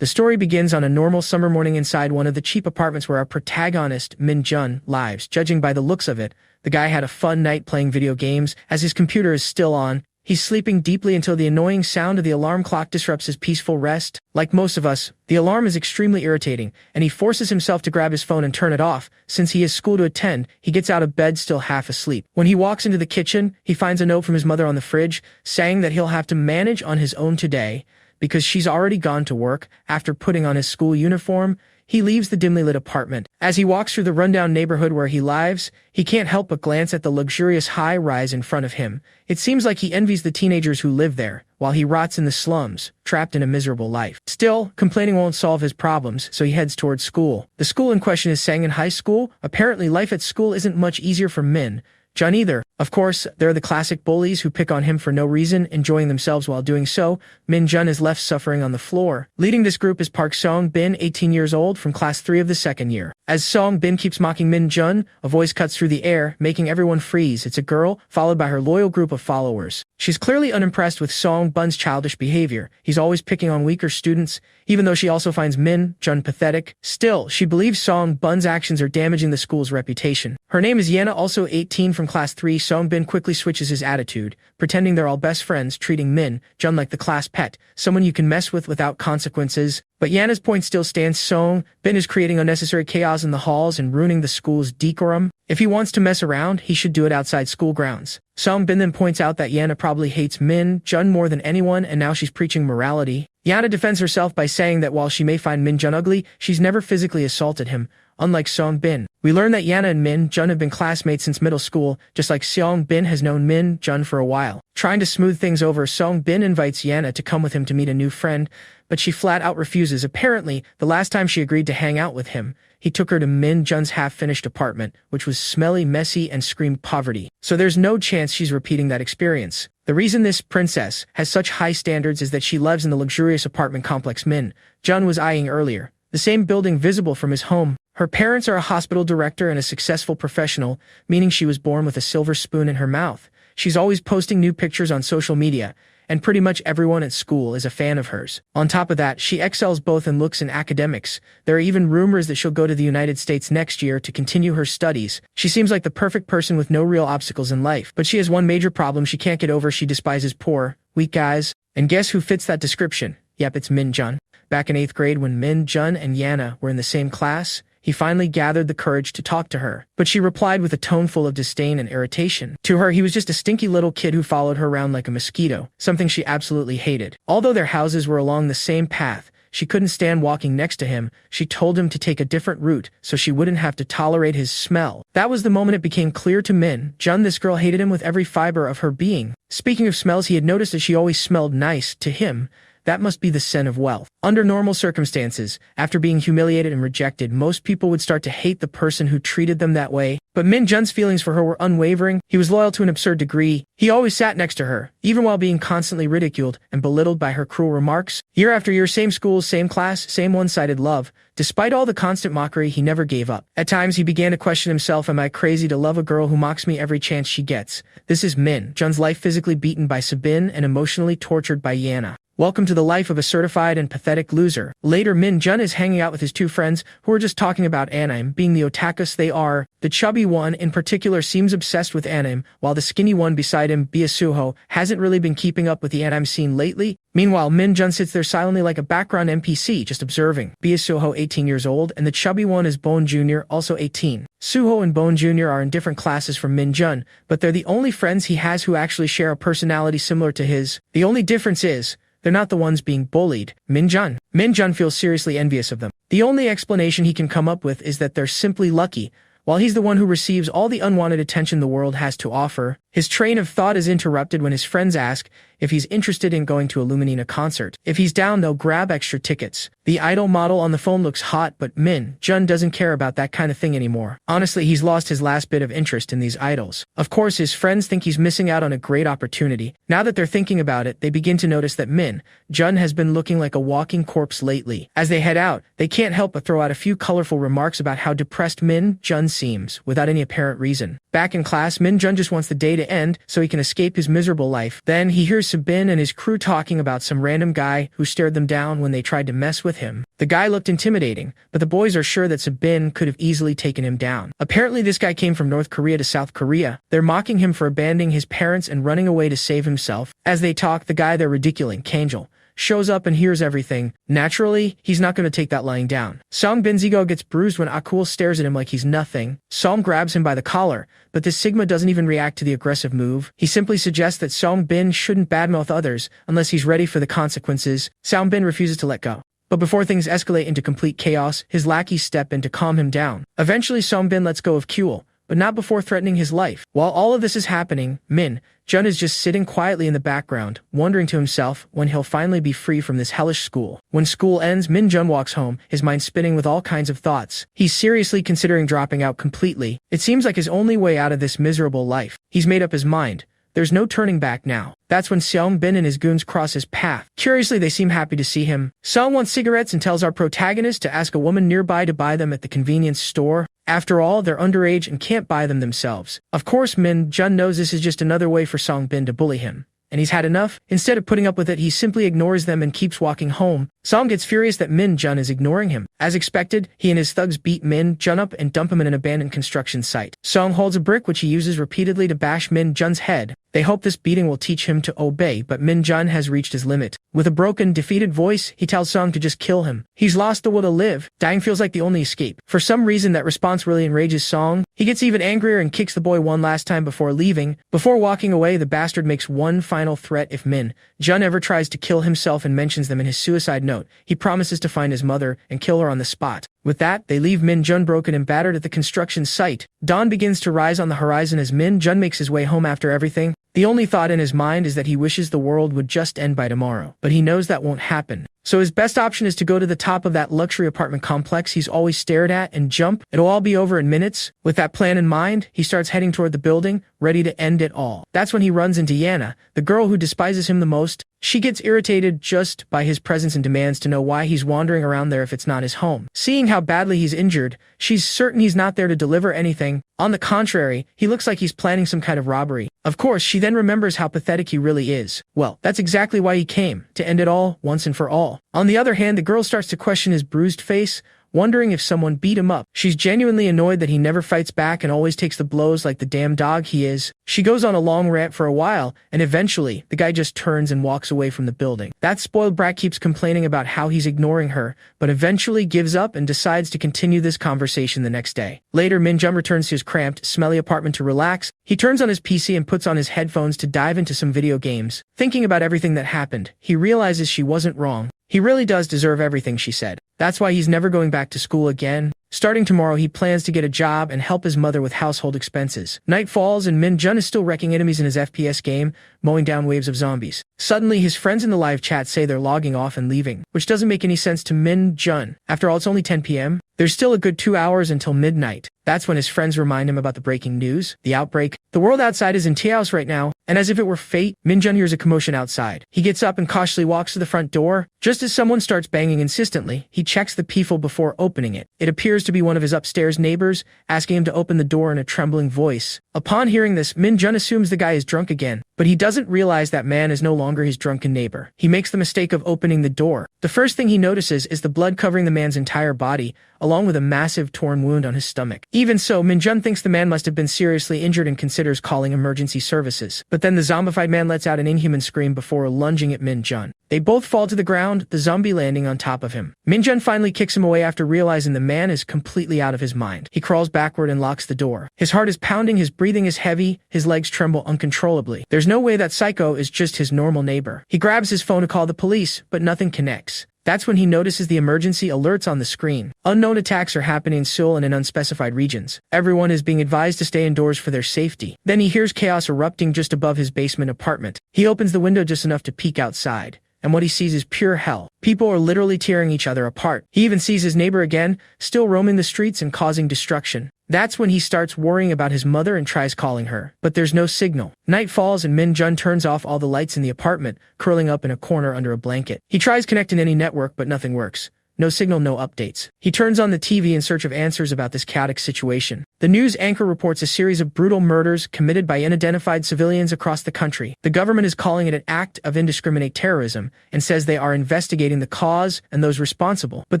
The story begins on a normal summer morning inside one of the cheap apartments where our protagonist, Min Jun, lives. Judging by the looks of it, the guy had a fun night playing video games, as his computer is still on. He's sleeping deeply until the annoying sound of the alarm clock disrupts his peaceful rest. Like most of us, the alarm is extremely irritating, and he forces himself to grab his phone and turn it off. Since he has school to attend, he gets out of bed still half asleep. When he walks into the kitchen, he finds a note from his mother on the fridge, saying that he'll have to manage on his own today, because she's already gone to work. After putting on his school uniform, he leaves the dimly lit apartment. As he walks through the rundown neighborhood where he lives, he can't help but glance at the luxurious high-rise in front of him. It seems like he envies the teenagers who live there, while he rots in the slums, trapped in a miserable life. Still, complaining won't solve his problems, so he heads towards school. The school in question is Sangin High School. Apparently, life at school isn't much easier for Min Jun either. Of course, there are the classic bullies who pick on him for no reason, enjoying themselves while doing so. Min Jun is left suffering on the floor. Leading this group is Park Song Bin, 18 years old, from class 3 of the second year. As Song Bin keeps mocking Min Jun, a voice cuts through the air, making everyone freeze. It's a girl, followed by her loyal group of followers. She's clearly unimpressed with Song Bun's childish behavior. He's always picking on weaker students, even though she also finds Min Jun pathetic. Still, she believes Song Bun's actions are damaging the school's reputation. Her name is Yana, also 18, from class 3. Song Bin quickly switches his attitude, pretending they're all best friends, treating Min Jun like the class pet, someone you can mess with without consequences. But Yana's point still stands. Song Bin is creating unnecessary chaos in the halls and ruining the school's decorum. If he wants to mess around, he should do it outside school grounds. Song Bin then points out that Yana probably hates Min Jun more than anyone, and now she's preaching morality. Yana defends herself by saying that while she may find Min Jun ugly, she's never physically assaulted him, unlike Song Bin. We learn that Yana and Min Jun have been classmates since middle school, just like Song Bin has known Min Jun for a while. Trying to smooth things over, Song Bin invites Yana to come with him to meet a new friend, but she flat out refuses. Apparently, the last time she agreed to hang out with him, he took her to Min Jun's half-finished apartment, which was smelly, messy, and screamed poverty. So there's no chance she's repeating that experience. The reason this princess has such high standards is that she lives in the luxurious apartment complex Min Jun was eyeing earlier, the same building visible from his home. Her parents are a hospital director and a successful professional, meaning she was born with a silver spoon in her mouth. She's always posting new pictures on social media, and pretty much everyone at school is a fan of hers. On top of that, she excels both in looks and academics. There are even rumors that she'll go to the United States next year to continue her studies. She seems like the perfect person with no real obstacles in life. But she has one major problem she can't get over. She despises poor, weak guys. And guess who fits that description? Yep, it's Min Jun. Back in 8th grade when Min Jun and Yana were in the same class, he finally gathered the courage to talk to her, but she replied with a tone full of disdain and irritation. To her, he was just a stinky little kid who followed her around like a mosquito, something she absolutely hated. Although their houses were along the same path, she couldn't stand walking next to him. She told him to take a different route so she wouldn't have to tolerate his smell. That was the moment it became clear to Min Jun this girl hated him with every fiber of her being. Speaking of smells, he had noticed that she always smelled nice. To him, that must be the scent of wealth. Under normal circumstances, after being humiliated and rejected, most people would start to hate the person who treated them that way. But Min Jun's feelings for her were unwavering. He was loyal to an absurd degree. He always sat next to her, even while being constantly ridiculed and belittled by her cruel remarks. Year after year, same school, same class, same one-sided love. Despite all the constant mockery, he never gave up. At times, he began to question himself, am I crazy to love a girl who mocks me every chance she gets? This is Min Jun's life, physically beaten by Sabin and emotionally tortured by Yana. Welcome to the life of a certified and pathetic loser. Later, Min Jun is hanging out with his two friends, who are just talking about anime, being the otakus they are. The chubby one, in particular, seems obsessed with anime, while the skinny one beside him, Suho, hasn't really been keeping up with the anime scene lately. Meanwhile, Min Jun sits there silently like a background NPC, just observing. Suho, 18 years old, and the chubby one is Bone Jr., also 18. Suho and Bone Jr. are in different classes from Min Jun, but they're the only friends he has who actually share a personality similar to his. The only difference is, they're not the ones being bullied. Min Jun feels seriously envious of them. The only explanation he can come up with is that they're simply lucky. While he's the one who receives all the unwanted attention the world has to offer, his train of thought is interrupted when his friends ask if he's interested in going to a Luminina concert. If he's down, they'll grab extra tickets. The idol model on the phone looks hot, but Min Jun doesn't care about that kind of thing anymore. Honestly, he's lost his last bit of interest in these idols. Of course, his friends think he's missing out on a great opportunity. Now that they're thinking about it, they begin to notice that Min Jun has been looking like a walking corpse lately. As they head out, they can't help but throw out a few colorful remarks about how depressed Min Jun seems, without any apparent reason. Back in class, Min Jun just wants the day to end so he can escape his miserable life. Then he hears Sabin and his crew talking about some random guy who stared them down when they tried to mess with with him. The guy looked intimidating, but the boys are sure that Sabin could have easily taken him down. Apparently this guy came from North Korea to South Korea. They're mocking him for abandoning his parents and running away to save himself. As they talk, the guy they're ridiculing, Kanjal, shows up and hears everything. Naturally, he's not going to take that lying down. Song Bin's ego gets bruised when Akul stares at him like he's nothing. Song grabs him by the collar, but this Sigma doesn't even react to the aggressive move. He simply suggests that Song Bin shouldn't badmouth others unless he's ready for the consequences. Song Bin refuses to let go. But before things escalate into complete chaos, his lackeys step in to calm him down. Eventually, Song Bin lets go of Kuel, but not before threatening his life. While all of this is happening, Min Jun is just sitting quietly in the background, wondering to himself when he'll finally be free from this hellish school. When school ends, Min Jun walks home, his mind spinning with all kinds of thoughts. He's seriously considering dropping out completely. It seems like his only way out of this miserable life. He's made up his mind. There's no turning back now. That's when Seong Bin and his goons cross his path. Curiously, they seem happy to see him. Seong wants cigarettes and tells our protagonist to ask a woman nearby to buy them at the convenience store. After all, they're underage and can't buy them themselves. Of course, Min Jun knows this is just another way for Seong Bin to bully him, and he's had enough. Instead of putting up with it, he simply ignores them and keeps walking home. Song gets furious that Min Jun is ignoring him. As expected, he and his thugs beat Min Jun up and dump him in an abandoned construction site. Song holds a brick which he uses repeatedly to bash Min Jun's head. They hope this beating will teach him to obey, but Min Jun has reached his limit. With a broken, defeated voice, he tells Song to just kill him. He's lost the will to live. Dying feels like the only escape. For some reason, that response really enrages Song. He gets even angrier and kicks the boy one last time before leaving. Before walking away, the bastard makes one final threat: if Min Jun ever tries to kill himself and mentions them in his suicide note, he promises to find his mother and kill her on the spot. With that, they leave Min Jun broken and battered at the construction site. Dawn begins to rise on the horizon as Min Jun makes his way home after everything. The only thought in his mind is that he wishes the world would just end by tomorrow, but he knows that won't happen. So his best option is to go to the top of that luxury apartment complex he's always stared at and jump. It'll all be over in minutes. With that plan in mind, he starts heading toward the building, ready to end it all. That's when he runs into Yana, the girl who despises him the most. She gets irritated just by his presence and demands to know why he's wandering around there if it's not his home. Seeing how badly he's injured, she's certain he's not there to deliver anything. On the contrary, he looks like he's planning some kind of robbery. Of course, she then remembers how pathetic he really is. Well, that's exactly why he came, to end it all, once and for all. On the other hand, the girl starts to question his bruised face, wondering if someone beat him up. She's genuinely annoyed that he never fights back and always takes the blows like the damn dog he is. She goes on a long rant for a while, and eventually, the guy just turns and walks away from the building. That spoiled brat keeps complaining about how he's ignoring her, but eventually gives up and decides to continue this conversation the next day. Later, Min Jun returns to his cramped, smelly apartment to relax. He turns on his PC and puts on his headphones to dive into some video games. Thinking about everything that happened, he realizes she wasn't wrong. He really does deserve everything she said. That's why he's never going back to school again. Starting tomorrow, he plans to get a job and help his mother with household expenses. Night falls and Min Jun is still wrecking enemies in his FPS game, mowing down waves of zombies. Suddenly, his friends in the live chat say they're logging off and leaving, which doesn't make any sense to Min Jun. After all, it's only 10 p.m. There's still a good 2 hours until midnight. That's when his friends remind him about the breaking news, the outbreak. The world outside is in chaos right now, and as if it were fate, Min Jun hears a commotion outside. He gets up and cautiously walks to the front door. Just as someone starts banging insistently, he checks the peephole before opening it. It appears to be one of his upstairs neighbors, asking him to open the door in a trembling voice. Upon hearing this, Min Jun assumes the guy is drunk again, but he doesn't realize that man is no longer his drunken neighbor. He makes the mistake of opening the door. The first thing he notices is the blood covering the man's entire body, along with a massive torn wound on his stomach. Even so, Min Jun thinks the man must have been seriously injured and considers calling emergency services. But then the zombified man lets out an inhuman scream before lunging at Min Jun. They both fall to the ground, the zombie landing on top of him. Min Jun finally kicks him away after realizing the man is completely out of his mind. He crawls backward and locks the door. His heart is pounding, his breathing is heavy, his legs tremble uncontrollably. There's no way that psycho is just his normal neighbor. He grabs his phone to call the police, but nothing connects. That's when he notices the emergency alerts on the screen. Unknown attacks are happening in Seoul and in unspecified regions. Everyone is being advised to stay indoors for their safety. Then he hears chaos erupting just above his basement apartment. He opens the window just enough to peek outside, and what he sees is pure hell. People are literally tearing each other apart. He even sees his neighbor again, still roaming the streets and causing destruction. That's when he starts worrying about his mother and tries calling her, but there's no signal. Night falls and Min Jun turns off all the lights in the apartment, curling up in a corner under a blanket. He tries connecting any network, but nothing works. no signal, no updates. He turns on the TV in search of answers about this chaotic situation. The news anchor reports a series of brutal murders committed by unidentified civilians across the country. The government is calling it an act of indiscriminate terrorism and says they are investigating the cause and those responsible, but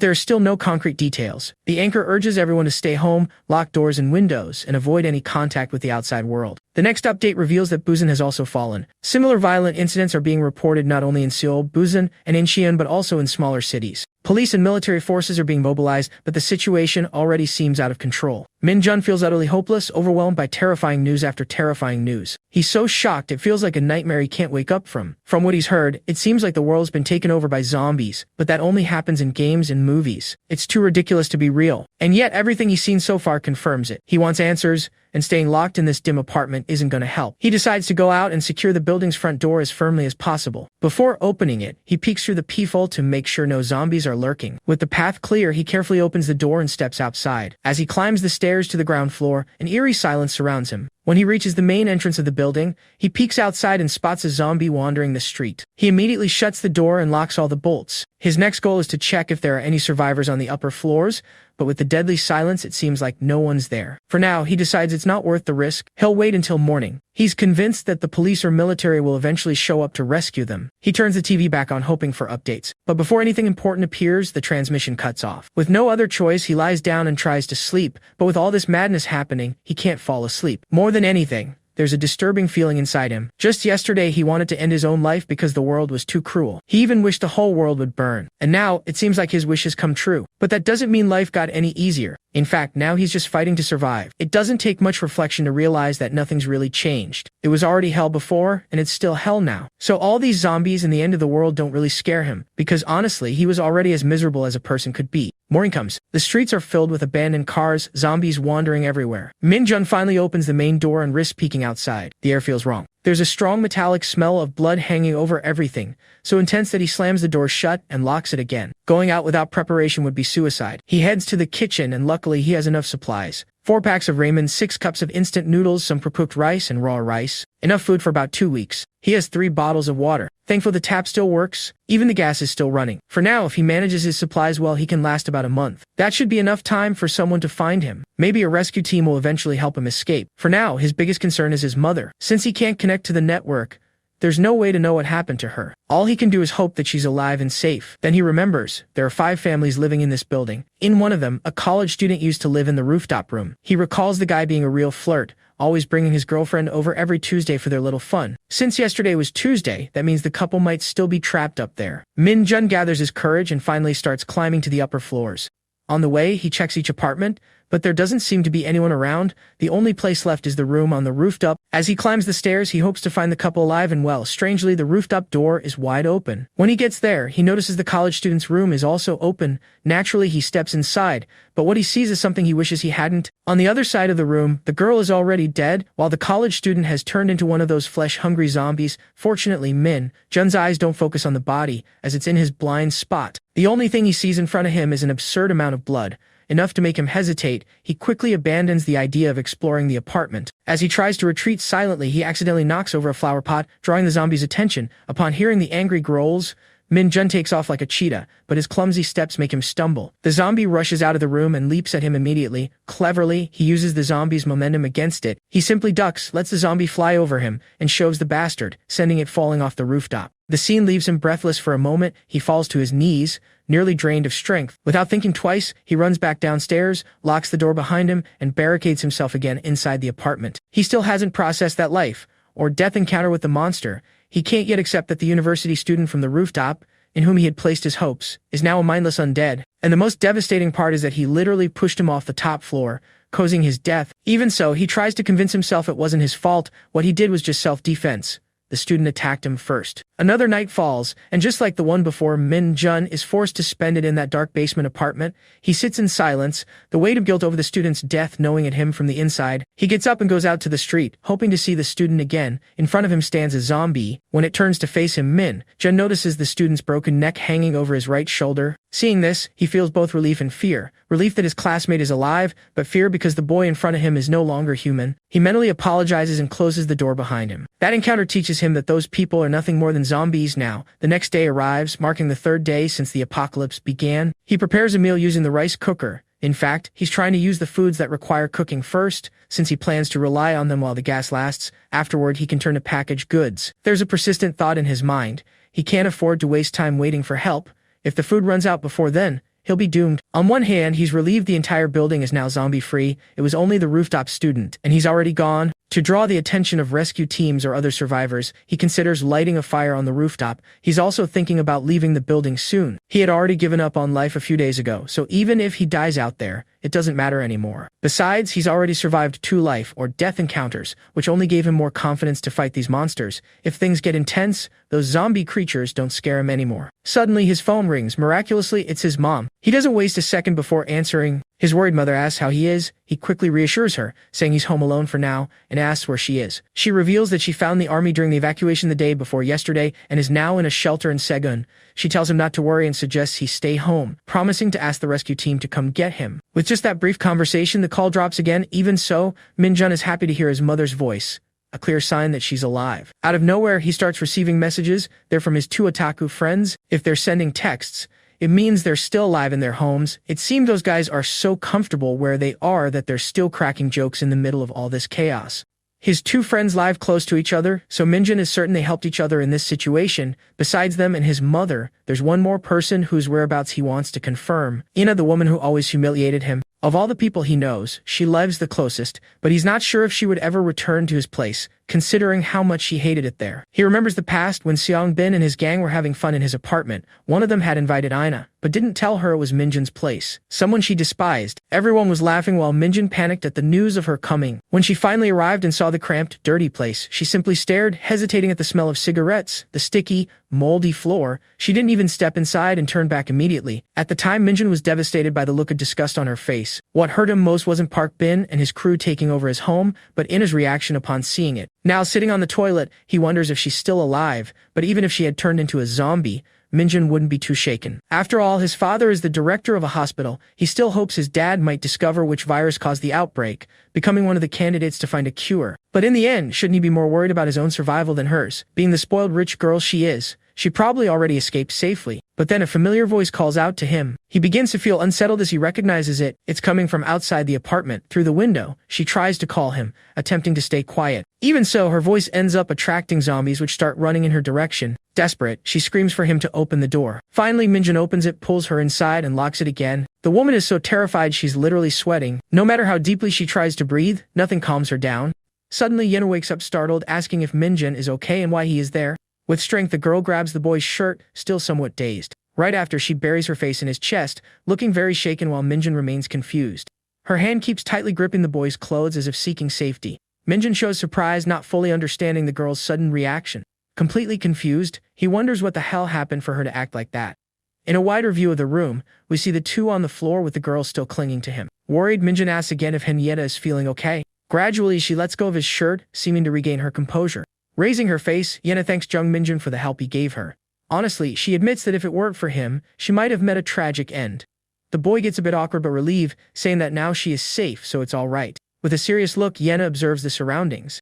there are still no concrete details. The anchor urges everyone to stay home, lock doors and windows, and avoid any contact with the outside world. The next update reveals that Busan has also fallen. Similar violent incidents are being reported not only in Seoul, Busan, and Incheon, but also in smaller cities. Police and military forces are being mobilized, but the situation already seems out of control. Min-jun feels utterly hopeless, overwhelmed by terrifying news after terrifying news. He's so shocked it feels like a nightmare he can't wake up from. From what he's heard, it seems like the world's been taken over by zombies, but that only happens in games and movies. It's too ridiculous to be real. And yet everything he's seen so far confirms it. He wants answers, and staying locked in this dim apartment isn't going to help. He decides to go out and secure the building's front door as firmly as possible. Before opening it, he peeks through the peephole to make sure no zombies are lurking. With the path clear, he carefully opens the door and steps outside. As he climbs the stairs to the ground floor, an eerie silence surrounds him. When he reaches the main entrance of the building, he peeks outside and spots a zombie wandering the street. He immediately shuts the door and locks all the bolts. His next goal is to check if there are any survivors on the upper floors, but with the deadly silence, it seems like no one's there. For now, he decides it's not worth the risk. He'll wait until morning. He's convinced that the police or military will eventually show up to rescue them. He turns the TV back on, hoping for updates. But before anything important appears, the transmission cuts off. With no other choice, he lies down and tries to sleep, but with all this madness happening, he can't fall asleep. More than anything, there's a disturbing feeling inside him. Just yesterday, he wanted to end his own life because the world was too cruel. He even wished the whole world would burn. And now, it seems like his wish has come true. But that doesn't mean life got any easier. In fact, now he's just fighting to survive. It doesn't take much reflection to realize that nothing's really changed. It was already hell before, and it's still hell now. So all these zombies and the end of the world don't really scare him, because honestly, he was already as miserable as a person could be. Morning comes. The streets are filled with abandoned cars, zombies wandering everywhere. Min-jun finally opens the main door and risks peeking outside. The air feels wrong. There's a strong metallic smell of blood hanging over everything, so intense that he slams the door shut and locks it again. Going out without preparation would be suicide. He heads to the kitchen and luckily he has enough supplies. 4 packs of ramen, 6 cups of instant noodles, some pre-cooked rice and raw rice. Enough food for about 2 weeks. He has 3 bottles of water. Thankful the tap still works. Even the gas is still running. For now, if he manages his supplies well, he can last about a month. That should be enough time for someone to find him. Maybe a rescue team will eventually help him escape. For now, his biggest concern is his mother. Since he can't connect to the network, there's no way to know what happened to her. All he can do is hope that she's alive and safe. Then he remembers, there are 5 families living in this building. In one of them, a college student used to live in the rooftop room. He recalls the guy being a real flirt, always bringing his girlfriend over every Tuesday for their little fun. Since yesterday was Tuesday, that means the couple might still be trapped up there. Min-jun gathers his courage and finally starts climbing to the upper floors. On the way, he checks each apartment, but there doesn't seem to be anyone around. The only place left is the room on the rooftop. As he climbs the stairs, he hopes to find the couple alive and well. Strangely, the rooftop door is wide open. When he gets there, he notices the college student's room is also open. Naturally, he steps inside, but what he sees is something he wishes he hadn't. On the other side of the room, the girl is already dead, while the college student has turned into one of those flesh-hungry zombies. Fortunately, Min-jun's eyes don't focus on the body, as it's in his blind spot. The only thing he sees in front of him is an absurd amount of blood. Enough to make him hesitate, he quickly abandons the idea of exploring the apartment. As he tries to retreat silently, he accidentally knocks over a flower pot, drawing the zombie's attention. Upon hearing the angry growls, Min-jun takes off like a cheetah, but his clumsy steps make him stumble. The zombie rushes out of the room and leaps at him immediately. Cleverly, he uses the zombie's momentum against it. He simply ducks, lets the zombie fly over him, and shoves the bastard, sending it falling off the rooftop. The scene leaves him breathless for a moment. He falls to his knees, nearly drained of strength. Without thinking twice, he runs back downstairs, locks the door behind him, and barricades himself again inside the apartment. He still hasn't processed that life, or death encounter with the monster. He can't yet accept that the university student from the rooftop, in whom he had placed his hopes, is now a mindless undead. And the most devastating part is that he literally pushed him off the top floor, causing his death. Even so, he tries to convince himself it wasn't his fault. What he did was just self-defense. The student attacked him first. Another night falls, and just like the one before, Min-jun is forced to spend it in that dark basement apartment. He sits in silence, the weight of guilt over the student's death gnawing at him from the inside. He gets up and goes out to the street, hoping to see the student again. In front of him stands a zombie. When it turns to face him, Min-jun notices the student's broken neck hanging over his right shoulder. Seeing this, he feels both relief and fear. Relief that his classmate is alive, but fear because the boy in front of him is no longer human. He mentally apologizes and closes the door behind him. That encounter teaches him that those people are nothing more than zombies now. The next day arrives, marking the third day since the apocalypse began. He prepares a meal using the rice cooker. In fact, he's trying to use the foods that require cooking first, since he plans to rely on them while the gas lasts. Afterward, he can turn to packaged goods. There's a persistent thought in his mind. He can't afford to waste time waiting for help. If the food runs out before then, he'll be doomed. On one hand, he's relieved the entire building is now zombie-free. It was only the rooftop student, and he's already gone. To draw the attention of rescue teams or other survivors, he considers lighting a fire on the rooftop. He's also thinking about leaving the building soon. He had already given up on life a few days ago, so even if he dies out there, it doesn't matter anymore. Besides, he's already survived 2 life or death encounters, which only gave him more confidence to fight these monsters. If things get intense, those zombie creatures don't scare him anymore. Suddenly, his phone rings. Miraculously, it's his mom. He doesn't waste a second before answering. His worried mother asks how he is. He quickly reassures her, saying he's home alone for now, and asks where she is. She reveals that she found the army during the evacuation the day before yesterday and is now in a shelter in Segun. She tells him not to worry and suggests he stay home, promising to ask the rescue team to come get him. With just that brief conversation, the call drops again. Even so, Minjun is happy to hear his mother's voice, a clear sign that she's alive. Out of nowhere, he starts receiving messages. They're from his 2 otaku friends. If they're sending texts, it means they're still alive in their homes. It seems those guys are so comfortable where they are that they're still cracking jokes in the middle of all this chaos. His 2 friends live close to each other, so Minjun is certain they helped each other in this situation. Besides them and his mother, there's one more person whose whereabouts he wants to confirm. Ina, the woman who always humiliated him. Of all the people he knows, she lives the closest, but he's not sure if she would ever return to his place, considering how much she hated it there. He remembers the past when Seong Bin and his gang were having fun in his apartment. One of them had invited Ina, but didn't tell her it was Minjun's place, someone she despised. Everyone was laughing while Minjun panicked at the news of her coming. When she finally arrived and saw the cramped, dirty place, she simply stared, hesitating at the smell of cigarettes, the sticky, moldy floor. She didn't even step inside and turned back immediately. At the time, Minjun was devastated by the look of disgust on her face. What hurt him most wasn't Park Bin and his crew taking over his home, but Ina's reaction upon seeing it. Now sitting on the toilet, he wonders if she's still alive, but even if she had turned into a zombie, Minjun wouldn't be too shaken. After all, his father is the director of a hospital. He still hopes his dad might discover which virus caused the outbreak, becoming one of the candidates to find a cure. But in the end, shouldn't he be more worried about his own survival than hers? Being the spoiled rich girl she is, she probably already escaped safely. But then a familiar voice calls out to him. He begins to feel unsettled as he recognizes it. It's coming from outside the apartment. Through the window, she tries to call him, attempting to stay quiet. Even so, her voice ends up attracting zombies which start running in her direction. Desperate, she screams for him to open the door. Finally, Minjun opens it, pulls her inside, and locks it again. The woman is so terrified she's literally sweating. No matter how deeply she tries to breathe, nothing calms her down. Suddenly, Yena wakes up startled, asking if Minjun is okay and why he is there. With strength, the girl grabs the boy's shirt, still somewhat dazed. Right after, she buries her face in his chest, looking very shaken while Minjun remains confused. Her hand keeps tightly gripping the boy's clothes as if seeking safety. Minjun shows surprise, not fully understanding the girl's sudden reaction. Completely confused, he wonders what the hell happened for her to act like that. In a wider view of the room, we see the 2 on the floor with the girl still clinging to him. Worried, Minjun asks again if Henrietta is feeling okay. Gradually, she lets go of his shirt, seeming to regain her composure. Raising her face, Yena thanks Jung Minjun for the help he gave her. Honestly, she admits that if it weren't for him, she might have met a tragic end. The boy gets a bit awkward but relieved, saying that now she is safe, so it's all right. With a serious look, Yena observes the surroundings.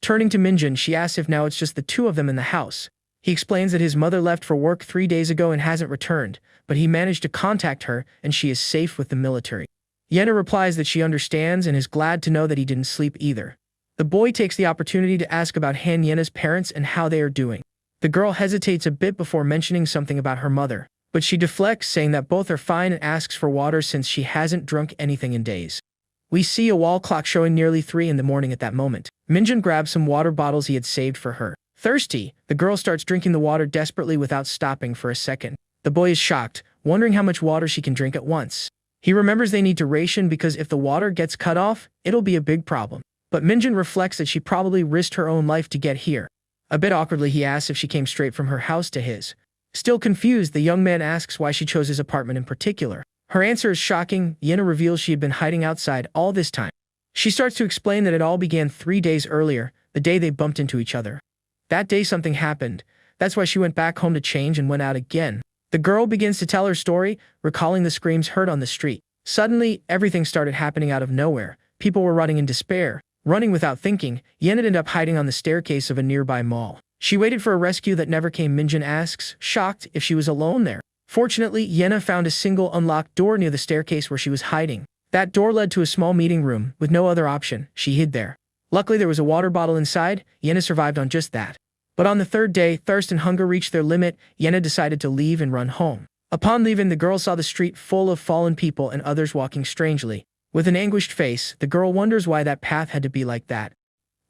Turning to Minjun, she asks if now it's just the 2 of them in the house. He explains that his mother left for work 3 days ago and hasn't returned, but he managed to contact her and she is safe with the military. Yena replies that she understands and is glad to know that he didn't sleep either. The boy takes the opportunity to ask about Han Yena's parents and how they are doing. The girl hesitates a bit before mentioning something about her mother, but she deflects, saying that both are fine and asks for water since she hasn't drunk anything in days. We see a wall clock showing nearly 3 in the morning at that moment. Minjun grabs some water bottles he had saved for her. Thirsty, the girl starts drinking the water desperately without stopping for a second. The boy is shocked, wondering how much water she can drink at once. He remembers they need to ration because if the water gets cut off, it'll be a big problem. But Minjun reflects that she probably risked her own life to get here. A bit awkwardly, he asks if she came straight from her house to his. Still confused, the young man asks why she chose his apartment in particular. Her answer is shocking. Yena reveals she had been hiding outside all this time. She starts to explain that it all began 3 days earlier, the day they bumped into each other. That day something happened. That's why she went back home to change and went out again. The girl begins to tell her story, recalling the screams heard on the street. Suddenly, everything started happening out of nowhere. People were running in despair. Running without thinking, Yen ended up hiding on the staircase of a nearby mall. She waited for a rescue that never came. Minjun asks, shocked, if she was alone there. Fortunately, Yena found a single unlocked door near the staircase where she was hiding. That door led to a small meeting room. With no other option, she hid there. Luckily, there was a water bottle inside. Yena survived on just that. But on the third day, thirst and hunger reached their limit. Yena decided to leave and run home. Upon leaving, the girl saw the street full of fallen people and others walking strangely. With an anguished face, the girl wonders why that path had to be like that.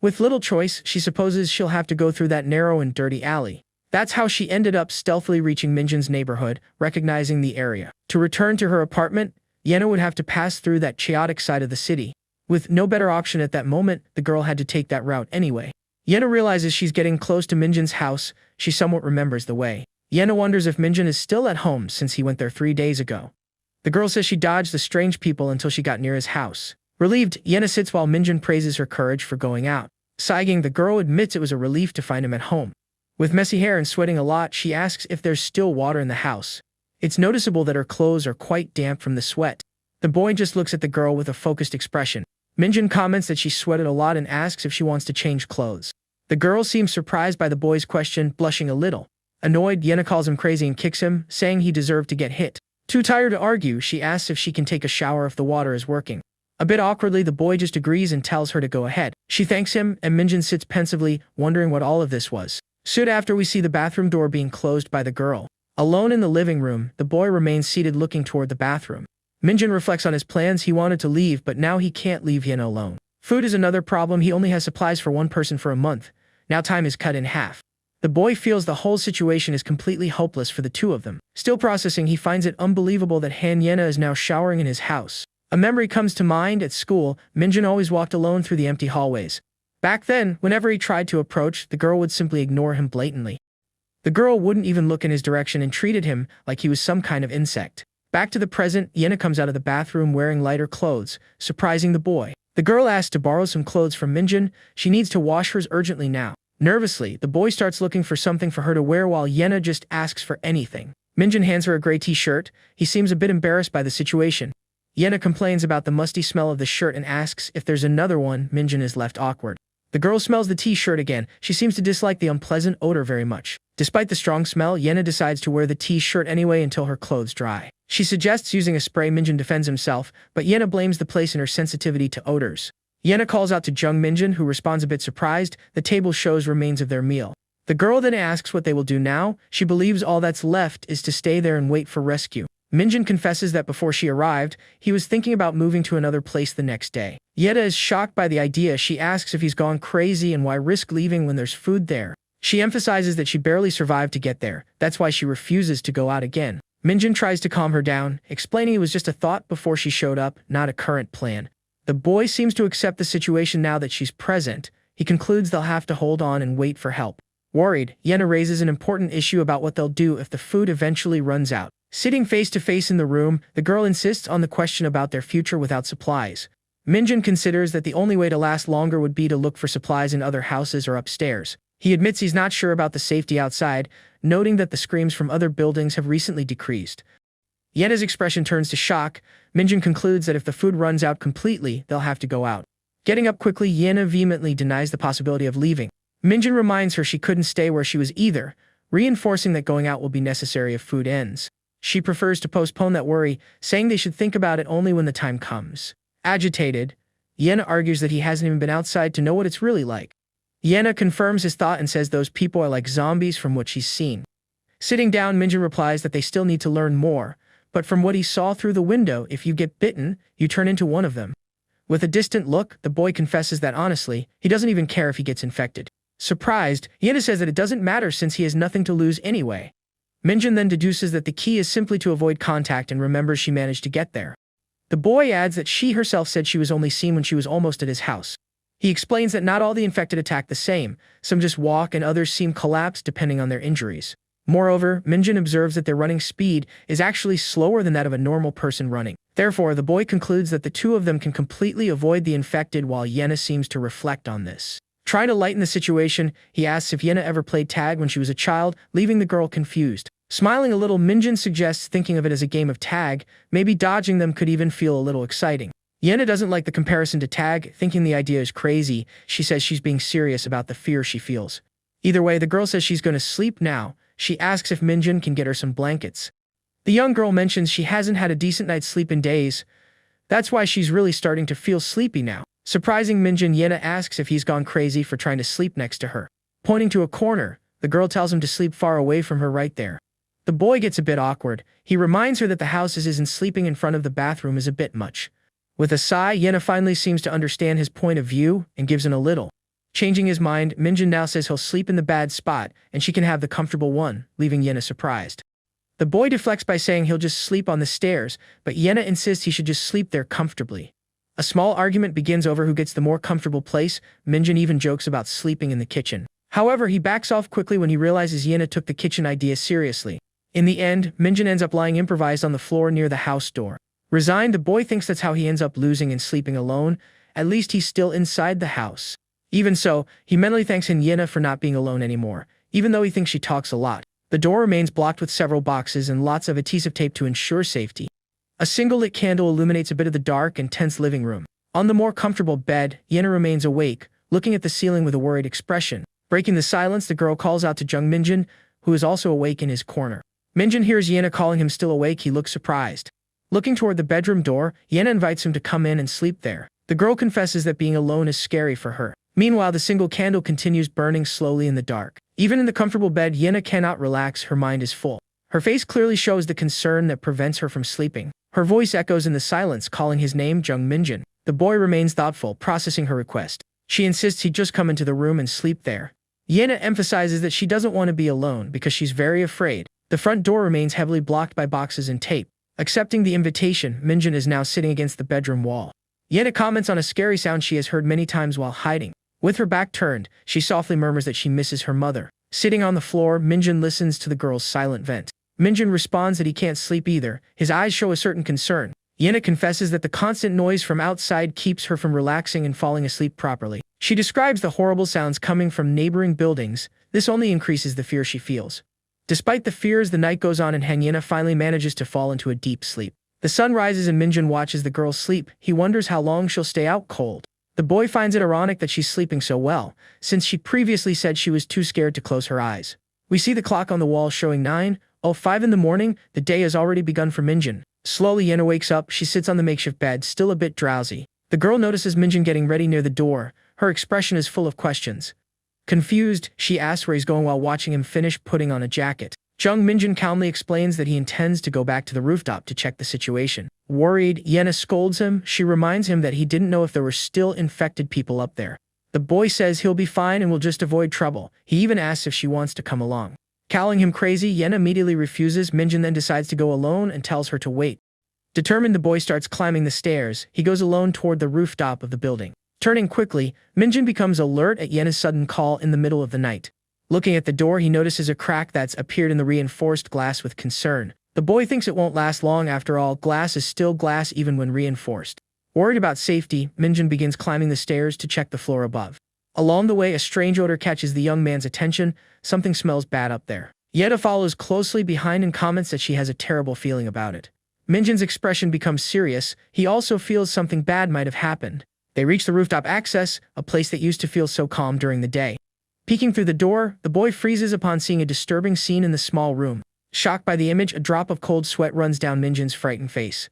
With little choice, she supposes she'll have to go through that narrow and dirty alley. That's how she ended up stealthily reaching Minjun's neighborhood, recognizing the area. To return to her apartment, Yena would have to pass through that chaotic side of the city. With no better option at that moment, the girl had to take that route anyway. Yena realizes she's getting close to Minjun's house. She somewhat remembers the way. Yena wonders if Minjun is still at home since he went there 3 days ago. The girl says she dodged the strange people until she got near his house. Relieved, Yena sits while Minjun praises her courage for going out. Sighing, the girl admits it was a relief to find him at home. With messy hair and sweating a lot, she asks if there's still water in the house. It's noticeable that her clothes are quite damp from the sweat. The boy just looks at the girl with a focused expression. Minjun comments that she sweated a lot and asks if she wants to change clothes. The girl seems surprised by the boy's question, blushing a little. Annoyed, Yena calls him crazy and kicks him, saying he deserved to get hit. Too tired to argue, she asks if she can take a shower if the water is working. A bit awkwardly, the boy just agrees and tells her to go ahead. She thanks him, and Minjun sits pensively, wondering what all of this was. Soon after, we see the bathroom door being closed by the girl. Alone in the living room, the boy remains seated looking toward the bathroom. Minjun reflects on his plans. He wanted to leave, but now he can't leave Yena alone. Food is another problem. He only has supplies for one person for a month. Now time is cut in half. The boy feels the whole situation is completely hopeless for the two of them. Still processing, he finds it unbelievable that Han Yena is now showering in his house. A memory comes to mind. At school, Minjun always walked alone through the empty hallways. Back then, whenever he tried to approach, the girl would simply ignore him blatantly. The girl wouldn't even look in his direction and treated him like he was some kind of insect. Back to the present, Yena comes out of the bathroom wearing lighter clothes, surprising the boy. The girl asks to borrow some clothes from Minjun. She needs to wash hers urgently now. Nervously, the boy starts looking for something for her to wear while Yena just asks for anything. Minjun hands her a gray t-shirt. He seems a bit embarrassed by the situation. Yena complains about the musty smell of the shirt and asks if there's another one. Minjun is left awkward. The girl smells the t-shirt again. She seems to dislike the unpleasant odor very much. Despite the strong smell, Yena decides to wear the t-shirt anyway until her clothes dry. She suggests using a spray. Minjun defends himself, but Yena blames the place in her sensitivity to odors. Yena calls out to Jung Minjun, who responds a bit surprised. The table shows remains of their meal. The girl then asks what they will do now. She believes all that's left is to stay there and wait for rescue. Minjun confesses that before she arrived, he was thinking about moving to another place the next day. Yena is shocked by the idea. She asks if he's gone crazy and why risk leaving when there's food there. She emphasizes that she barely survived to get there. That's why she refuses to go out again. Minjun tries to calm her down, explaining it was just a thought before she showed up, not a current plan. The boy seems to accept the situation now that she's present. He concludes they'll have to hold on and wait for help. Worried, Yena raises an important issue about what they'll do if the food eventually runs out. Sitting face to face in the room, the girl insists on the question about their future without supplies. Minjun considers that the only way to last longer would be to look for supplies in other houses or upstairs. He admits he's not sure about the safety outside, noting that the screams from other buildings have recently decreased. Yena's expression turns to shock. Minjun concludes that if the food runs out completely, they'll have to go out. Getting up quickly, Yena vehemently denies the possibility of leaving. Minjun reminds her she couldn't stay where she was either, reinforcing that going out will be necessary if food ends. She prefers to postpone that worry, saying they should think about it only when the time comes. Agitated, Yena argues that he hasn't even been outside to know what it's really like. Yena confirms his thought and says those people are like zombies from what she's seen. Sitting down, Minjun replies that they still need to learn more, but from what he saw through the window, if you get bitten, you turn into one of them. With a distant look, the boy confesses that honestly, he doesn't even care if he gets infected. Surprised, Yena says that it doesn't matter since he has nothing to lose anyway. Minjun then deduces that the key is simply to avoid contact and remembers she managed to get there. The boy adds that she herself said she was only seen when she was almost at his house. He explains that not all the infected attack the same, some just walk and others seem collapsed depending on their injuries. Moreover, Minjun observes that their running speed is actually slower than that of a normal person running. Therefore, the boy concludes that the two of them can completely avoid the infected while Yena seems to reflect on this. Trying to lighten the situation, he asks if Yena ever played tag when she was a child, leaving the girl confused. Smiling a little, Minjin suggests thinking of it as a game of tag, maybe dodging them could even feel a little exciting. Yena doesn't like the comparison to tag, thinking the idea is crazy. She says she's being serious about the fear she feels. Either way, the girl says she's going to sleep now. She asks if Minjin can get her some blankets. The young girl mentions she hasn't had a decent night's sleep in days. That's why she's really starting to feel sleepy now. Surprising Minjin, Yena asks if he's gone crazy for trying to sleep next to her. Pointing to a corner, the girl tells him to sleep far away from her right there. The boy gets a bit awkward. He reminds her that the house isn't sleeping in front of the bathroom is a bit much. With a sigh, Yena finally seems to understand his point of view and gives in a little. Changing his mind, Minjin now says he'll sleep in the bad spot and she can have the comfortable one, leaving Yena surprised. The boy deflects by saying he'll just sleep on the stairs, but Yena insists he should just sleep there comfortably. A small argument begins over who gets the more comfortable place. Minjin even jokes about sleeping in the kitchen. However, he backs off quickly when he realizes Yena took the kitchen idea seriously. In the end, Minjin ends up lying improvised on the floor near the house door. Resigned, the boy thinks that's how he ends up losing and sleeping alone. At least he's still inside the house. Even so, he mentally thanks Yena for not being alone anymore, even though he thinks she talks a lot. The door remains blocked with several boxes and lots of adhesive tape to ensure safety. A single lit candle illuminates a bit of the dark and tense living room. On the more comfortable bed, Yena remains awake, looking at the ceiling with a worried expression. Breaking the silence, the girl calls out to Jung Minjin, who is also awake in his corner. Minjin hears Yena calling him still awake. He looks surprised. Looking toward the bedroom door, Yena invites him to come in and sleep there. The girl confesses that being alone is scary for her. Meanwhile, the single candle continues burning slowly in the dark. Even in the comfortable bed, Yena cannot relax. Her mind is full. Her face clearly shows the concern that prevents her from sleeping. Her voice echoes in the silence, calling his name, Jung Minjin. The boy remains thoughtful, processing her request. She insists he just come into the room and sleep there. Yena emphasizes that she doesn't want to be alone because she's very afraid. The front door remains heavily blocked by boxes and tape. Accepting the invitation, Minjin is now sitting against the bedroom wall. Yena comments on a scary sound she has heard many times while hiding. With her back turned, she softly murmurs that she misses her mother. Sitting on the floor, Minjin listens to the girl's silent vent. Minjin responds that he can't sleep either. His eyes show a certain concern. Yena confesses that the constant noise from outside keeps her from relaxing and falling asleep properly. She describes the horrible sounds coming from neighboring buildings. This only increases the fear she feels. Despite the fears, the night goes on and Yena finally manages to fall into a deep sleep. The sun rises and Minjin watches the girl sleep. He wonders how long she'll stay out cold. The boy finds it ironic that she's sleeping so well, since she previously said she was too scared to close her eyes. We see the clock on the wall showing 9:05 in the morning. The day has already begun for Minjin. Slowly, Yena wakes up. She sits on the makeshift bed, still a bit drowsy. The girl notices Minjin getting ready near the door. Her expression is full of questions. Confused, she asks where he's going while watching him finish putting on a jacket. Jung Minjin calmly explains that he intends to go back to the rooftop to check the situation. Worried, Yena scolds him. She reminds him that he didn't know if there were still infected people up there. The boy says he'll be fine and will just avoid trouble. He even asks if she wants to come along. Calling him crazy, Yena immediately refuses. Minjin then decides to go alone and tells her to wait. Determined, the boy starts climbing the stairs. He goes alone toward the rooftop of the building. Turning quickly, Minjin becomes alert at Yena's sudden call in the middle of the night. Looking at the door, he notices a crack that's appeared in the reinforced glass with concern. The boy thinks it won't last long. After all, glass is still glass even when reinforced. Worried about safety, Minjin begins climbing the stairs to check the floor above. Along the way, a strange odor catches the young man's attention. Something smells bad up there. Yena follows closely behind and comments that she has a terrible feeling about it. Minjin's expression becomes serious. He also feels something bad might have happened. They reach the rooftop access, a place that used to feel so calm during the day. Peeking through the door, the boy freezes upon seeing a disturbing scene in the small room. Shocked by the image, a drop of cold sweat runs down Minjin's frightened face.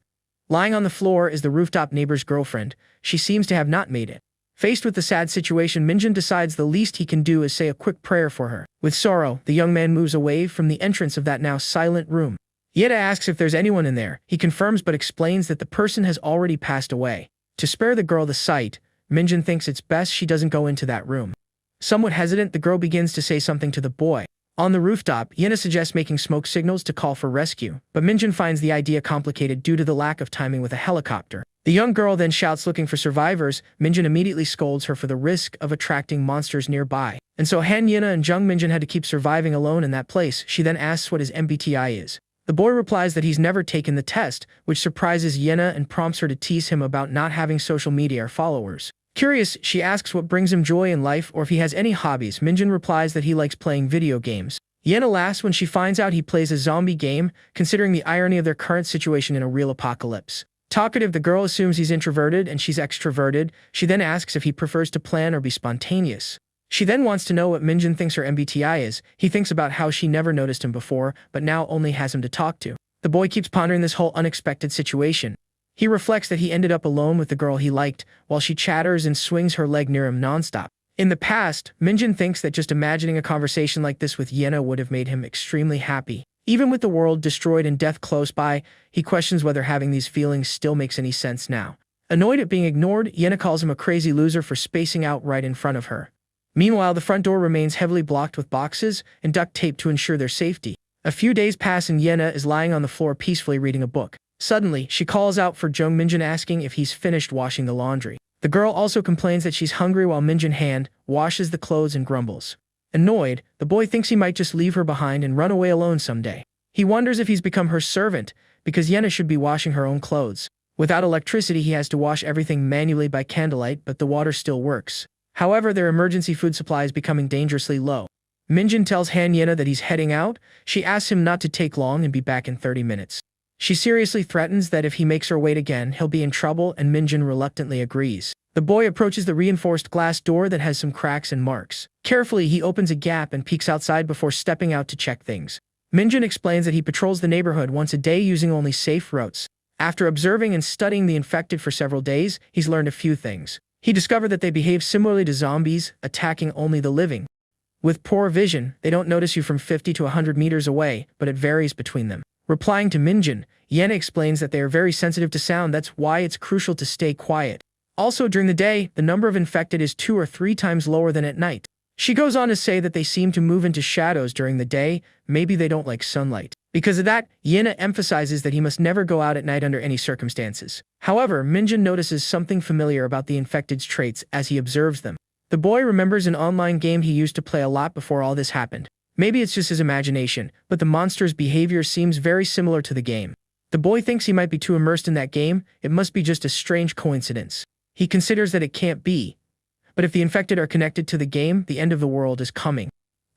Lying on the floor is the rooftop neighbor's girlfriend. She seems to have not made it. Faced with the sad situation, Minjin decides the least he can do is say a quick prayer for her. With sorrow, the young man moves away from the entrance of that now silent room. Yena asks if there's anyone in there. He confirms but explains that the person has already passed away. To spare the girl the sight, Minjin thinks it's best she doesn't go into that room. Somewhat hesitant, the girl begins to say something to the boy. On the rooftop, Yena suggests making smoke signals to call for rescue, but Minjin finds the idea complicated due to the lack of timing with a helicopter. The young girl then shouts looking for survivors. Minjin immediately scolds her for the risk of attracting monsters nearby. And so Yena and Jung Minjin had to keep surviving alone in that place. She then asks what his MBTI is. The boy replies that he's never taken the test, which surprises Yena and prompts her to tease him about not having social media or followers. Curious, she asks what brings him joy in life or if he has any hobbies. Minjin replies that he likes playing video games. Yena laughs when she finds out he plays a zombie game, considering the irony of their current situation in a real apocalypse. Talkative, the girl assumes he's introverted and she's extroverted. She then asks if he prefers to plan or be spontaneous. She then wants to know what Minjin thinks her MBTI is. He thinks about how she never noticed him before, but now only has him to talk to. The boy keeps pondering this whole unexpected situation. He reflects that he ended up alone with the girl he liked, while she chatters and swings her leg near him nonstop. In the past, Minjin thinks that just imagining a conversation like this with Yena would have made him extremely happy. Even with the world destroyed and death close by, he questions whether having these feelings still makes any sense now. Annoyed at being ignored, Yena calls him a crazy loser for spacing out right in front of her. Meanwhile, the front door remains heavily blocked with boxes and duct tape to ensure their safety. A few days pass and Yena is lying on the floor peacefully reading a book. Suddenly, she calls out for Jung Minjin, asking if he's finished washing the laundry. The girl also complains that she's hungry while Minjin hand washes the clothes and grumbles. Annoyed, the boy thinks he might just leave her behind and run away alone someday. He wonders if he's become her servant, because Yena should be washing her own clothes. Without electricity, he has to wash everything manually by candlelight, but the water still works. However, their emergency food supply is becoming dangerously low. Minjin tells Han Yena that he's heading out. She asks him not to take long and be back in 30 minutes. She seriously threatens that if he makes her wait again, he'll be in trouble, and Minjin reluctantly agrees. The boy approaches the reinforced glass door that has some cracks and marks. Carefully, he opens a gap and peeks outside before stepping out to check things. Minjin explains that he patrols the neighborhood once a day using only safe routes. After observing and studying the infected for several days, he's learned a few things. He discovered that they behave similarly to zombies, attacking only the living. With poor vision, they don't notice you from 50 to 100 meters away, but it varies between them. Replying to Minjin, Yena explains that they are very sensitive to sound. That's why it's crucial to stay quiet. Also, during the day, the number of infected is 2 or 3 times lower than at night. She goes on to say that they seem to move into shadows during the day. Maybe they don't like sunlight. Because of that, Yena emphasizes that he must never go out at night under any circumstances. However, Minjin notices something familiar about the infected's traits as he observes them. The boy remembers an online game he used to play a lot before all this happened. Maybe it's just his imagination, but the monster's behavior seems very similar to the game. The boy thinks he might be too immersed in that game. It must be just a strange coincidence. He considers that it can't be. But if the infected are connected to the game, the end of the world is coming.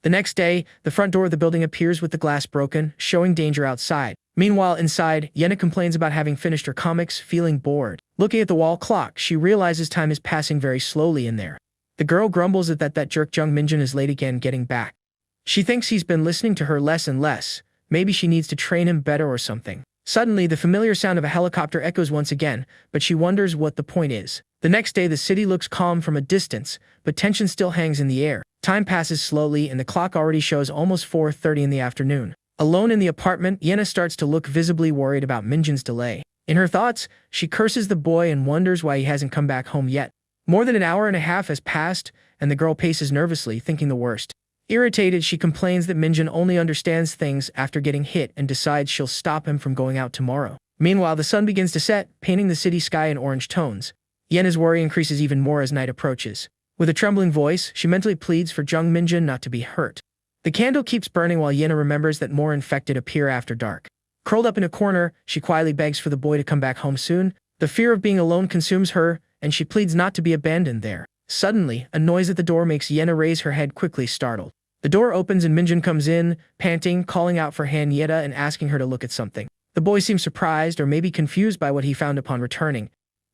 The next day, the front door of the building appears with the glass broken, showing danger outside. Meanwhile, inside, Yena complains about having finished her comics, feeling bored. Looking at the wall clock, she realizes time is passing very slowly in there. The girl grumbles at that jerk Jung Minjin is late again getting back. She thinks he's been listening to her less and less. Maybe she needs to train him better or something. Suddenly, the familiar sound of a helicopter echoes once again, but she wonders what the point is. The next day, the city looks calm from a distance, but tension still hangs in the air. Time passes slowly and the clock already shows almost 4:30 in the afternoon. Alone in the apartment, Yena starts to look visibly worried about Minjin's delay. In her thoughts, she curses the boy and wonders why he hasn't come back home yet. More than an hour and a half has passed, and the girl paces nervously, thinking the worst. Irritated, she complains that Minjin only understands things after getting hit and decides she'll stop him from going out tomorrow. Meanwhile, the sun begins to set, painting the city sky in orange tones. Yena's worry increases even more as night approaches. With a trembling voice, she mentally pleads for Jung Minjin not to be hurt. The candle keeps burning while Yena remembers that more infected appear after dark. Curled up in a corner, she quietly begs for the boy to come back home soon. The fear of being alone consumes her, and she pleads not to be abandoned there. Suddenly, a noise at the door makes Yena raise her head quickly, startled. The door opens and Minjin comes in, panting, calling out for Han Yena and asking her to look at something. The boy seems surprised or maybe confused by what he found upon returning.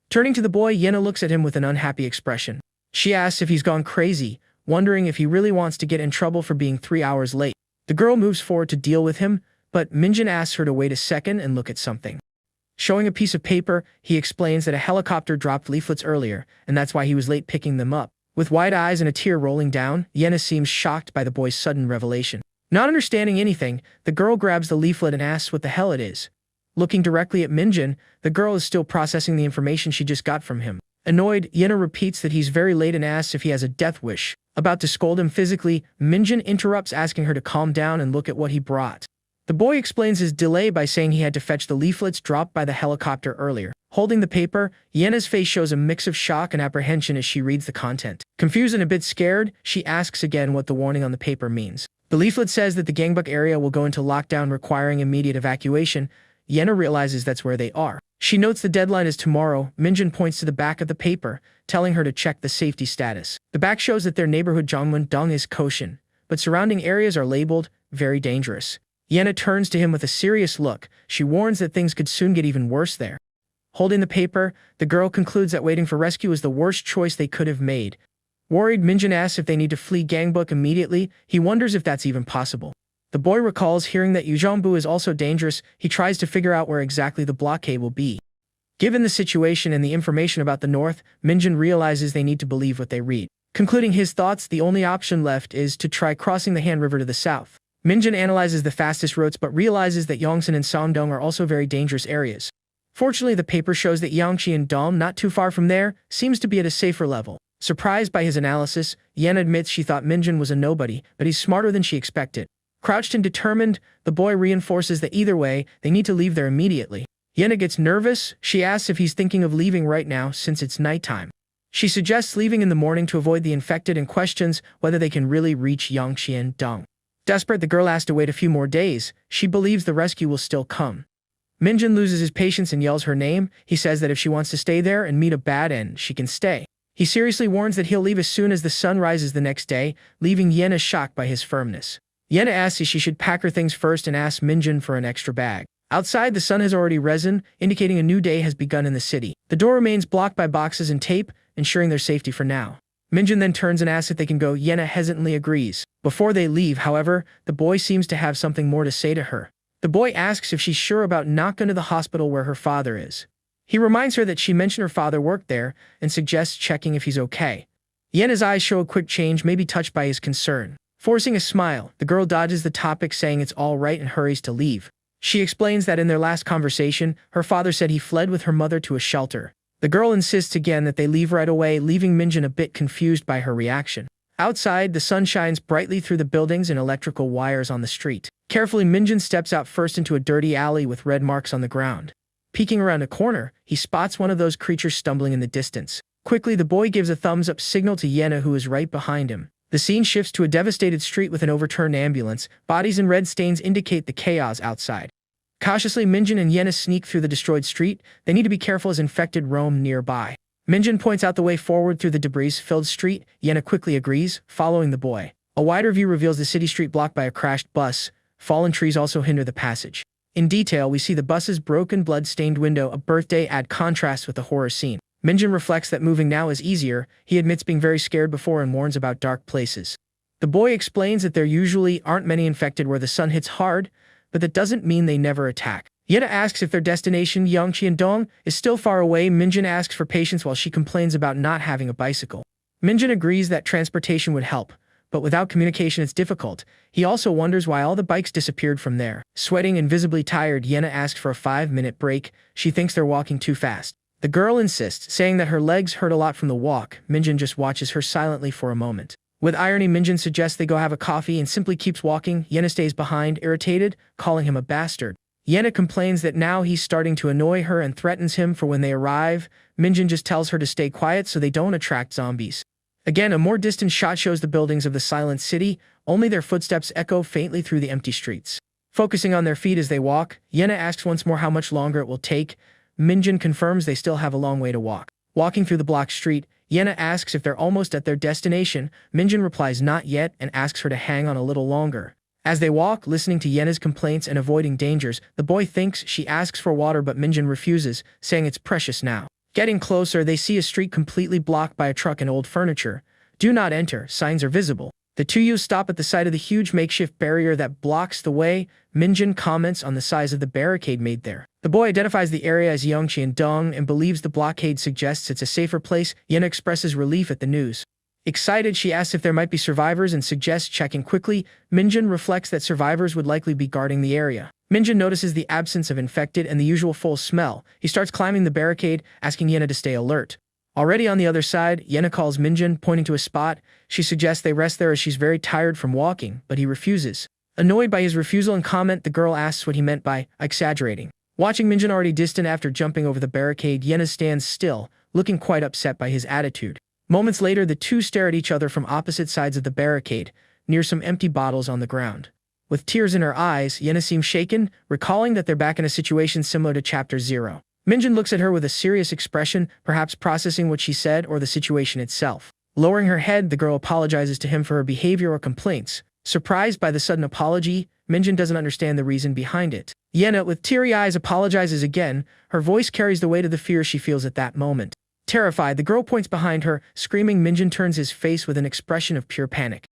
Turning to the boy, Yena looks at him with an unhappy expression. She asks if he's gone crazy, wondering if he really wants to get in trouble for being 3 hours late. The girl moves forward to deal with him, but Minjin asks her to wait a second and look at something. Showing a piece of paper, he explains that a helicopter dropped leaflets earlier, and that's why he was late picking them up. With wide eyes and a tear rolling down, Yena seems shocked by the boy's sudden revelation. Not understanding anything, the girl grabs the leaflet and asks what the hell it is. Looking directly at Minjin, the girl is still processing the information she just got from him. Annoyed, Yena repeats that he's very late and asks if he has a death wish. About to scold him physically, Minjin interrupts, asking her to calm down and look at what he brought. The boy explains his delay by saying he had to fetch the leaflets dropped by the helicopter earlier. Holding the paper, Yena's face shows a mix of shock and apprehension as she reads the content. Confused and a bit scared, she asks again what the warning on the paper means. The leaflet says that the gangbuk area will go into lockdown, requiring immediate evacuation. Yena realizes that's where they are. She notes the deadline is tomorrow. Minjin points to the back of the paper, telling her to check the safety status. The back shows that their neighborhood Jongmun-dong is koshin, but surrounding areas are labeled very dangerous. Yena turns to him with a serious look. She warns that things could soon get even worse there. Holding the paper, the girl concludes that waiting for rescue is the worst choice they could have made. Worried, Minjin asks if they need to flee Gangbuk immediately. He wonders if that's even possible. The boy recalls hearing that Yuzhongbu is also dangerous. He tries to figure out where exactly the blockade will be. Given the situation and the information about the north, Minjin realizes they need to believe what they read. Concluding his thoughts, the only option left is to try crossing the Han River to the south. Minjin analyzes the fastest routes but realizes that Yongsan and Songdong are also very dangerous areas. Fortunately, the paper shows that Yangqi and Dong, not too far from there, seems to be at a safer level. Surprised by his analysis, Yen admits she thought Minjin was a nobody, but he's smarter than she expected. Crouched and determined, the boy reinforces that either way, they need to leave there immediately. Yena gets nervous. She asks if he's thinking of leaving right now since it's nighttime. She suggests leaving in the morning to avoid the infected and questions whether they can really reach Yangqi and Dong. Desperate, the girl asks to wait a few more days. She believes the rescue will still come. Minjin loses his patience and yells her name. He says that if she wants to stay there and meet a bad end, she can stay. He seriously warns that he'll leave as soon as the sun rises the next day, leaving Yena shocked by his firmness. Yena asks if she should pack her things first and asks Minjin for an extra bag. Outside, the sun has already risen, indicating a new day has begun in the city. The door remains blocked by boxes and tape, ensuring their safety for now. Minjin then turns and asks if they can go. Yena hesitantly agrees. Before they leave, however, the boy seems to have something more to say to her. The boy asks if she's sure about not going to the hospital where her father is. He reminds her that she mentioned her father worked there and suggests checking if he's okay. Yena's eyes show a quick change, maybe touched by his concern. Forcing a smile, the girl dodges the topic, saying it's all right and hurries to leave. She explains that in their last conversation, her father said he fled with her mother to a shelter. The girl insists again that they leave right away, leaving Minjin a bit confused by her reaction. Outside, the sun shines brightly through the buildings and electrical wires on the street. Carefully, Minjin steps out first into a dirty alley with red marks on the ground. Peeking around a corner, he spots one of those creatures stumbling in the distance. Quickly, the boy gives a thumbs-up signal to Yena, who is right behind him. The scene shifts to a devastated street with an overturned ambulance. Bodies and red stains indicate the chaos outside. Cautiously, Minjin and Yena sneak through the destroyed street. They need to be careful as infected roam nearby. Minjin points out the way forward through the debris-filled street. Yena quickly agrees, following the boy. A wider view reveals the city street blocked by a crashed bus. Fallen trees also hinder the passage. In detail, we see the bus's broken, blood-stained window. A birthday add contrast with the horror scene. Minjin reflects that moving now is easier. He admits being very scared before and warns about dark places. The boy explains that there usually aren't many infected where the sun hits hard, but that doesn't mean they never attack. Yena asks if their destination, Yangqi and Dong, is still far away. Minjin asks for patience while she complains about not having a bicycle. Minjin agrees that transportation would help, but without communication it's difficult. He also wonders why all the bikes disappeared from there. Sweating and visibly tired, Yena asks for a 5-minute break. She thinks they're walking too fast. The girl insists, saying that her legs hurt a lot from the walk. Minjin just watches her silently for a moment. With irony, Minjin suggests they go have a coffee and simply keeps walking. Yena stays behind, irritated, calling him a bastard. Yena complains that now he's starting to annoy her and threatens him for when they arrive. Minjin just tells her to stay quiet so they don't attract zombies. Again, a more distant shot shows the buildings of the silent city. Only their footsteps echo faintly through the empty streets. Focusing on their feet as they walk, Yena asks once more how much longer it will take. Minjin confirms they still have a long way to walk. Walking through the blocked street, Yena asks if they're almost at their destination. Minjin replies not yet and asks her to hang on a little longer. As they walk, listening to Yena's complaints and avoiding dangers, the boy thinks she asks for water but Minjin refuses, saying it's precious now. Getting closer, they see a street completely blocked by a truck and old furniture. Do not enter, signs are visible. The two youths stop at the sight of the huge makeshift barrier that blocks the way. Minjin comments on the size of the barricade made there. The boy identifies the area as Yangqi and Dong and believes the blockade suggests it's a safer place. Yena expresses relief at the news. Excited, she asks if there might be survivors and suggests checking quickly. Minjin reflects that survivors would likely be guarding the area. Minjin notices the absence of infected and the usual full smell. He starts climbing the barricade, asking Yena to stay alert. Already on the other side, Yena calls Minjin, pointing to a spot. She suggests they rest there as she's very tired from walking, but he refuses. Annoyed by his refusal and comment, the girl asks what he meant by exaggerating. Watching Minjin already distant after jumping over the barricade, Yena stands still, looking quite upset by his attitude. Moments later, the two stare at each other from opposite sides of the barricade, near some empty bottles on the ground. With tears in her eyes, Yena seems shaken, recalling that they're back in a situation similar to Chapter 0. Minjin looks at her with a serious expression, perhaps processing what she said or the situation itself. Lowering her head, the girl apologizes to him for her behavior or complaints. Surprised by the sudden apology, Minjin doesn't understand the reason behind it. Yena, with teary eyes, apologizes again. Her voice carries the weight of the fear she feels at that moment. Terrified, the girl points behind her, screaming. Minjin turns his face with an expression of pure panic.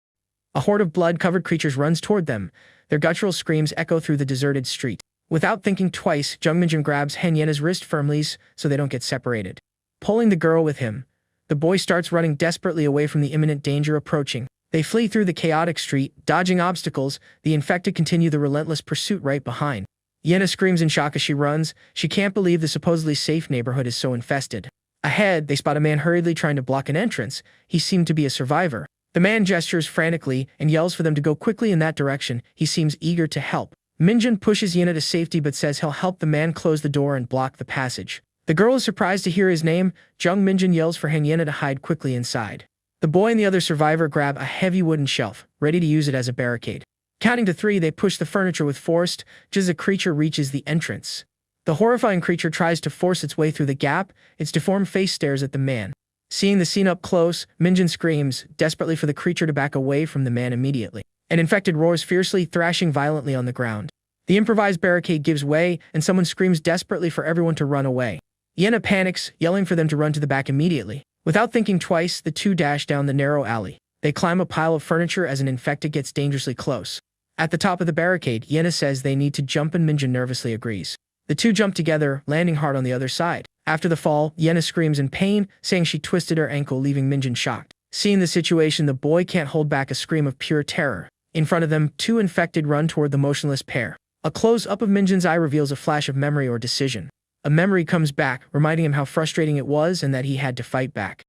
A horde of blood-covered creatures runs toward them. Their guttural screams echo through the deserted street. Without thinking twice, Jung Minjin grabs Han Yena's wrist firmly so they don't get separated. Pulling the girl with him, the boy starts running desperately away from the imminent danger approaching. They flee through the chaotic street, dodging obstacles. The infected continue the relentless pursuit right behind. Yena screams in shock as she runs. She can't believe the supposedly safe neighborhood is so infested. Ahead, they spot a man hurriedly trying to block an entrance. He seemed to be a survivor. The man gestures frantically and yells for them to go quickly in that direction. He seems eager to help. Minjin pushes Yena to safety but says he'll help the man close the door and block the passage. The girl is surprised to hear his name. Jung Minjin yells for Han Yena to hide quickly inside. The boy and the other survivor grab a heavy wooden shelf, ready to use it as a barricade. Counting to 3, they push the furniture with force, just as a creature reaches the entrance. The horrifying creature tries to force its way through the gap. Its deformed face stares at the man. Seeing the scene up close, Minjin screams, desperately for the creature to back away from the man immediately. An infected roars fiercely, thrashing violently on the ground. The improvised barricade gives way, and someone screams desperately for everyone to run away. Yena panics, yelling for them to run to the back immediately. Without thinking twice, the two dash down the narrow alley. They climb a pile of furniture as an infected gets dangerously close. At the top of the barricade, Yena says they need to jump and Minjin nervously agrees. The two jump together, landing hard on the other side. After the fall, Yena screams in pain, saying she twisted her ankle, leaving Minjin shocked. Seeing the situation, the boy can't hold back a scream of pure terror. In front of them, two infected run toward the motionless pair. A close-up of Minjin's eye reveals a flash of memory or decision. A memory comes back, reminding him how frustrating it was and that he had to fight back.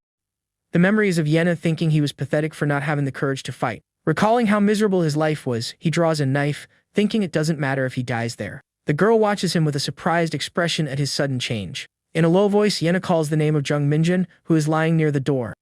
The memory is of Yena thinking he was pathetic for not having the courage to fight. Recalling how miserable his life was, he draws a knife, thinking it doesn't matter if he dies there. The girl watches him with a surprised expression at his sudden change. In a low voice, Yena calls the name of Jung Minjin, who is lying near the door.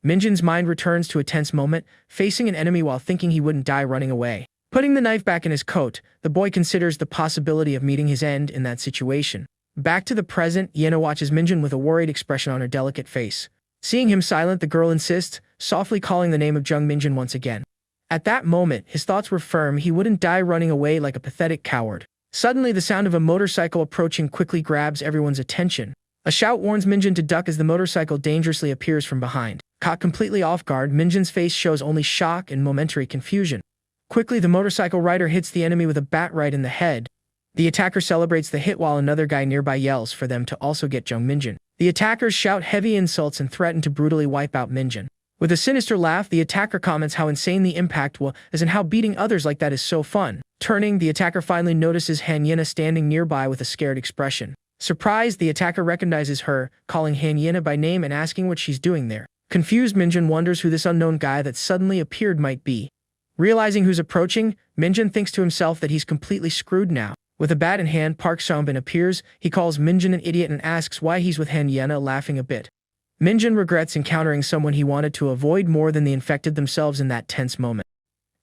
Minjin's mind returns to a tense moment, facing an enemy while thinking he wouldn't die running away. Putting the knife back in his coat, the boy considers the possibility of meeting his end in that situation. Back to the present, Yena watches Minjin with a worried expression on her delicate face. Seeing him silent, the girl insists, softly calling the name of Jung Minjin once again. At that moment, his thoughts were firm. He wouldn't die running away like a pathetic coward. Suddenly, the sound of a motorcycle approaching quickly grabs everyone's attention. A shout warns Minjin to duck as the motorcycle dangerously appears from behind. Caught completely off guard, Minjin's face shows only shock and momentary confusion. Quickly, the motorcycle rider hits the enemy with a bat right in the head. The attacker celebrates the hit while another guy nearby yells for them to also get Jung Minjin. The attackers shout heavy insults and threaten to brutally wipe out Minjin. With a sinister laugh, the attacker comments how insane the impact was and how beating others like that is so fun. Turning, the attacker finally notices Han Yena standing nearby with a scared expression. Surprised, the attacker recognizes her, calling Han Yena by name and asking what she's doing there. Confused, Minjin wonders who this unknown guy that suddenly appeared might be. Realizing who's approaching, Minjin thinks to himself that he's completely screwed now. With a bat in hand, Park Seonbin appears. He calls Minjin an idiot and asks why he's with Han Yena, laughing a bit. Minjin regrets encountering someone he wanted to avoid more than the infected themselves in that tense moment.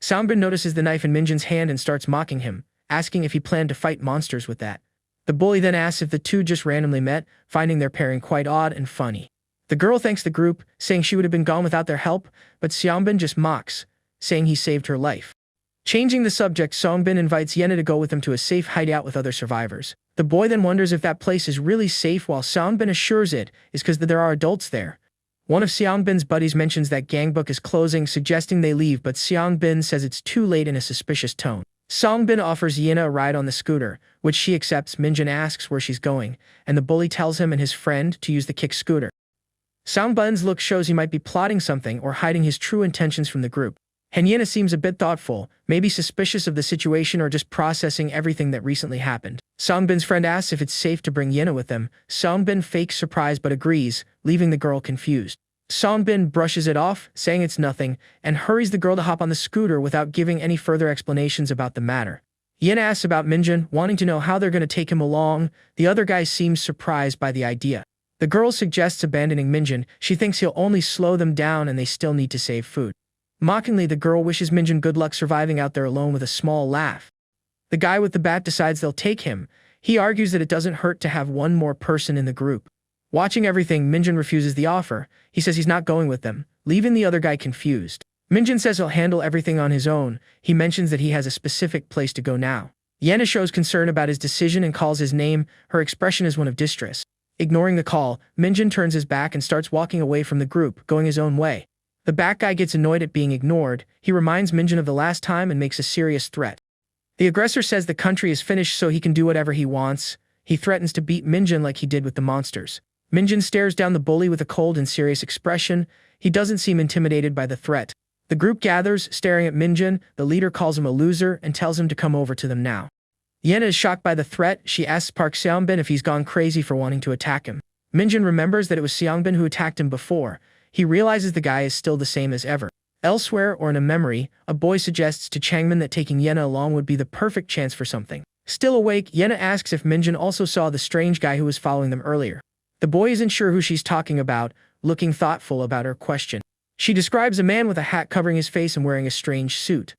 Seonbin notices the knife in Minjin's hand and starts mocking him, asking if he planned to fight monsters with that. The bully then asks if the two just randomly met, finding their pairing quite odd and funny. The girl thanks the group, saying she would have been gone without their help, but Seonbin just mocks, saying he saved her life. Changing the subject, Seonbin invites Yena to go with him to a safe hideout with other survivors. The boy then wonders if that place is really safe, while Seonbin assures it is because there are adults there. One of Seonbin's buddies mentions that gangbook is closing, suggesting they leave, but Seonbin says it's too late in a suspicious tone. Seonbin offers Yena a ride on the scooter, which she accepts. Minjin asks where she's going, and the bully tells him and his friend to use the kick scooter. Seonbin's look shows he might be plotting something or hiding his true intentions from the group. Han Yena seems a bit thoughtful, maybe suspicious of the situation or just processing everything that recently happened. Seonbin's friend asks if it's safe to bring Yena with them. Seonbin fakes surprise but agrees, leaving the girl confused. Seonbin brushes it off, saying it's nothing, and hurries the girl to hop on the scooter without giving any further explanations about the matter. Yena asks about Minjin, wanting to know how they're going to take him along. The other guy seems surprised by the idea. The girl suggests abandoning Minjin. She thinks he'll only slow them down and they still need to save food. Mockingly, the girl wishes Minjin good luck surviving out there alone with a small laugh. The guy with the bat decides they'll take him. He argues that it doesn't hurt to have one more person in the group. Watching everything, Minjin refuses the offer. He says he's not going with them, leaving the other guy confused. Minjin says he'll handle everything on his own. He mentions that he has a specific place to go now. Yena shows concern about his decision and calls his name. Her expression is one of distress. Ignoring the call, Minjin turns his back and starts walking away from the group, going his own way. The back guy gets annoyed at being ignored. He reminds Minjin of the last time and makes a serious threat. The aggressor says the country is finished so he can do whatever he wants. He threatens to beat Minjin like he did with the monsters. Minjin stares down the bully with a cold and serious expression. He doesn't seem intimidated by the threat. The group gathers, staring at Minjin. The leader calls him a loser and tells him to come over to them now. Yena is shocked by the threat. She asks Park Seongbin if he's gone crazy for wanting to attack him. Minjin remembers that it was Seongbin who attacked him before. He realizes the guy is still the same as ever. Elsewhere, or in a memory, a boy suggests to Changmin that taking Yena along would be the perfect chance for something. Still awake, Yena asks if Minjin also saw the strange guy who was following them earlier. The boy isn't sure who she's talking about, looking thoughtful about her question. She describes a man with a hat covering his face and wearing a strange suit.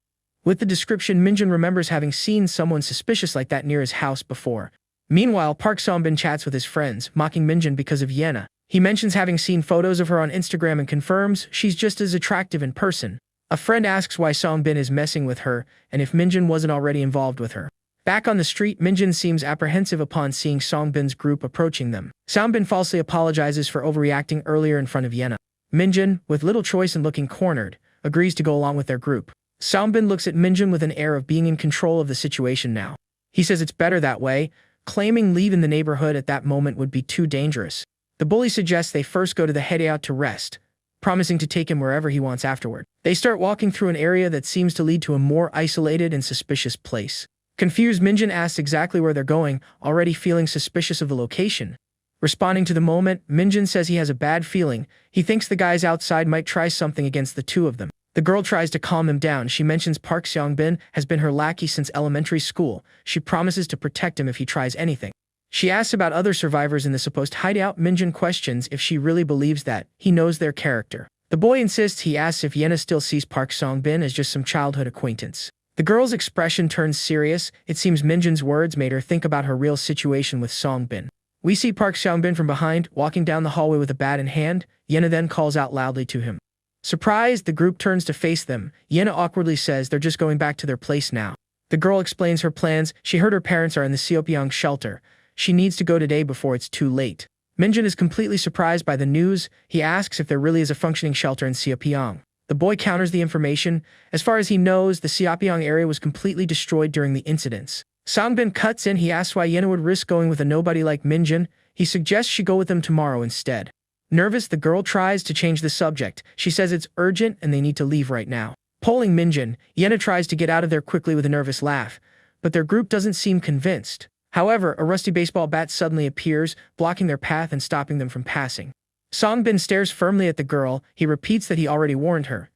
With the description, Minjin remembers having seen someone suspicious like that near his house before. Meanwhile, Park Seongbin chats with his friends, mocking Minjin because of Yena. He mentions having seen photos of her on Instagram and confirms she's just as attractive in person. A friend asks why Seongbin is messing with her and if Minjin wasn't already involved with her. Back on the street, Minjin seems apprehensive upon seeing Seongbin's group approaching them. Seongbin falsely apologizes for overreacting earlier in front of Yena. Minjin, with little choice and looking cornered, agrees to go along with their group. Seongbin looks at Minjin with an air of being in control of the situation now. He says it's better that way, claiming leave in the neighborhood at that moment would be too dangerous. The bully suggests they first go to the hideout to rest, promising to take him wherever he wants afterward. They start walking through an area that seems to lead to a more isolated and suspicious place. Confused, Minjin asks exactly where they're going, already feeling suspicious of the location. Responding to the moment, Minjin says he has a bad feeling. He thinks the guys outside might try something against the two of them. The girl tries to calm him down. She mentions Park Seongbin has been her lackey since elementary school. She promises to protect him if he tries anything. She asks about other survivors in the supposed hideout. Minjin questions if she really believes that. He knows their character. The boy insists. He asks if Yena still sees Park Seongbin as just some childhood acquaintance. The girl's expression turns serious. It seems Minjin's words made her think about her real situation with Seongbin. We see Park Seongbin from behind, walking down the hallway with a bat in hand. Yena then calls out loudly to him. Surprised, the group turns to face them. Yena awkwardly says they're just going back to their place now. The girl explains her plans. She heard her parents are in the Seopyeong shelter. She needs to go today before it's too late. Minjin is completely surprised by the news. He asks if there really is a functioning shelter in Seopyeong. The boy counters the information. As far as he knows, the Seopyeong area was completely destroyed during the incidents. Seongbin cuts in. He asks why Yena would risk going with a nobody like Minjin. He suggests she go with them tomorrow instead. Nervous, the girl tries to change the subject. She says it's urgent and they need to leave right now. Polling Minjin, Yena tries to get out of there quickly with a nervous laugh, but their group doesn't seem convinced. However, a rusty baseball bat suddenly appears, blocking their path and stopping them from passing. Seongbin stares firmly at the girl. He repeats that he already warned her.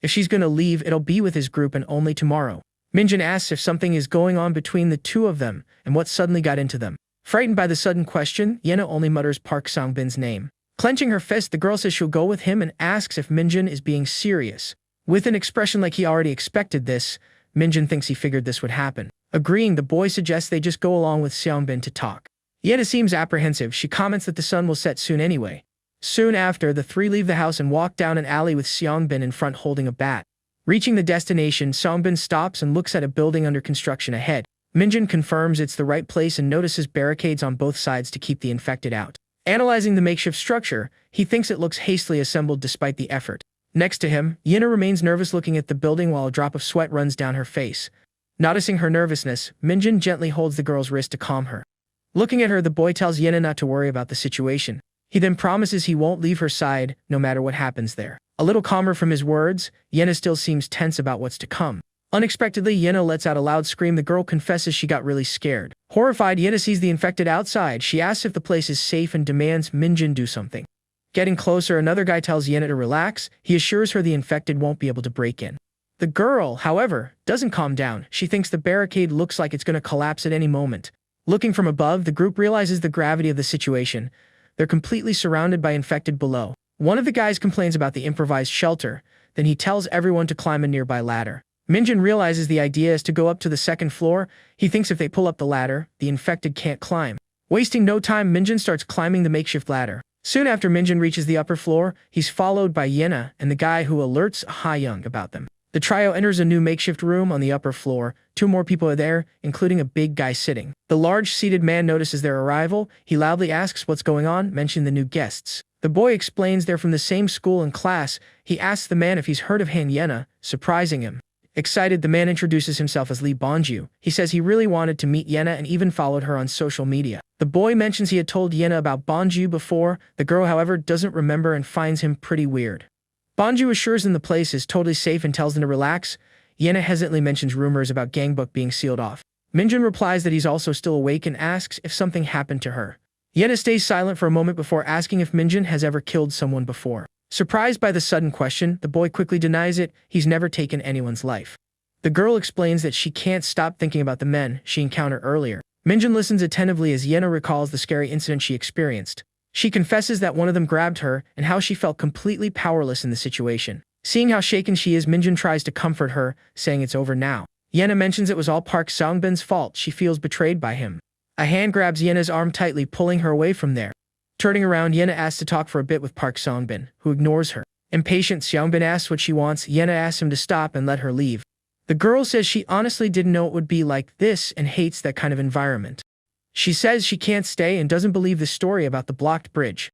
If she's gonna leave, it'll be with his group and only tomorrow. Minjin asks if something is going on between the two of them and what suddenly got into them. Frightened by the sudden question, Yena only mutters Park Seongbin's name. Clenching her fist, the girl says she'll go with him and asks if Minjin is being serious. With an expression like he already expected this, Minjin thinks he figured this would happen. Agreeing, the boy suggests they just go along with Seongbin to talk. Yena seems apprehensive. She comments that the sun will set soon anyway. Soon after, the three leave the house and walk down an alley with Seongbin in front holding a bat. Reaching the destination, Seongbin stops and looks at a building under construction ahead. Minjin confirms it's the right place and notices barricades on both sides to keep the infected out. Analyzing the makeshift structure, he thinks it looks hastily assembled despite the effort. Next to him, Yena remains nervous looking at the building while a drop of sweat runs down her face. Noticing her nervousness, Minjin gently holds the girl's wrist to calm her. Looking at her, the boy tells Yena not to worry about the situation. He then promises he won't leave her side, no matter what happens there. A little calmer from his words, Yena still seems tense about what's to come. Unexpectedly, Yena lets out a loud scream. The girl confesses she got really scared. Horrified, Yena sees the infected outside. She asks if the place is safe and demands Minjin do something. Getting closer, another guy tells Yena to relax. He assures her the infected won't be able to break in. The girl, however, doesn't calm down. She thinks the barricade looks like it's going to collapse at any moment. Looking from above, the group realizes the gravity of the situation. They're completely surrounded by infected below. One of the guys complains about the improvised shelter, then he tells everyone to climb a nearby ladder. Minjin realizes the idea is to go up to the second floor. He thinks if they pull up the ladder, the infected can't climb. Wasting no time, Minjin starts climbing the makeshift ladder. Soon after Minjun reaches the upper floor, he's followed by Yena and the guy who alerts Ha-young about them. The trio enters a new makeshift room on the upper floor. 2 more people are there, including a big guy sitting. The large seated man notices their arrival. He loudly asks what's going on, mentioning the new guests. The boy explains they're from the same school and class. He asks the man if he's heard of Han Yena, surprising him. Excited, the man introduces himself as Lee Bonju. He says he really wanted to meet Yena and even followed her on social media. The boy mentions he had told Yena about Bonju before. The girl, however, doesn't remember and finds him pretty weird. Bonju assures him the place is totally safe and tells them to relax. Yena hesitantly mentions rumors about Gangbook being sealed off. Minjun replies that he's also still awake and asks if something happened to her. Yena stays silent for a moment before asking if Minjun has ever killed someone before. Surprised by the sudden question, the boy quickly denies it. He's never taken anyone's life. The girl explains that she can't stop thinking about the men she encountered earlier. Minjun listens attentively as Yena recalls the scary incident she experienced. She confesses that one of them grabbed her and how she felt completely powerless in the situation. Seeing how shaken she is, Minjun tries to comfort her, saying it's over now. Yena mentions it was all Park Seongbin's fault. She feels betrayed by him. A hand grabs Yena's arm tightly, pulling her away from there. Turning around, Yena asks to talk for a bit with Park Seongbin, who ignores her. Impatient, Seongbin asks what she wants. Yena asks him to stop and let her leave. The girl says she honestly didn't know it would be like this and hates that kind of environment. She says she can't stay and doesn't believe the story about the blocked bridge.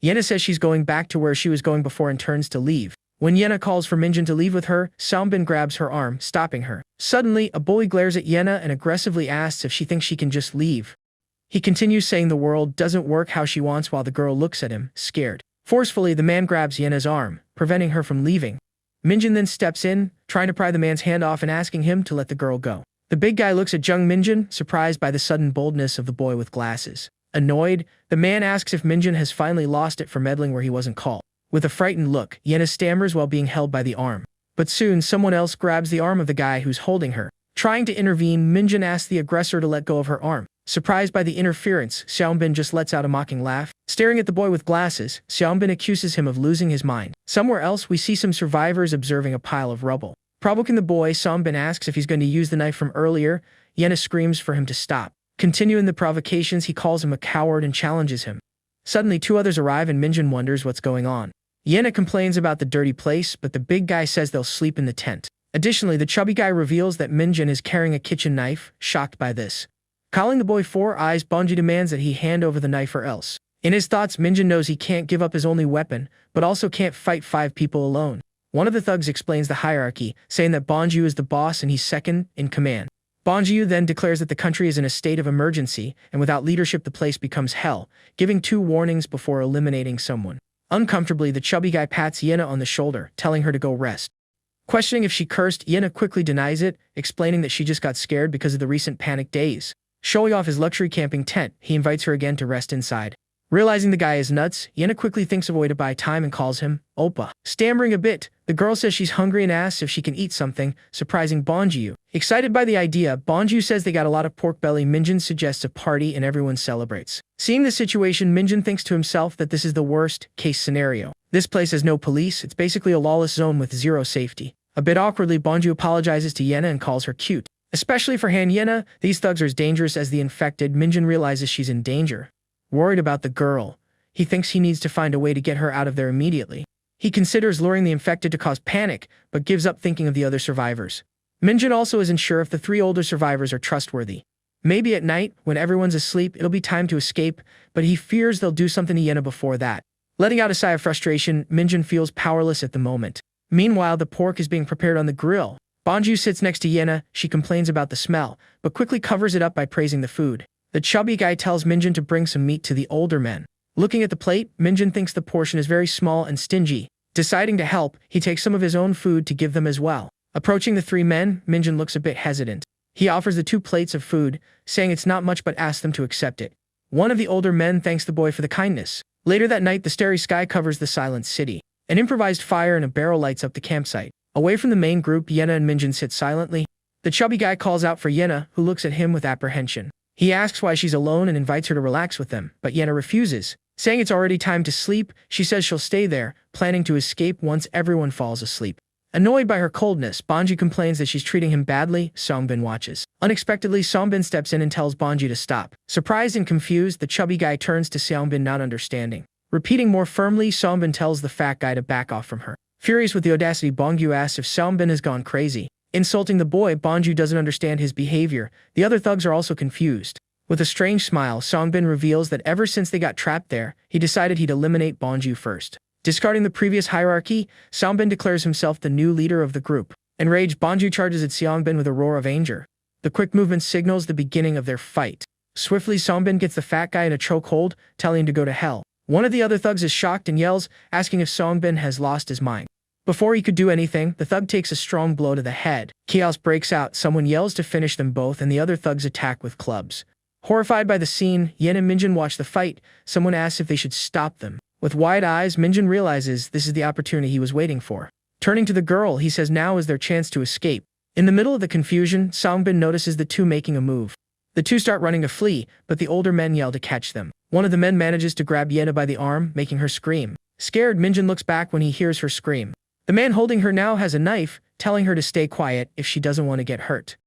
Yena says she's going back to where she was going before and turns to leave. When Yena calls for Minjun to leave with her, Seongbin grabs her arm, stopping her. Suddenly, a bully glares at Yena and aggressively asks if she thinks she can just leave. He continues saying the world doesn't work how she wants while the girl looks at him, scared. Forcefully, the man grabs Yena's arm, preventing her from leaving. Minjun then steps in, trying to pry the man's hand off and asking him to let the girl go. The big guy looks at Jung Minjun, surprised by the sudden boldness of the boy with glasses. Annoyed, the man asks if Minjun has finally lost it for meddling where he wasn't called. With a frightened look, Yena stammers while being held by the arm. But soon, someone else grabs the arm of the guy who's holding her. Trying to intervene, Minjun asks the aggressor to let go of her arm. Surprised by the interference, Seongbin just lets out a mocking laugh. Staring at the boy with glasses, Seongbin accuses him of losing his mind. Somewhere else, we see some survivors observing a pile of rubble. Provoking the boy, Seongbin asks if he's going to use the knife from earlier. Yena screams for him to stop. Continuing the provocations, he calls him a coward and challenges him. Suddenly, 2 others arrive and Minjun wonders what's going on. Yena complains about the dirty place, but the big guy says they'll sleep in the tent. Additionally, the chubby guy reveals that Minjun is carrying a kitchen knife. Shocked by this, calling the boy 4 eyes, Bonji demands that he hand over the knife or else. In his thoughts, Minjun knows he can't give up his only weapon, but also can't fight 5 people alone. One of the thugs explains the hierarchy, saying that Bonju is the boss and he's second in command. Bonju then declares that the country is in a state of emergency, and without leadership the place becomes hell, giving 2 warnings before eliminating someone. Uncomfortably, the chubby guy pats Yena on the shoulder, telling her to go rest. Questioning if she cursed, Yena quickly denies it, explaining that she just got scared because of the recent panic days. Showing off his luxury camping tent, he invites her again to rest inside. Realizing the guy is nuts, Yena quickly thinks of a way to buy time and calls him Oppa. Stammering a bit, the girl says she's hungry and asks if she can eat something, surprising Bonju. Excited by the idea, Bonju says they got a lot of pork belly. Minjun suggests a party and everyone celebrates. Seeing the situation, Minjun thinks to himself that this is the worst-case scenario. This place has no police, it's basically a lawless zone with 0 safety. A bit awkwardly, Bonju apologizes to Yena and calls her cute. Especially for Han Yena, these thugs are as dangerous as the infected. Minjun realizes she's in danger. Worried about the girl, he thinks he needs to find a way to get her out of there immediately. He considers luring the infected to cause panic, but gives up thinking of the other survivors. Minjun also isn't sure if the 3 older survivors are trustworthy. Maybe at night, when everyone's asleep, it'll be time to escape, but he fears they'll do something to Yena before that. Letting out a sigh of frustration, Minjun feels powerless at the moment. Meanwhile, the pork is being prepared on the grill. Bonju sits next to Yena. She complains about the smell, but quickly covers it up by praising the food. The chubby guy tells Minjun to bring some meat to the older men. Looking at the plate, Minjun thinks the portion is very small and stingy. Deciding to help, he takes some of his own food to give them as well. Approaching the 3 men, Minjun looks a bit hesitant. He offers the 2 plates of food, saying it's not much but asks them to accept it. One of the older men thanks the boy for the kindness. Later that night, the starry sky covers the silent city. An improvised fire in a barrel lights up the campsite. Away from the main group, Yena and Minjun sit silently. The chubby guy calls out for Yena, who looks at him with apprehension. He asks why she's alone and invites her to relax with them, but Yena refuses. Saying it's already time to sleep, she says she'll stay there, planning to escape once everyone falls asleep. Annoyed by her coldness, Bonju complains that she's treating him badly. Seongbin watches. Unexpectedly, Seongbin steps in and tells Bonju to stop. Surprised and confused, the chubby guy turns to Seongbin, not understanding. Repeating more firmly, Songbin tells the fat guy to back off from her. Furious with the audacity, Bongyu asks if Songbin has gone crazy. Insulting the boy, Bongyu doesn't understand his behavior. The other thugs are also confused. With a strange smile, Songbin reveals that ever since they got trapped there, he decided he'd eliminate Bongyu first. Discarding the previous hierarchy, Songbin declares himself the new leader of the group. Enraged, Bongyu charges at Songbin with a roar of anger. The quick movement signals the beginning of their fight. Swiftly, Songbin gets the fat guy in a chokehold, telling him to go to hell. One of the other thugs is shocked and yells, asking if Songbin has lost his mind. Before he could do anything, the thug takes a strong blow to the head. Chaos breaks out, someone yells to finish them both, and the other thugs attack with clubs. Horrified by the scene, Yen and Minjin watch the fight. Someone asks if they should stop them. With wide eyes, Minjin realizes this is the opportunity he was waiting for. Turning to the girl, he says now is their chance to escape. In the middle of the confusion, Songbin notices the two making a move. The two start running to flee, but the older men yell to catch them. One of the men manages to grab Yena by the arm, making her scream. Scared, Minjin looks back when he hears her scream. The man holding her now has a knife, telling her to stay quiet if she doesn't want to get hurt.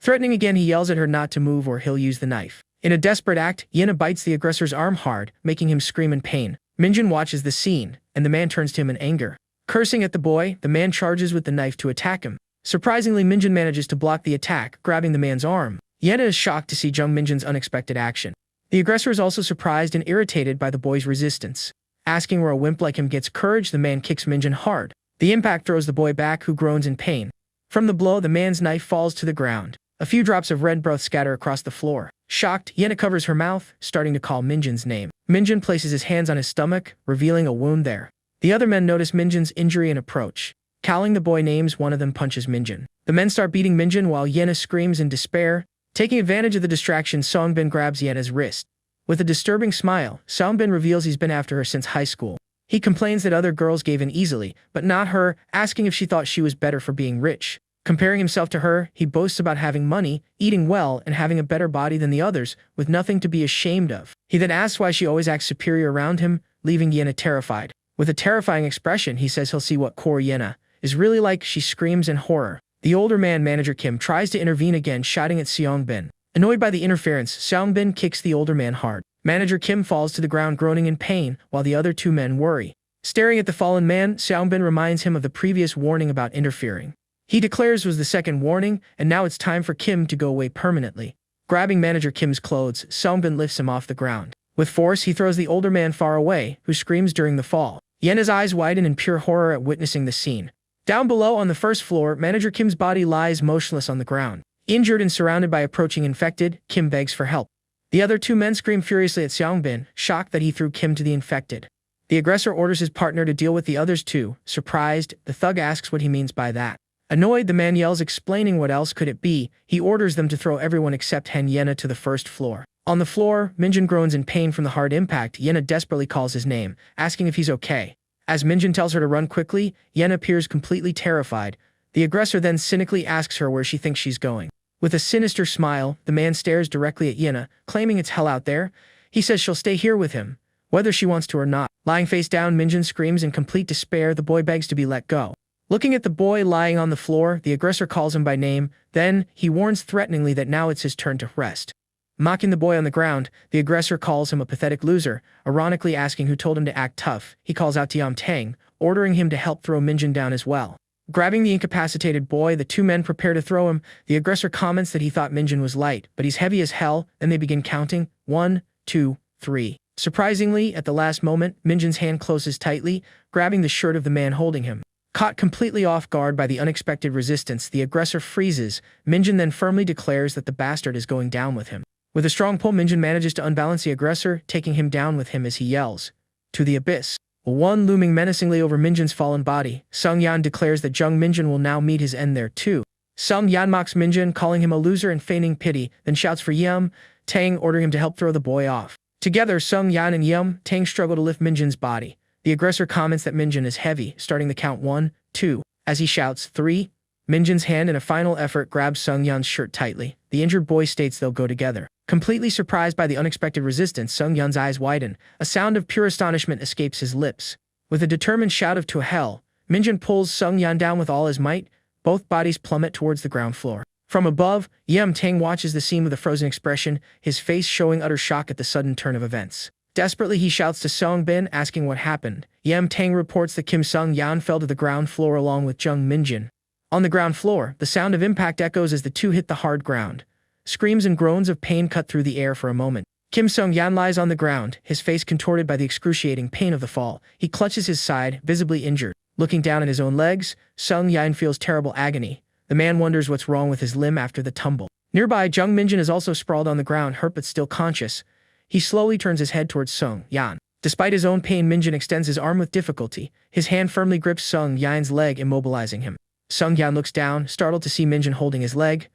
Threatening again, he yells at her not to move or he'll use the knife. In a desperate act, Yena bites the aggressor's arm hard, making him scream in pain. Minjin watches the scene, and the man turns to him in anger. Cursing at the boy, the man charges with the knife to attack him. Surprisingly, Minjin manages to block the attack, grabbing the man's arm. Yena is shocked to see Jung Minjin's unexpected action. The aggressor is also surprised and irritated by the boy's resistance. Asking where a wimp like him gets courage, the man kicks Minjin hard. The impact throws the boy back, who groans in pain. From the blow, the man's knife falls to the ground. A few drops of red broth scatter across the floor. Shocked, Yena covers her mouth, starting to call Minjin's name. Minjin places his hands on his stomach, revealing a wound there. The other men notice Minjin's injury and approach. Calling the boy names, one of them punches Minjin. The men start beating Minjin while Yena screams in despair. Taking advantage of the distraction, Songbin grabs Yena's wrist. With a disturbing smile, Songbin reveals he's been after her since high school. He complains that other girls gave in easily, but not her, asking if she thought she was better for being rich. Comparing himself to her, he boasts about having money, eating well, and having a better body than the others, with nothing to be ashamed of. He then asks why she always acts superior around him, leaving Yena terrified. With a terrifying expression, he says he'll see what core Yena is really like. She screams in horror. The older man, Manager Kim, tries to intervene again, shouting at Seongbin. Annoyed by the interference, Seongbin kicks the older man hard. Manager Kim falls to the ground groaning in pain, while the other two men worry. Staring at the fallen man, Seongbin reminds him of the previous warning about interfering. He declares was the second warning, and now it's time for Kim to go away permanently. Grabbing Manager Kim's clothes, Seongbin lifts him off the ground. With force, he throws the older man far away, who screams during the fall. Yena's eyes widen in pure horror at witnessing the scene. Down below on the first floor, Manager Kim's body lies motionless on the ground. Injured and surrounded by approaching infected, Kim begs for help. The other two men scream furiously at Seongbin, shocked that he threw Kim to the infected. The aggressor orders his partner to deal with the others too. Surprised, the thug asks what he means by that. Annoyed, the man yells, explaining what else could it be. He orders them to throw everyone except Yena to the first floor. On the floor, Minjin groans in pain from the hard impact. Yena desperately calls his name, asking if he's okay. As Minjin tells her to run quickly, Yena appears completely terrified. The aggressor then cynically asks her where she thinks she's going. With a sinister smile, the man stares directly at Yena, claiming it's hell out there. He says she'll stay here with him, whether she wants to or not. Lying face down, Minjin screams in complete despair. The boy begs to be let go. Looking at the boy lying on the floor, the aggressor calls him by name. Then, he warns threateningly that now it's his turn to rest. Mocking the boy on the ground, the aggressor calls him a pathetic loser, ironically asking who told him to act tough. He calls out to Yam Tang, ordering him to help throw Minjin down as well. Grabbing the incapacitated boy, the two men prepare to throw him. The aggressor comments that he thought Minjin was light, but he's heavy as hell. Then they begin counting. 1, 2, 3. Surprisingly, at the last moment, Minjin's hand closes tightly, grabbing the shirt of the man holding him. Caught completely off guard by the unexpected resistance, the aggressor freezes. Minjin then firmly declares that the bastard is going down with him. With a strong pull, Minjin manages to unbalance the aggressor, taking him down with him as he yells, "To the abyss." One looming menacingly over Minjin's fallen body, Sung Yan declares that Jung Minjin will now meet his end there too. Sung Yan mocks Minjin, calling him a loser and feigning pity, then shouts for Yam Tang, ordering him to help throw the boy off. Together, Sung Yan and Yam Tang struggle to lift Minjin's body. The aggressor comments that Minjin is heavy, starting the count 1, 2. As he shouts 3, Minjin's hand in a final effort grabs Sung Yan's shirt tightly. The injured boy states they'll go together. Completely surprised by the unexpected resistance, Sung Yan's eyes widen. A sound of pure astonishment escapes his lips. With a determined shout of "to hell," Minjin pulls Sung Yan down with all his might. Both bodies plummet towards the ground floor. From above, Yam Tang watches the scene with a frozen expression, his face showing utter shock at the sudden turn of events. Desperately, he shouts to Sung-bin, asking what happened. Yam Tang reports that Kim Sung-yan fell to the ground floor along with Jung Minjin. On the ground floor, the sound of impact echoes as the two hit the hard ground. Screams and groans of pain cut through the air for a moment. Kim Sung-yan lies on the ground, his face contorted by the excruciating pain of the fall. He clutches his side, visibly injured. Looking down at his own legs, Sung-yan feels terrible agony. The man wonders what's wrong with his limb after the tumble. Nearby, Jung Minjin is also sprawled on the ground, hurt but still conscious. He slowly turns his head towards Sung-yan. Despite his own pain, Minjin extends his arm with difficulty. His hand firmly grips Sung-yan's leg, immobilizing him. Sung-yan looks down, startled to see Minjin holding his leg.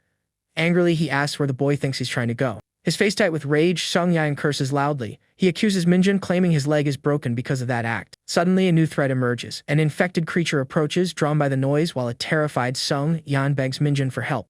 Angrily, he asks where the boy thinks he's trying to go. His face tight with rage, Sung-yan curses loudly. He accuses Minjin, claiming his leg is broken because of that act. Suddenly, a new threat emerges. An infected creature approaches, drawn by the noise, while a terrified Sung-yan begs Minjin for help.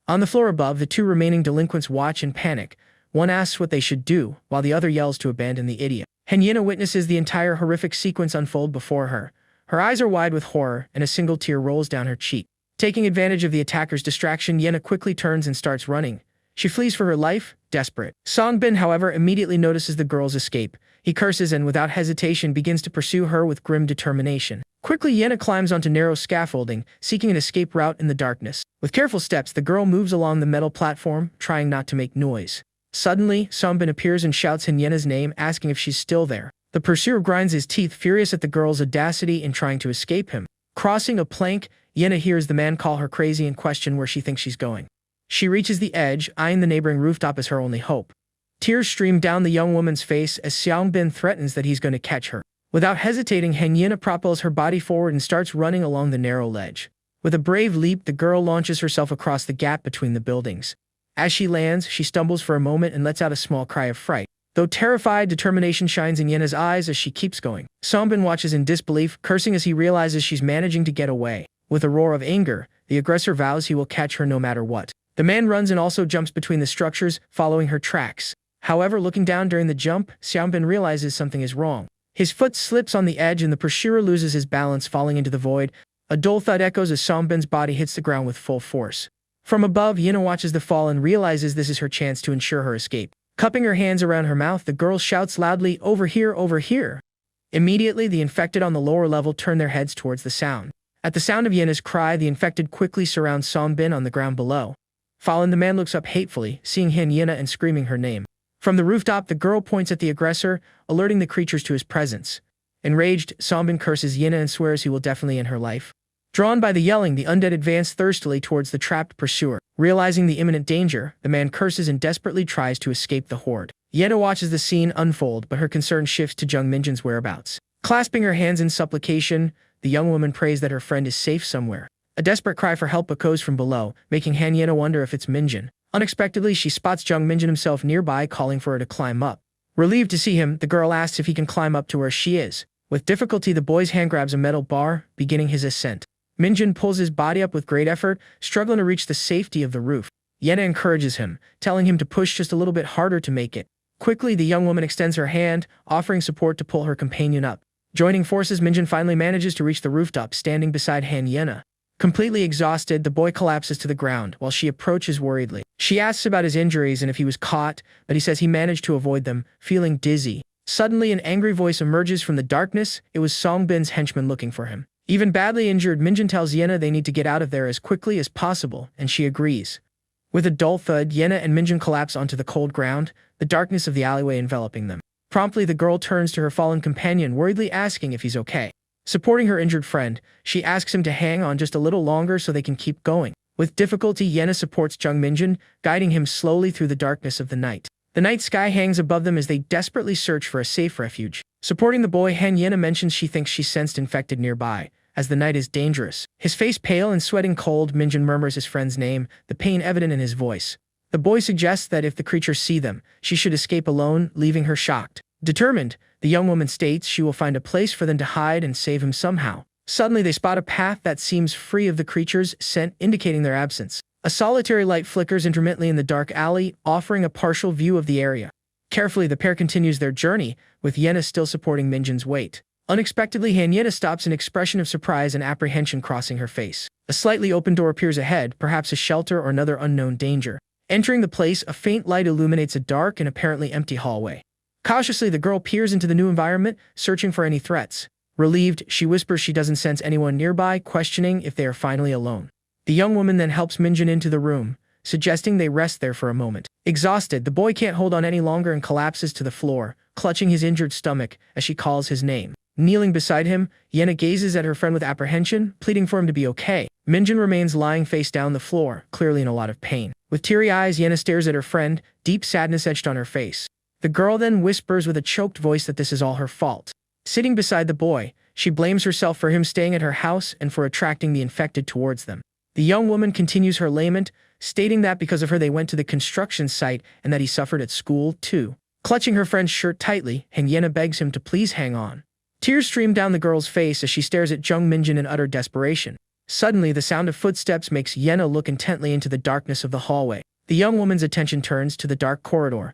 On the floor above, the two remaining delinquents watch in panic. One asks what they should do, while the other yells to abandon the idiot. Henyina witnesses the entire horrific sequence unfold before her. Her eyes are wide with horror, and a single tear rolls down her cheek. Taking advantage of the attacker's distraction, Yena quickly turns and starts running. She flees for her life, desperate. Song-bin, however, immediately notices the girl's escape. He curses and, without hesitation, begins to pursue her with grim determination. Quickly, Yena climbs onto narrow scaffolding, seeking an escape route in the darkness. With careful steps, the girl moves along the metal platform, trying not to make noise. Suddenly, Song-bin appears and shouts Henyena's name, asking if she's still there. The pursuer grinds his teeth, furious at the girl's audacity in trying to escape him. Crossing a plank, Yena hears the man call her crazy and question where she thinks she's going. She reaches the edge, eyeing the neighboring rooftop as her only hope. Tears stream down the young woman's face as Song-bin threatens that he's going to catch her. Without hesitating, Henyena propels her body forward and starts running along the narrow ledge. With a brave leap, the girl launches herself across the gap between the buildings. As she lands, she stumbles for a moment and lets out a small cry of fright. Though terrified, determination shines in Yena's eyes as she keeps going. Song-bin watches in disbelief, cursing as he realizes she's managing to get away. With a roar of anger, the aggressor vows he will catch her no matter what. The man runs and also jumps between the structures, following her tracks. However, looking down during the jump, Song-bin realizes something is wrong. His foot slips on the edge and the pursuer loses his balance, falling into the void. A dull thud echoes as Song-bin's body hits the ground with full force. From above, Yena watches the fall and realizes this is her chance to ensure her escape. Cupping her hands around her mouth, the girl shouts loudly, "Over here, over here!" Immediately, the infected on the lower level turn their heads towards the sound. At the sound of Yena's cry, the infected quickly surround Song-bin on the ground below. Fallen, the man looks up hatefully, seeing Henyena and screaming her name. From the rooftop, the girl points at the aggressor, alerting the creatures to his presence. Enraged, Song-bin curses Yena and swears he will definitely end her life. Drawn by the yelling, the undead advance thirstily towards the trapped pursuer. Realizing the imminent danger, the man curses and desperately tries to escape the horde. Yena watches the scene unfold, but her concern shifts to Jung Minjin's whereabouts. Clasping her hands in supplication, the young woman prays that her friend is safe somewhere. A desperate cry for help echoes from below, making Henyena wonder if it's Minjin. Unexpectedly, she spots Jung Minjin himself nearby, calling for her to climb up. Relieved to see him, the girl asks if he can climb up to where she is. With difficulty, the boy's hand grabs a metal bar, beginning his ascent. Minjin pulls his body up with great effort, struggling to reach the safety of the roof. Yena encourages him, telling him to push just a little bit harder to make it. Quickly, the young woman extends her hand, offering support to pull her companion up. Joining forces, Minjin finally manages to reach the rooftop, standing beside Henyena. Completely exhausted, the boy collapses to the ground, while she approaches worriedly. She asks about his injuries and if he was caught, but he says he managed to avoid them, feeling dizzy. Suddenly, an angry voice emerges from the darkness. It was Song-bin's henchman looking for him. Even badly injured, Minjin tells Yena they need to get out of there as quickly as possible, and she agrees. With a dull thud, Yena and Minjin collapse onto the cold ground, the darkness of the alleyway enveloping them. Promptly, the girl turns to her fallen companion, worriedly asking if he's okay. Supporting her injured friend, she asks him to hang on just a little longer so they can keep going. With difficulty, Yena supports Jung Minjin, guiding him slowly through the darkness of the night. The night sky hangs above them as they desperately search for a safe refuge. Supporting the boy, Henyena mentions she thinks she sensed infected nearby, as the night is dangerous. His face pale and sweating cold, Minjin murmurs his friend's name, the pain evident in his voice. The boy suggests that if the creatures see them, she should escape alone, leaving her shocked. Determined, the young woman states she will find a place for them to hide and save him somehow. Suddenly, they spot a path that seems free of the creatures' scent, indicating their absence. A solitary light flickers intermittently in the dark alley, offering a partial view of the area. Carefully, the pair continues their journey, with Yena still supporting Minjin's weight. Unexpectedly, Henyena stops, an expression of surprise and apprehension crossing her face. A slightly open door appears ahead, perhaps a shelter or another unknown danger. Entering the place, a faint light illuminates a dark and apparently empty hallway. Cautiously, the girl peers into the new environment, searching for any threats. Relieved, she whispers she doesn't sense anyone nearby, questioning if they are finally alone. The young woman then helps Minjun into the room, suggesting they rest there for a moment. Exhausted, the boy can't hold on any longer and collapses to the floor, clutching his injured stomach as she calls his name. Kneeling beside him, Yena gazes at her friend with apprehension, pleading for him to be okay. Minjun remains lying face down on the floor, clearly in a lot of pain. With teary eyes, Yena stares at her friend, deep sadness etched on her face. The girl then whispers with a choked voice that this is all her fault. Sitting beside the boy, she blames herself for him staying at her house and for attracting the infected towards them. The young woman continues her lament, stating that because of her they went to the construction site and that he suffered at school too. Clutching her friend's shirt tightly, Yena begs him to please hang on. Tears stream down the girl's face as she stares at Jung Minjun in utter desperation. Suddenly, the sound of footsteps makes Yena look intently into the darkness of the hallway. The young woman's attention turns to the dark corridor,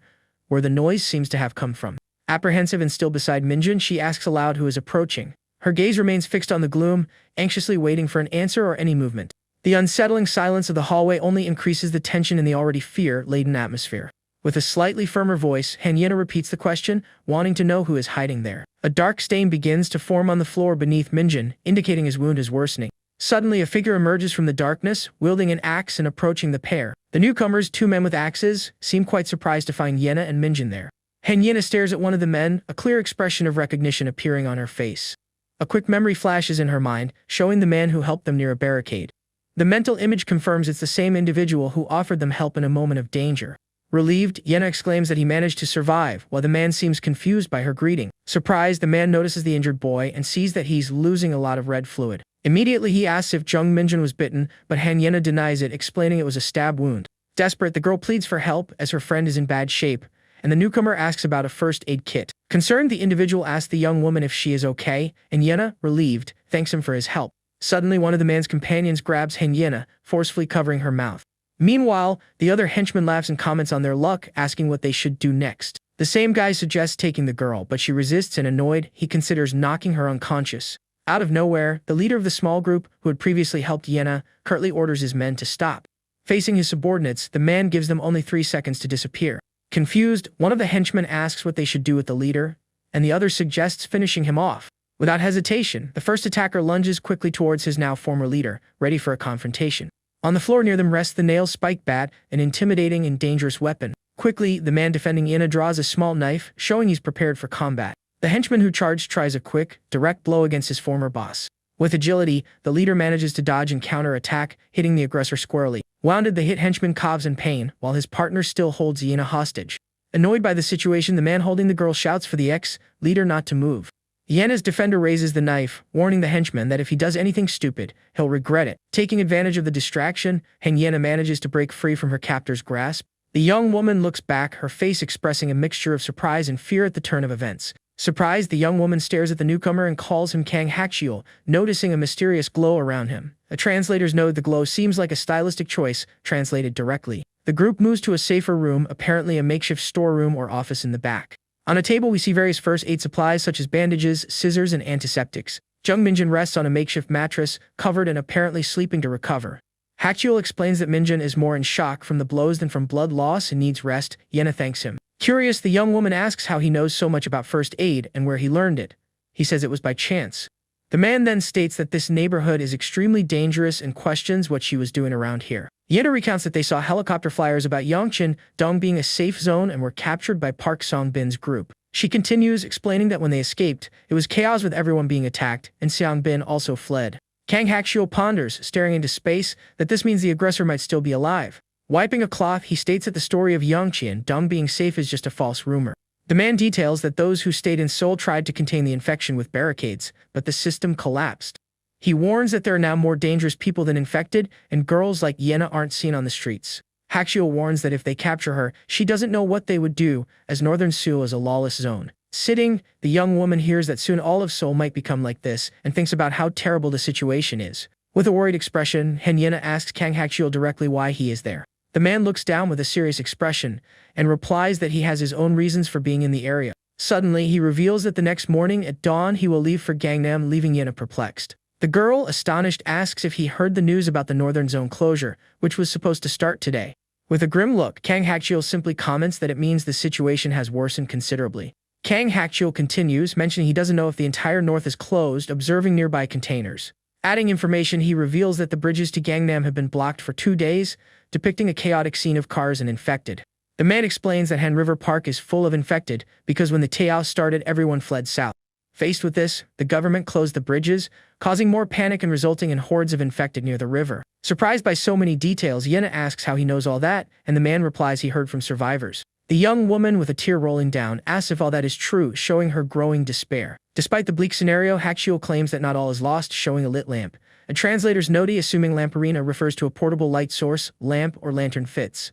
where the noise seems to have come from. Apprehensive and still beside Minjun, she asks aloud who is approaching. Her gaze remains fixed on the gloom, anxiously waiting for an answer or any movement. The unsettling silence of the hallway only increases the tension in the already fear-laden atmosphere. With a slightly firmer voice, Yena repeats the question, wanting to know who is hiding there. A dark stain begins to form on the floor beneath Minjun, indicating his wound is worsening. Suddenly, a figure emerges from the darkness, wielding an axe and approaching the pair. The newcomers, two men with axes, seem quite surprised to find Yena and Minjun there. Yena stares at one of the men, a clear expression of recognition appearing on her face. A quick memory flashes in her mind, showing the man who helped them near a barricade. The mental image confirms it's the same individual who offered them help in a moment of danger. Relieved, Yena exclaims that he managed to survive, while the man seems confused by her greeting. Surprised, the man notices the injured boy and sees that he's losing a lot of red fluid. Immediately, he asks if Jung Minjun was bitten, but Yena denies it, explaining it was a stab wound. Desperate, the girl pleads for help as her friend is in bad shape, and the newcomer asks about a first aid kit. Concerned, the individual asks the young woman if she is okay, and Yena, relieved, thanks him for his help. Suddenly, one of the man's companions grabs Yena, forcefully covering her mouth. Meanwhile, the other henchman laughs and comments on their luck, asking what they should do next. The same guy suggests taking the girl, but she resists and annoyed, he considers knocking her unconscious. Out of nowhere, the leader of the small group, who had previously helped Yena, curtly orders his men to stop. Facing his subordinates, the man gives them only 3 seconds to disappear. Confused, one of the henchmen asks what they should do with the leader, and the other suggests finishing him off. Without hesitation, the first attacker lunges quickly towards his now former leader, ready for a confrontation. On the floor near them rests the nail-spiked bat, an intimidating and dangerous weapon. Quickly, the man defending Yena draws a small knife, showing he's prepared for combat. The henchman who charged tries a quick, direct blow against his former boss. With agility, the leader manages to dodge and counter-attack, hitting the aggressor squarely. Wounded, the hit henchman coughs in pain, while his partner still holds Yena hostage. Annoyed by the situation, the man holding the girl shouts for the ex-leader not to move. Yena's defender raises the knife, warning the henchman that if he does anything stupid, he'll regret it. Taking advantage of the distraction, Yena manages to break free from her captor's grasp. The young woman looks back, her face expressing a mixture of surprise and fear at the turn of events. Surprised, the young woman stares at the newcomer and calls him Kang Hakchiul, noticing a mysterious glow around him. A translator's note: the glow seems like a stylistic choice, translated directly. The group moves to a safer room, apparently a makeshift storeroom or office in the back. On a table, we see various first aid supplies such as bandages, scissors, and antiseptics. Jung Minjun rests on a makeshift mattress, covered and apparently sleeping to recover. Hakchiul explains that Minjun is more in shock from the blows than from blood loss and needs rest. Yena thanks him. Curious, the young woman asks how he knows so much about first aid and where he learned it. He says it was by chance. The man then states that this neighborhood is extremely dangerous and questions what she was doing around here. Yena recounts that they saw helicopter flyers about Yongchin Dong being a safe zone and were captured by Park Song-bin's group. She continues, explaining that when they escaped, it was chaos with everyone being attacked, and Seong-bin also fled. Kang Hakchiul ponders, staring into space, that this means the aggressor might still be alive. Wiping a cloth, he states that the story of Yongchin Dong being safe is just a false rumor. The man details that those who stayed in Seoul tried to contain the infection with barricades, but the system collapsed. He warns that there are now more dangerous people than infected, and girls like Yena aren't seen on the streets. Hakchiul warns that if they capture her, she doesn't know what they would do, as northern Seoul is a lawless zone. Sitting, the young woman hears that soon all of Seoul might become like this, and thinks about how terrible the situation is. With a worried expression, Yena asks Kang Hakchiul directly why he is there. The man looks down with a serious expression, and replies that he has his own reasons for being in the area. Suddenly, he reveals that the next morning at dawn he will leave for Gangnam, leaving Yena perplexed. The girl, astonished, asks if he heard the news about the northern zone closure, which was supposed to start today. With a grim look, Kang Hakchiul simply comments that it means the situation has worsened considerably. Kang Hakchiel continues, mentioning he doesn't know if the entire north is closed, observing nearby containers. Adding information, he reveals that the bridges to Gangnam have been blocked for 2 days, depicting a chaotic scene of cars and infected. The man explains that Han River Park is full of infected because when the chaos started, everyone fled south. Faced with this, the government closed the bridges, causing more panic and resulting in hordes of infected near the river. Surprised by so many details, Yena asks how he knows all that, and the man replies he heard from survivors. The young woman, with a tear rolling down, asks if all that is true, showing her growing despair. Despite the bleak scenario, Hakchiel claims that not all is lost, showing a lit lamp. A translator's note, assuming lamparina refers to a portable light source, lamp or lantern fits.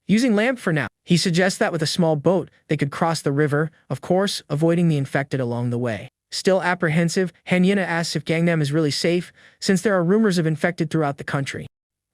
Using lamp for now, he suggests that with a small boat, they could cross the river, of course, avoiding the infected along the way. Still apprehensive, Han Yena asks if Gangnam is really safe, since there are rumors of infected throughout the country.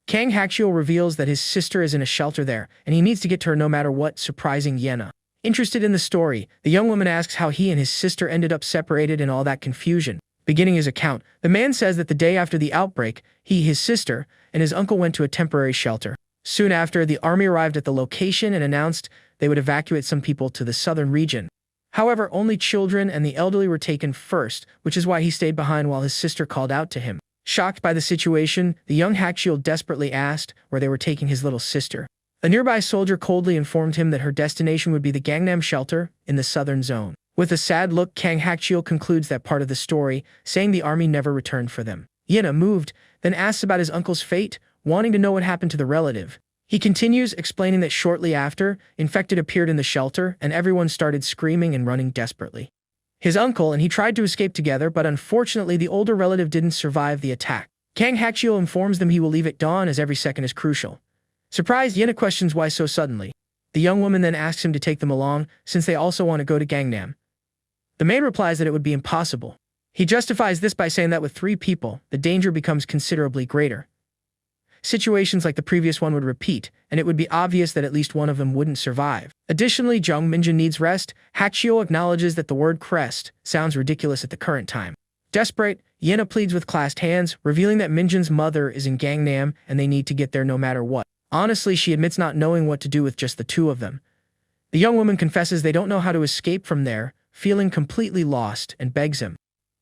Kang Hakchiel reveals that his sister is in a shelter there, and he needs to get to her no matter what, surprising Yena. Interested in the story, the young woman asks how he and his sister ended up separated and all that confusion. Beginning his account, the man says that the day after the outbreak, he, his sister, and his uncle went to a temporary shelter. Soon after, the army arrived at the location and announced they would evacuate some people to the southern region. However, only children and the elderly were taken first, which is why he stayed behind while his sister called out to him. Shocked by the situation, the young Hakchiel desperately asked where they were taking his little sister. A nearby soldier coldly informed him that her destination would be the Gangnam shelter in the southern zone. With a sad look, Kang Hakchiel concludes that part of the story, saying the army never returned for them. Yena, moved, then asks about his uncle's fate, wanting to know what happened to the relative. He continues, explaining that shortly after, infected appeared in the shelter, and everyone started screaming and running desperately. His uncle and he tried to escape together, but unfortunately the older relative didn't survive the attack. Kang Hakchiel informs them he will leave at dawn as every second is crucial. Surprised, Yena questions why so suddenly. The young woman then asks him to take them along, since they also want to go to Gangnam. The man replies that it would be impossible. He justifies this by saying that with 3 people, the danger becomes considerably greater. Situations like the previous one would repeat, and it would be obvious that at least one of them wouldn't survive. Additionally, Jung Minjin needs rest. Hakchiel acknowledges that the word crest sounds ridiculous at the current time. Desperate, Yena pleads with clasped hands, revealing that Minjin's mother is in Gangnam and they need to get there no matter what. Honestly, she admits not knowing what to do with just the 2 of them. The young woman confesses they don't know how to escape from there, feeling completely lost, and begs him.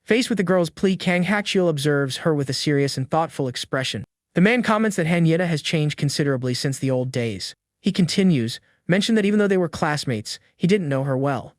Faced with the girl's plea, Kang Hakchiel observes her with a serious and thoughtful expression. The man comments that Han Yena has changed considerably since the old days. He continues, mentioned that even though they were classmates, he didn't know her well.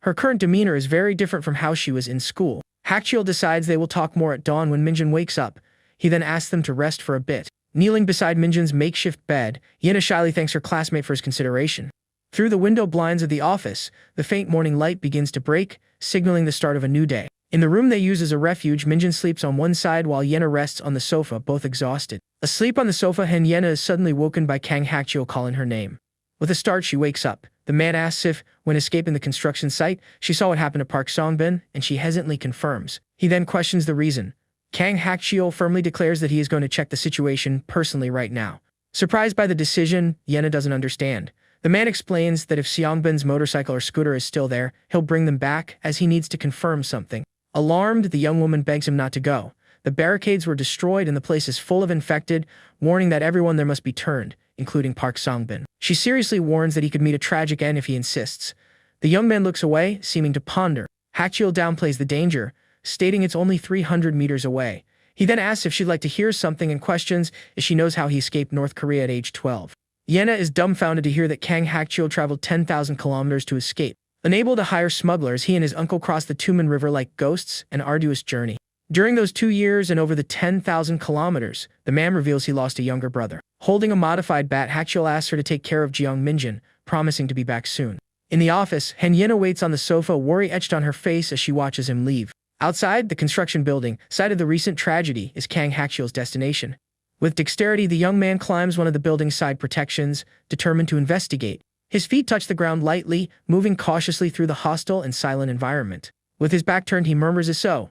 Her current demeanor is very different from how she was in school. Hakchiel decides they will talk more at dawn when Minjin wakes up. He then asks them to rest for a bit. Kneeling beside Minjin's makeshift bed, Yena shyly thanks her classmate for his consideration. Through the window blinds of the office, the faint morning light begins to break, signaling the start of a new day. In the room they use as a refuge, Minjin sleeps on one side while Yena rests on the sofa, both exhausted. Asleep on the sofa, Yena is suddenly woken by Kang Hakchiel calling her name. With a start, she wakes up. The man asks if, when escaping the construction site, she saw what happened to Park Songbin, and she hesitantly confirms. He then questions the reason. Kang Hakchiel firmly declares that he is going to check the situation personally right now. Surprised by the decision, Yena doesn't understand. The man explains that if Seongbin's motorcycle or scooter is still there, he'll bring them back, as he needs to confirm something. Alarmed, the young woman begs him not to go. The barricades were destroyed and the place is full of infected, warning that everyone there must be turned, including Park Songbin. She seriously warns that he could meet a tragic end if he insists. The young man looks away, seeming to ponder. Hakchiel downplays the danger, stating it's only 300 meters away. He then asks if she'd like to hear something and questions if she knows how he escaped North Korea at age 12. Yena is dumbfounded to hear that Kang Hakchiel traveled 10,000 kilometers to escape. Unable to hire smugglers, he and his uncle crossed the Tumen River like ghosts, an arduous journey. During those 2 years and over the 10,000 kilometers, the man reveals he lost a younger brother. Holding a modified bat, Hakchiel asks her to take care of Jeong Minjin, promising to be back soon. In the office, Han Yena waits on the sofa, worry etched on her face as she watches him leave. Outside, the construction building, site of the recent tragedy, is Kang Hakchiel's destination. With dexterity, the young man climbs one of the building's side protections, determined to investigate. His feet touch the ground lightly, moving cautiously through the hostile and silent environment. With his back turned, he murmurs as so,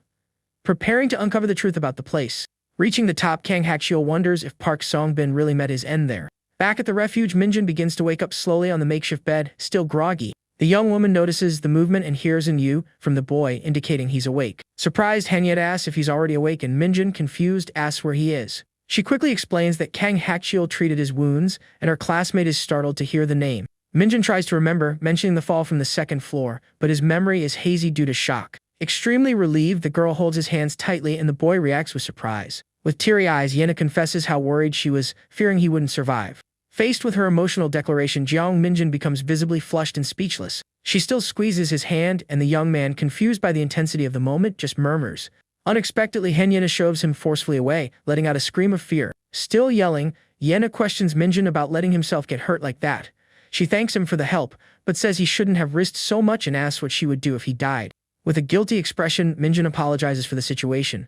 preparing to uncover the truth about the place. Reaching the top, Kang Hakchiel wonders if Park Songbin really met his end there. Back at the refuge, Minjin begins to wake up slowly on the makeshift bed, still groggy. The young woman notices the movement and hears an "you" from the boy, indicating he's awake. Surprised, Han Yena asks if he's already awake, and Minjin, confused, asks where he is. She quickly explains that Kang Hakchiel treated his wounds, and her classmate is startled to hear the name. Minjin tries to remember, mentioning the fall from the second floor, but his memory is hazy due to shock. Extremely relieved, the girl holds his hands tightly and the boy reacts with surprise. With teary eyes, Yena confesses how worried she was, fearing he wouldn't survive. Faced with her emotional declaration, Jiang Minjin becomes visibly flushed and speechless. She still squeezes his hand, and the young man, confused by the intensity of the moment, just murmurs. Unexpectedly, Yena shoves him forcefully away, letting out a scream of fear. Still yelling, Yena questions Minjin about letting himself get hurt like that. She thanks him for the help, but says he shouldn't have risked so much and asks what she would do if he died. With a guilty expression, Minjin apologizes for the situation.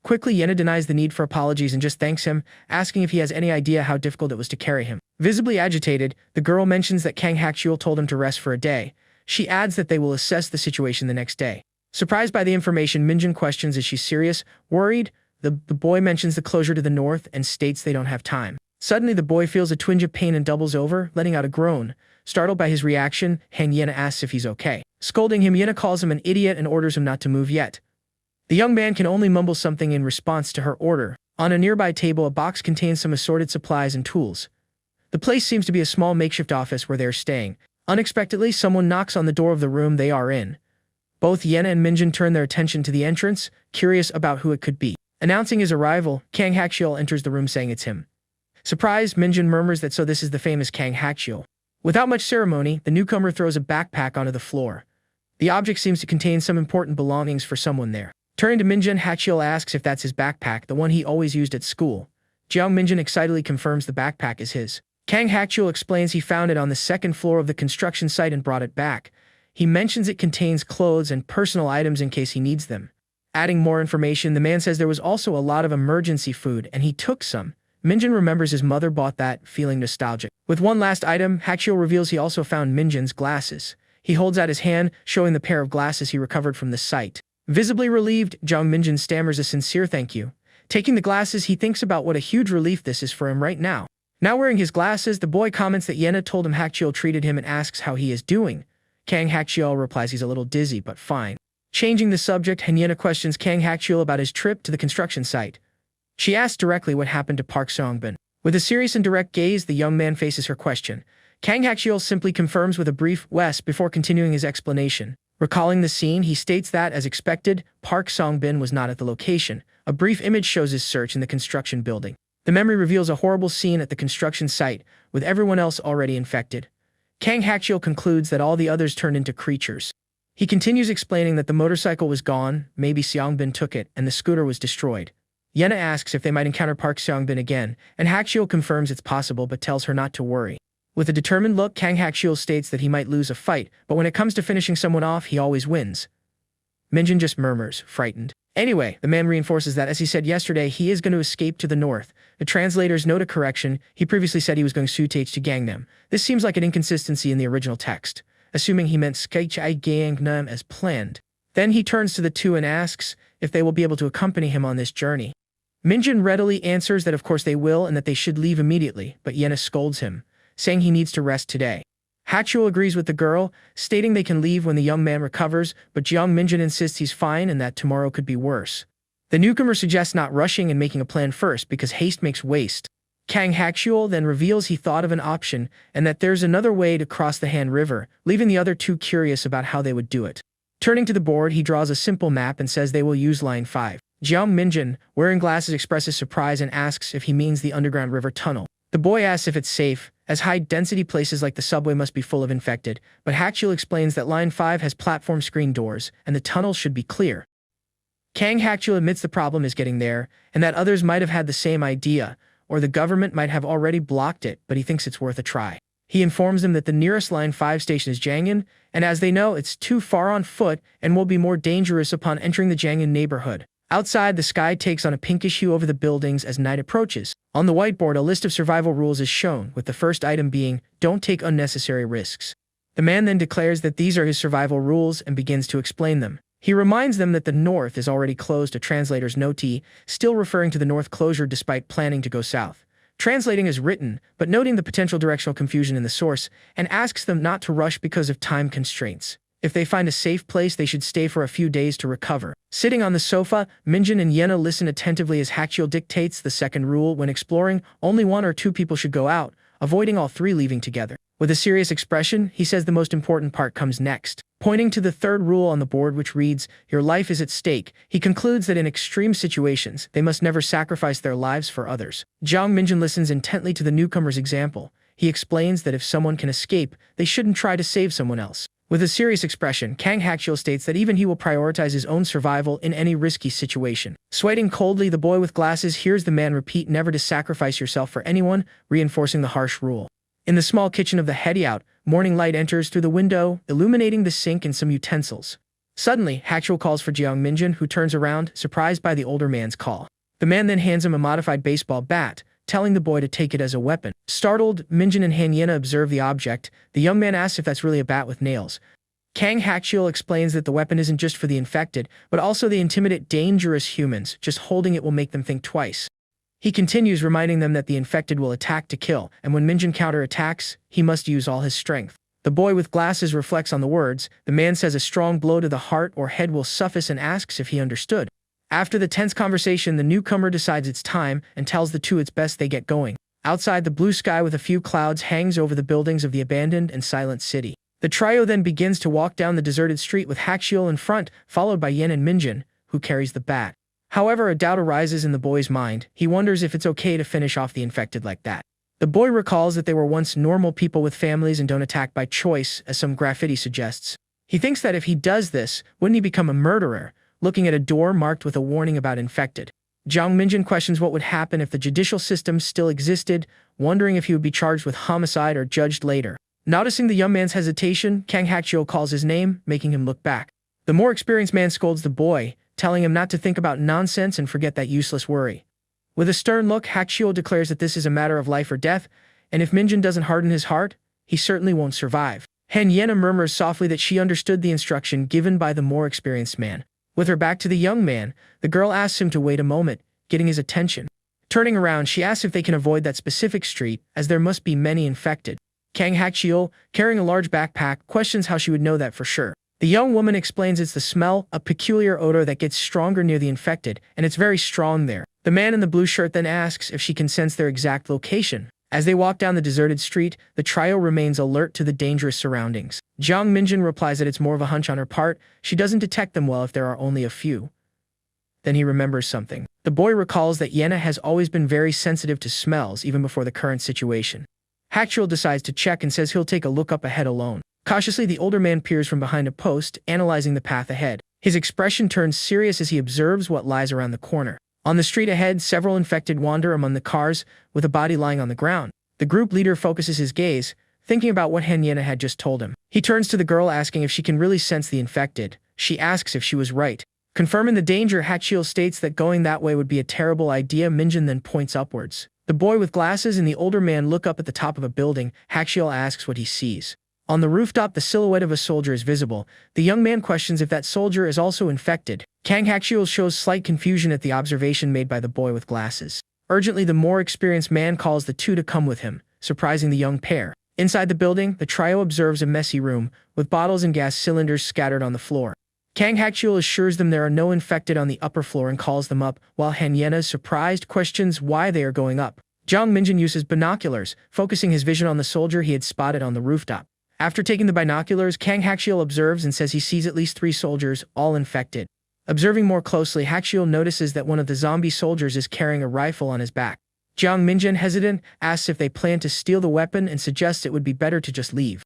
Quickly, Yena denies the need for apologies and just thanks him, asking if he has any idea how difficult it was to carry him. Visibly agitated, the girl mentions that Kang Hakchul told him to rest for a day. She adds that they will assess the situation the next day. Surprised by the information, Minjin questions is she serious. Worried, the boy mentions the closure to the north and states they don't have time. Suddenly, the boy feels a twinge of pain and doubles over, letting out a groan. Startled by his reaction, Yena asks if he's okay. Scolding him, Yena calls him an idiot and orders him not to move yet. The young man can only mumble something in response to her order. On a nearby table, a box contains some assorted supplies and tools. The place seems to be a small makeshift office where they are staying. Unexpectedly, someone knocks on the door of the room they are in. Both Yena and Minjin turn their attention to the entrance, curious about who it could be. Announcing his arrival, Kang Hakchul enters the room saying it's him. Surprised, Minjin murmurs that so this is the famous Kang Hakchul. Without much ceremony, the newcomer throws a backpack onto the floor. The object seems to contain some important belongings for someone there. Turning to Minjin, Hakchul asks if that's his backpack, the one he always used at school. Jiang Minjin excitedly confirms the backpack is his. Kang Hakchul explains he found it on the second floor of the construction site and brought it back. He mentions it contains clothes and personal items in case he needs them. Adding more information, the man says there was also a lot of emergency food and he took some. Minjin remembers his mother bought that, feeling nostalgic. With one last item, Hakchul reveals he also found Minjin's glasses. He holds out his hand, showing the pair of glasses he recovered from the site. Visibly relieved, Jiang Minjin stammers a sincere thank you. Taking the glasses, he thinks about what a huge relief this is for him right now. Now wearing his glasses, the boy comments that Yena told him Hakchul treated him and asks how he is doing. Kang Hakchul replies he's a little dizzy, but fine. Changing the subject, Yena questions Kang Hakchul about his trip to the construction site. She asks directly what happened to Park Seongbin. With a serious and direct gaze, the young man faces her question. Kang Hakchul simply confirms with a brief "yes" before continuing his explanation. Recalling the scene, he states that, as expected, Park Seongbin was not at the location. A brief image shows his search in the construction building. The memory reveals a horrible scene at the construction site, with everyone else already infected. Kang Hakchul concludes that all the others turned into creatures. He continues explaining that the motorcycle was gone, maybe Seongbin took it, and the scooter was destroyed. Yena asks if they might encounter Park Seongbin again, and Hakchul confirms it's possible but tells her not to worry. With a determined look, Kang Hakchul states that he might lose a fight, but when it comes to finishing someone off, he always wins. Minjin just murmurs, frightened. Anyway, the man reinforces that, as he said yesterday, he is going to escape to the north. The translator's note a correction. He previously said he was going to Gangnam. This seems like an inconsistency in the original text, assuming he meant Gangnam as planned. Then he turns to the two and asks if they will be able to accompany him on this journey. Minjin readily answers that of course they will and that they should leave immediately, but Yena scolds him, saying he needs to rest today. Hakchul agrees with the girl, stating they can leave when the young man recovers, but Jiang Minjin insists he's fine and that tomorrow could be worse. The newcomer suggests not rushing and making a plan first because haste makes waste. Kang Hakchul then reveals he thought of an option and that there's another way to cross the Han River, leaving the other two curious about how they would do it. Turning to the board, he draws a simple map and says they will use Line 5. Jiang Minjin, wearing glasses, expresses surprise and asks if he means the underground river tunnel. The boy asks if it's safe, as high-density places like the subway must be full of infected, but Hakchul explains that Line 5 has platform screen doors, and the tunnel should be clear. Kang Hakchul admits the problem is getting there, and that others might have had the same idea, or the government might have already blocked it, but he thinks it's worth a try. He informs them that the nearest Line 5 station is Jangin, and as they know, it's too far on foot and will be more dangerous upon entering the Jangin neighborhood. Outside, the sky takes on a pinkish hue over the buildings as night approaches. On the whiteboard, a list of survival rules is shown, with the first item being, don't take unnecessary risks. The man then declares that these are his survival rules and begins to explain them. He reminds them that the north is already closed, a translator's notee, still referring to the north closure despite planning to go south. Translating as written, but noting the potential directional confusion in the source, and asks them not to rush because of time constraints. If they find a safe place, they should stay for a few days to recover. Sitting on the sofa, Minjin and Yena listen attentively as Hakchul dictates the second rule: when exploring, only one or two people should go out, avoiding all three leaving together. With a serious expression, he says the most important part comes next. Pointing to the third rule on the board, which reads, "Your life is at stake," he concludes that in extreme situations, they must never sacrifice their lives for others. Jiang Minjin listens intently to the newcomer's example. He explains that if someone can escape, they shouldn't try to save someone else. With a serious expression, Kang Hakchiel states that even he will prioritize his own survival in any risky situation. Sweating coldly, the boy with glasses hears the man repeat never to sacrifice yourself for anyone, reinforcing the harsh rule. In the small kitchen of the hideout, morning light enters through the window, illuminating the sink and some utensils. Suddenly, Hakchiel calls for Jiang Minjin, who turns around, surprised by the older man's call. The man then hands him a modified baseball bat, telling the boy to take it as a weapon. Startled, Minjin and Hanyena observe the object. The young man asks if that's really a bat with nails. Kang Hakchiel explains that the weapon isn't just for the infected, but also the intimidate dangerous humans. Just holding it will make them think twice. He continues, reminding them that the infected will attack to kill, and when Minjin counterattacks, he must use all his strength. The boy with glasses reflects on the words. The man says a strong blow to the heart or head will suffice and asks if he understood. After the tense conversation, the newcomer decides it's time and tells the two it's best they get going. Outside, the blue sky with a few clouds hangs over the buildings of the abandoned and silent city. The trio then begins to walk down the deserted street with Hakchiel in front, followed by Yen and Minjin, who carries the bat. However, a doubt arises in the boy's mind. He wonders if it's okay to finish off the infected like that. The boy recalls that they were once normal people with families and don't attack by choice, as some graffiti suggests. He thinks that if he does this, wouldn't he become a murderer, looking at a door marked with a warning about infected. Jiang Minjin questions what would happen if the judicial system still existed, wondering if he would be charged with homicide or judged later. Noticing the young man's hesitation, Kang Hakchiel calls his name, making him look back. The more experienced man scolds the boy, telling him not to think about nonsense and forget that useless worry. With a stern look, Hakchiel declares that this is a matter of life or death, and if Minjin doesn't harden his heart, he certainly won't survive. Hanyena murmurs softly that she understood the instruction given by the more experienced man. With her back to the young man, the girl asks him to wait a moment, getting his attention. Turning around, she asks if they can avoid that specific street, as there must be many infected. Kang Hakchiel, carrying a large backpack, questions how she would know that for sure. The young woman explains it's the smell, a peculiar odor that gets stronger near the infected, and it's very strong there. The man in the blue shirt then asks if she can sense their exact location. As they walk down the deserted street, the trio remains alert to the dangerous surroundings. Jiang Minjin replies that it's more of a hunch on her part. She doesn't detect them well if there are only a few. Then he remembers something. The boy recalls that Yena has always been very sensitive to smells, even before the current situation. Hakchiel decides to check and says he'll take a look up ahead alone. Cautiously, the older man peers from behind a post, analyzing the path ahead. His expression turns serious as he observes what lies around the corner. On the street ahead, several infected wander among the cars, with a body lying on the ground. The group leader focuses his gaze, thinking about what Hanyena had just told him. He turns to the girl, asking if she can really sense the infected. She asks if she was right. Confirming the danger, Hakchiel states that going that way would be a terrible idea. Minjin then points upwards. The boy with glasses and the older man look up at the top of a building. Hakchiel asks what he sees. On the rooftop, the silhouette of a soldier is visible. The young man questions if that soldier is also infected. Kang Hakchiel shows slight confusion at the observation made by the boy with glasses. Urgently, the more experienced man calls the two to come with him, surprising the young pair. Inside the building, the trio observes a messy room, with bottles and gas cylinders scattered on the floor. Kang Hakchiel assures them there are no infected on the upper floor and calls them up, while Hanyena, surprised, questions why they are going up. Jiang Minjin uses binoculars, focusing his vision on the soldier he had spotted on the rooftop. After taking the binoculars, Kang Hakchiel observes and says he sees at least 3 soldiers, all infected. Observing more closely, Hakchiel notices that one of the zombie soldiers is carrying a rifle on his back. Jiang Minjin, hesitant, asks if they plan to steal the weapon and suggests it would be better to just leave.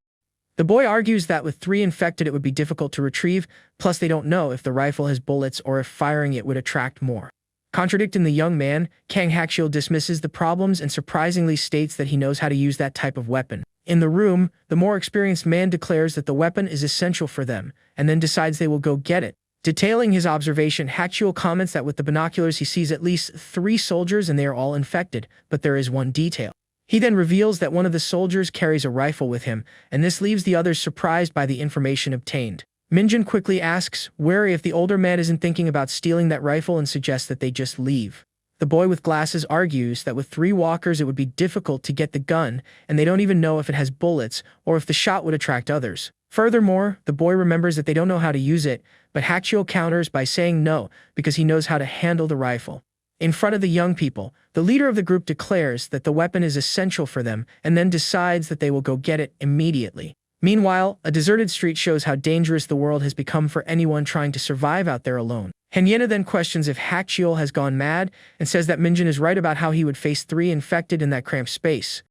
The boy argues that with 3 infected it would be difficult to retrieve, plus they don't know if the rifle has bullets or if firing it would attract more. Contradicting the young man, Kang Hakchiel dismisses the problems and surprisingly states that he knows how to use that type of weapon. In the room, the more experienced man declares that the weapon is essential for them, and then decides they will go get it. Detailing his observation, Hakchiel comments that with the binoculars he sees at least 3 soldiers and they are all infected, but there is one detail. He then reveals that one of the soldiers carries a rifle with him, and this leaves the others surprised by the information obtained. Minjin quickly asks, wary if the older man isn't thinking about stealing that rifle, and suggests that they just leave. The boy with glasses argues that with 3 walkers it would be difficult to get the gun, and they don't even know if it has bullets or if the shot would attract others. Furthermore, the boy remembers that they don't know how to use it, but Hakchiel counters by saying no, because he knows how to handle the rifle. In front of the young people, the leader of the group declares that the weapon is essential for them and then decides that they will go get it immediately. Meanwhile, a deserted street shows how dangerous the world has become for anyone trying to survive out there alone. Hyena then questions if Hachiel has gone mad and says that Minjin is right about how he would face 3 infected in that cramped space.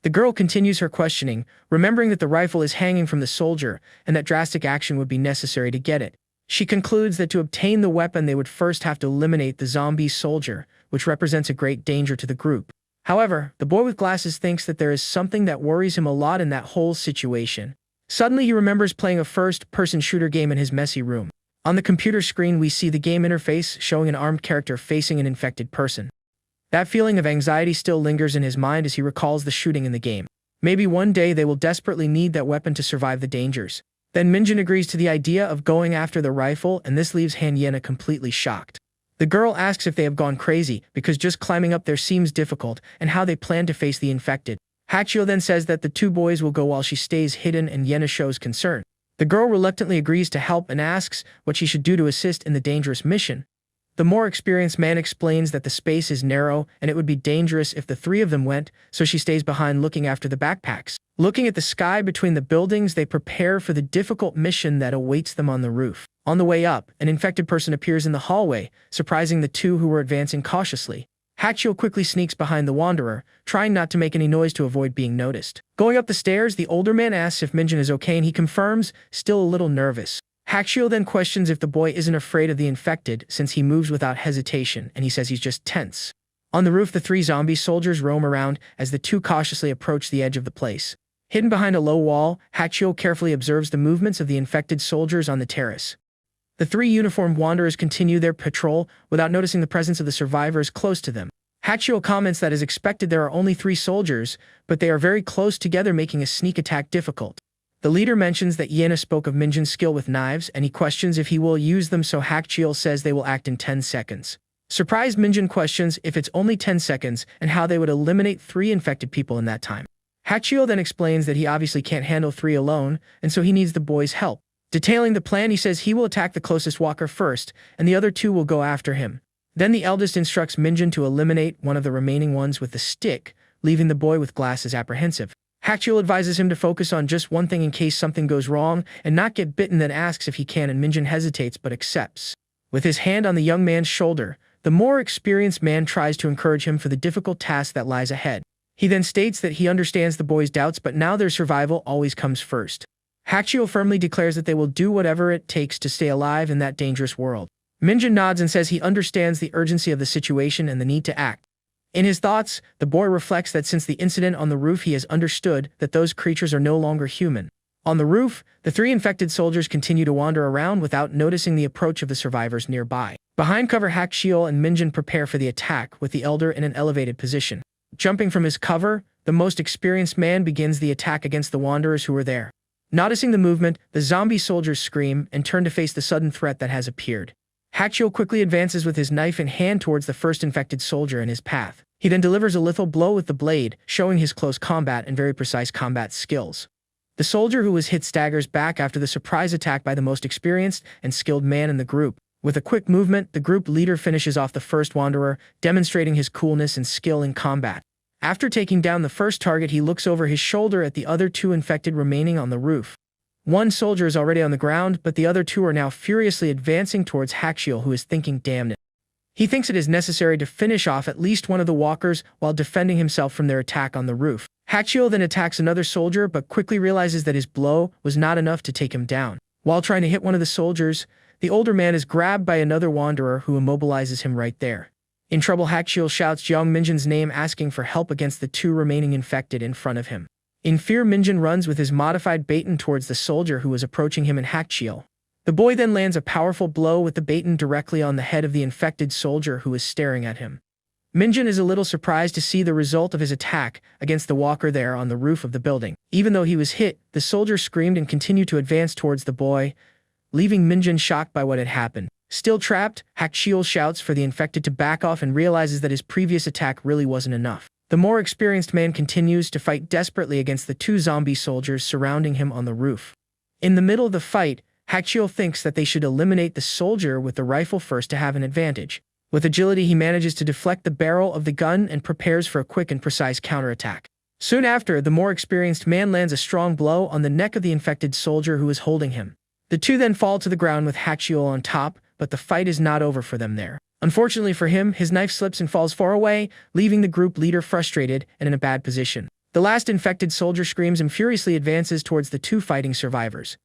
The girl continues her questioning, remembering that the rifle is hanging from the soldier and that drastic action would be necessary to get it. She concludes that to obtain the weapon they would first have to eliminate the zombie soldier, which represents a great danger to the group. However, the boy with glasses thinks that there is something that worries him a lot in that whole situation. Suddenly he remembers playing a first-person shooter game in his messy room. On the computer screen we see the game interface showing an armed character facing an infected person. That feeling of anxiety still lingers in his mind as he recalls the shooting in the game. Maybe one day they will desperately need that weapon to survive the dangers. Then Minjin agrees to the idea of going after the rifle, and this leaves Hyena completely shocked. The girl asks if they have gone crazy because just climbing up there seems difficult and how they plan to face the infected. Hachiel then says that the 2 boys will go while she stays hidden, and Hyena shows concern. The girl reluctantly agrees to help and asks what she should do to assist in the dangerous mission. The more experienced man explains that the space is narrow and it would be dangerous if the 3 of them went, so she stays behind looking after the backpacks. Looking at the sky between the buildings, they prepare for the difficult mission that awaits them on the roof. On the way up, an infected person appears in the hallway, surprising the 2 who were advancing cautiously. Hachiel quickly sneaks behind the wanderer, trying not to make any noise to avoid being noticed. Going up the stairs, the older man asks if Minjin is okay and he confirms, still a little nervous. Hachiel then questions if the boy isn't afraid of the infected since he moves without hesitation, and he says he's just tense. On the roof, the 3 zombie soldiers roam around as the 2 cautiously approach the edge of the place. Hidden behind a low wall, Hachiel carefully observes the movements of the infected soldiers on the terrace. The 3 uniformed wanderers continue their patrol without noticing the presence of the survivors close to them. Hachiel comments that as expected there are only 3 soldiers, but they are very close together, making a sneak attack difficult. The leader mentions that Hyena spoke of Minjin's skill with knives, and he questions if he will use them, so Hachiel says they will act in 10 seconds. Surprised, Minjin questions if it's only 10 seconds and how they would eliminate 3 infected people in that time. Hachiel then explains that he obviously can't handle 3 alone, and so he needs the boys' help. Detailing the plan, he says he will attack the closest walker first, and the other 2 will go after him. Then the eldest instructs Minjin to eliminate one of the remaining ones with the stick, leaving the boy with glasses apprehensive. Hachiel advises him to focus on just one thing in case something goes wrong and not get bitten, then asks if he can, and Minjin hesitates but accepts. With his hand on the young man's shoulder, the more experienced man tries to encourage him for the difficult task that lies ahead. He then states that he understands the boys' doubts, but now their survival always comes first. Hachiel firmly declares that they will do whatever it takes to stay alive in that dangerous world. Minjin nods and says he understands the urgency of the situation and the need to act. In his thoughts, the boy reflects that since the incident on the roof he has understood that those creatures are no longer human. On the roof, the 3 infected soldiers continue to wander around without noticing the approach of the survivors nearby. Behind cover, Hachiel and Minjin prepare for the attack, with the elder in an elevated position. Jumping from his cover, the most experienced man begins the attack against the wanderers who were there. Noticing the movement, the zombie soldiers scream and turn to face the sudden threat that has appeared. Hachiel quickly advances with his knife in hand towards the first infected soldier in his path. He then delivers a lethal blow with the blade, showing his close combat and very precise combat skills. The soldier who was hit staggers back after the surprise attack by the most experienced and skilled man in the group. With a quick movement, the group leader finishes off the first wanderer, demonstrating his coolness and skill in combat. After taking down the first target, he looks over his shoulder at the other 2 infected remaining on the roof. One soldier is already on the ground, but the other 2 are now furiously advancing towards Hachiel, who is thinking, damn it. He thinks it is necessary to finish off at least one of the walkers while defending himself from their attack on the roof. Hachiel then attacks another soldier, but quickly realizes that his blow was not enough to take him down. While trying to hit one of the soldiers, the older man is grabbed by another wanderer who immobilizes him right there. In trouble, Hachiel shouts young Minjin's name, asking for help against the 2 remaining infected in front of him. In fear, Minjin runs with his modified baton towards the soldier who was approaching him and Hachiel. The boy then lands a powerful blow with the baton directly on the head of the infected soldier who is staring at him. Minjin is a little surprised to see the result of his attack against the walker there on the roof of the building. Even though he was hit, the soldier screamed and continued to advance towards the boy, leaving Minjin shocked by what had happened. Still trapped, Hachiel shouts for the infected to back off and realizes that his previous attack really wasn't enough. The more experienced man continues to fight desperately against the 2 zombie soldiers surrounding him on the roof. In the middle of the fight, Hachiel thinks that they should eliminate the soldier with the rifle first to have an advantage. With agility, he manages to deflect the barrel of the gun and prepares for a quick and precise counterattack. Soon after, the more experienced man lands a strong blow on the neck of the infected soldier who is holding him. The two then fall to the ground with Hachiel on top, but the fight is not over for them there. Unfortunately for him, his knife slips and falls far away, leaving the group leader frustrated and in a bad position. The last infected soldier screams and furiously advances towards the two fighting survivors.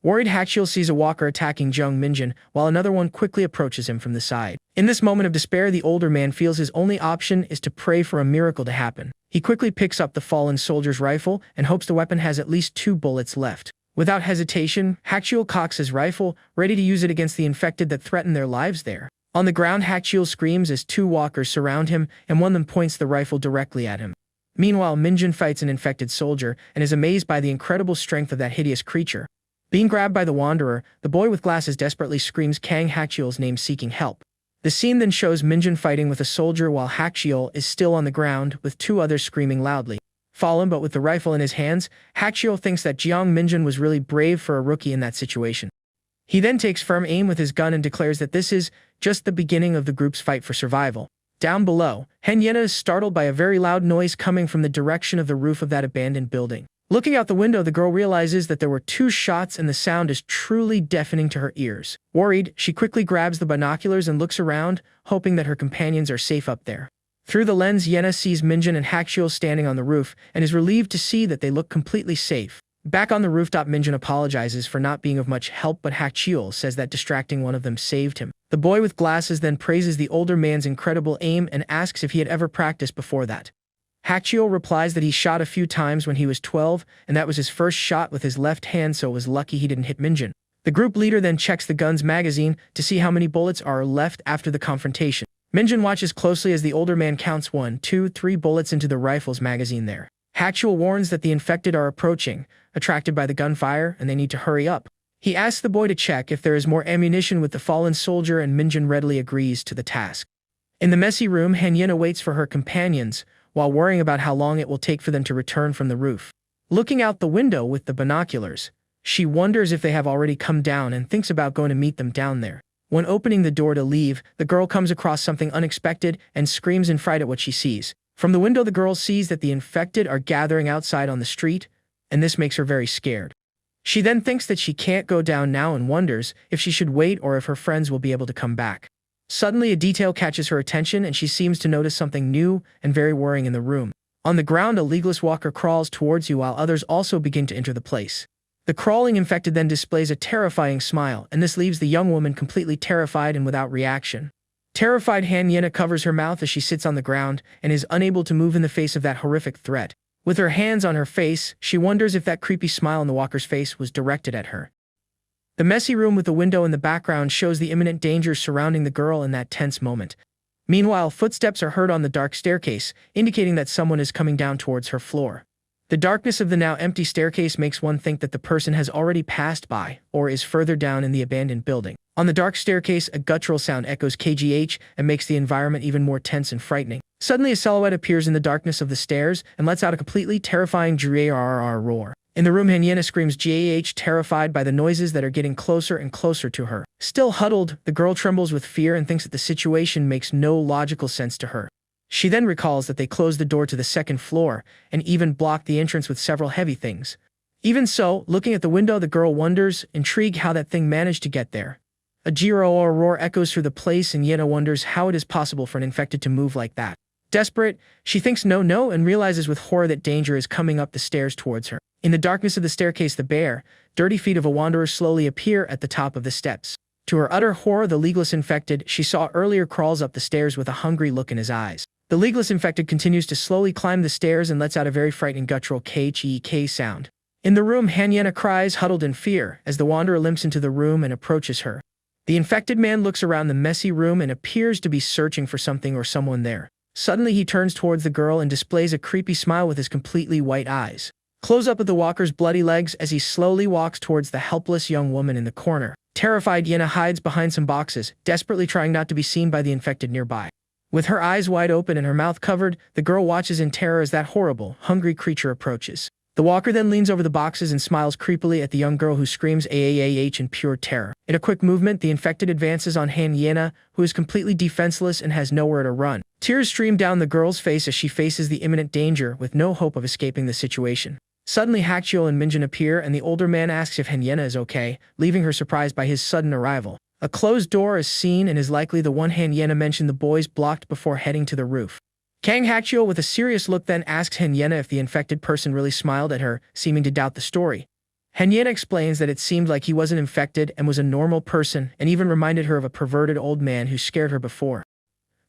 Worried, Hachiel sees a walker attacking Jung Minjin, while another one quickly approaches him from the side. In this moment of despair, the older man feels his only option is to pray for a miracle to happen. He quickly picks up the fallen soldier's rifle and hopes the weapon has at least 2 bullets left. Without hesitation, Hachiel cocks his rifle, ready to use it against the infected that threaten their lives there. On the ground, Hachiel screams as 2 walkers surround him, and one of them points the rifle directly at him. Meanwhile, Minjin fights an infected soldier and is amazed by the incredible strength of that hideous creature. Being grabbed by the Wanderer, the boy with glasses desperately screams Kang Hachiel's name seeking help. The scene then shows Minjin fighting with a soldier while Hachiel is still on the ground, with 2 others screaming loudly. Fallen but with the rifle in his hands, Hachiel thinks that Jiang Minjin was really brave for a rookie in that situation. He then takes firm aim with his gun and declares that this is just the beginning of the group's fight for survival. Down below, Henyena is startled by a very loud noise coming from the direction of the roof of that abandoned building. Looking out the window, the girl realizes that there were 2 shots and the sound is truly deafening to her ears. Worried, she quickly grabs the binoculars and looks around, hoping that her companions are safe up there. Through the lens, Yena sees Minjin and Hachiel standing on the roof and is relieved to see that they look completely safe. Back on the rooftop, Minjin apologizes for not being of much help, but Hachiel says that distracting one of them saved him. The boy with glasses then praises the older man's incredible aim and asks if he had ever practiced before that. Hachiel replies that he shot a few times when he was 12, and that was his first shot with his left hand, so it was lucky he didn't hit Minjin. The group leader then checks the gun's magazine to see how many bullets are left after the confrontation. Minjin watches closely as the older man counts 1, 2, 3 bullets into the rifle's magazine there. Hachiel warns that the infected are approaching, attracted by the gunfire, and they need to hurry up. He asks the boy to check if there is more ammunition with the fallen soldier, and Minjin readily agrees to the task. In the messy room, Henyena waits for her companions, while worrying about how long it will take for them to return from the roof. Looking out the window with the binoculars, she wonders if they have already come down and thinks about going to meet them down there. When opening the door to leave, the girl comes across something unexpected and screams in fright at what she sees. From the window, the girl sees that the infected are gathering outside on the street, and this makes her very scared. She then thinks that she can't go down now and wonders if she should wait or if her friends will be able to come back. Suddenly, a detail catches her attention and she seems to notice something new and very worrying in the room. On the ground, a legless walker crawls towards you while others also begin to enter the place. The crawling infected then displays a terrifying smile, and this leaves the young woman completely terrified and without reaction. Terrified, Henyena covers her mouth as she sits on the ground and is unable to move in the face of that horrific threat. With her hands on her face, she wonders if that creepy smile on the walker's face was directed at her. The messy room with the window in the background shows the imminent danger surrounding the girl in that tense moment. Meanwhile, footsteps are heard on the dark staircase, indicating that someone is coming down towards her floor. The darkness of the now empty staircase makes one think that the person has already passed by or is further down in the abandoned building. On the dark staircase, a guttural sound echoes KGH and makes the environment even more tense and frightening. Suddenly, a silhouette appears in the darkness of the stairs and lets out a completely terrifying GRRR roar. In the room, Henyena screams GAH, terrified by the noises that are getting closer and closer to her. Still huddled, the girl trembles with fear and thinks that the situation makes no logical sense to her. She then recalls that they closed the door to the second floor and even blocked the entrance with several heavy things. Even so, looking at the window, the girl wonders, intrigued, how that thing managed to get there. A GRRR roar echoes through the place, and Yena wonders how it is possible for an infected to move like that. Desperate, she thinks no and realizes with horror that danger is coming up the stairs towards her. In the darkness of the staircase, the bare, dirty feet of a wanderer slowly appear at the top of the steps. To her utter horror, the legless infected she saw earlier crawls up the stairs with a hungry look in his eyes. The legless infected continues to slowly climb the stairs and lets out a very frightening guttural KHEK sound. In the room, Henyena cries, huddled in fear, as the wanderer limps into the room and approaches her. The infected man looks around the messy room and appears to be searching for something or someone there. Suddenly, he turns towards the girl and displays a creepy smile with his completely white eyes. Close up of the walker's bloody legs as he slowly walks towards the helpless young woman in the corner. Terrified, Yena hides behind some boxes, desperately trying not to be seen by the infected nearby. With her eyes wide open and her mouth covered, the girl watches in terror as that horrible, hungry creature approaches. The walker then leans over the boxes and smiles creepily at the young girl who screams AAAH in pure terror. In a quick movement, the infected advances on Hyena, who is completely defenseless and has nowhere to run. Tears stream down the girl's face as she faces the imminent danger with no hope of escaping the situation. Suddenly, Hachiel and Minjin appear, and the older man asks if Hyena is okay, leaving her surprised by his sudden arrival. A closed door is seen and is likely the one Hyena mentioned the boys blocked before heading to the roof. Kang Hachiel with a serious look then asks Hyena if the infected person really smiled at her, seeming to doubt the story. Hyena explains that it seemed like he wasn't infected and was a normal person, and even reminded her of a perverted old man who scared her before.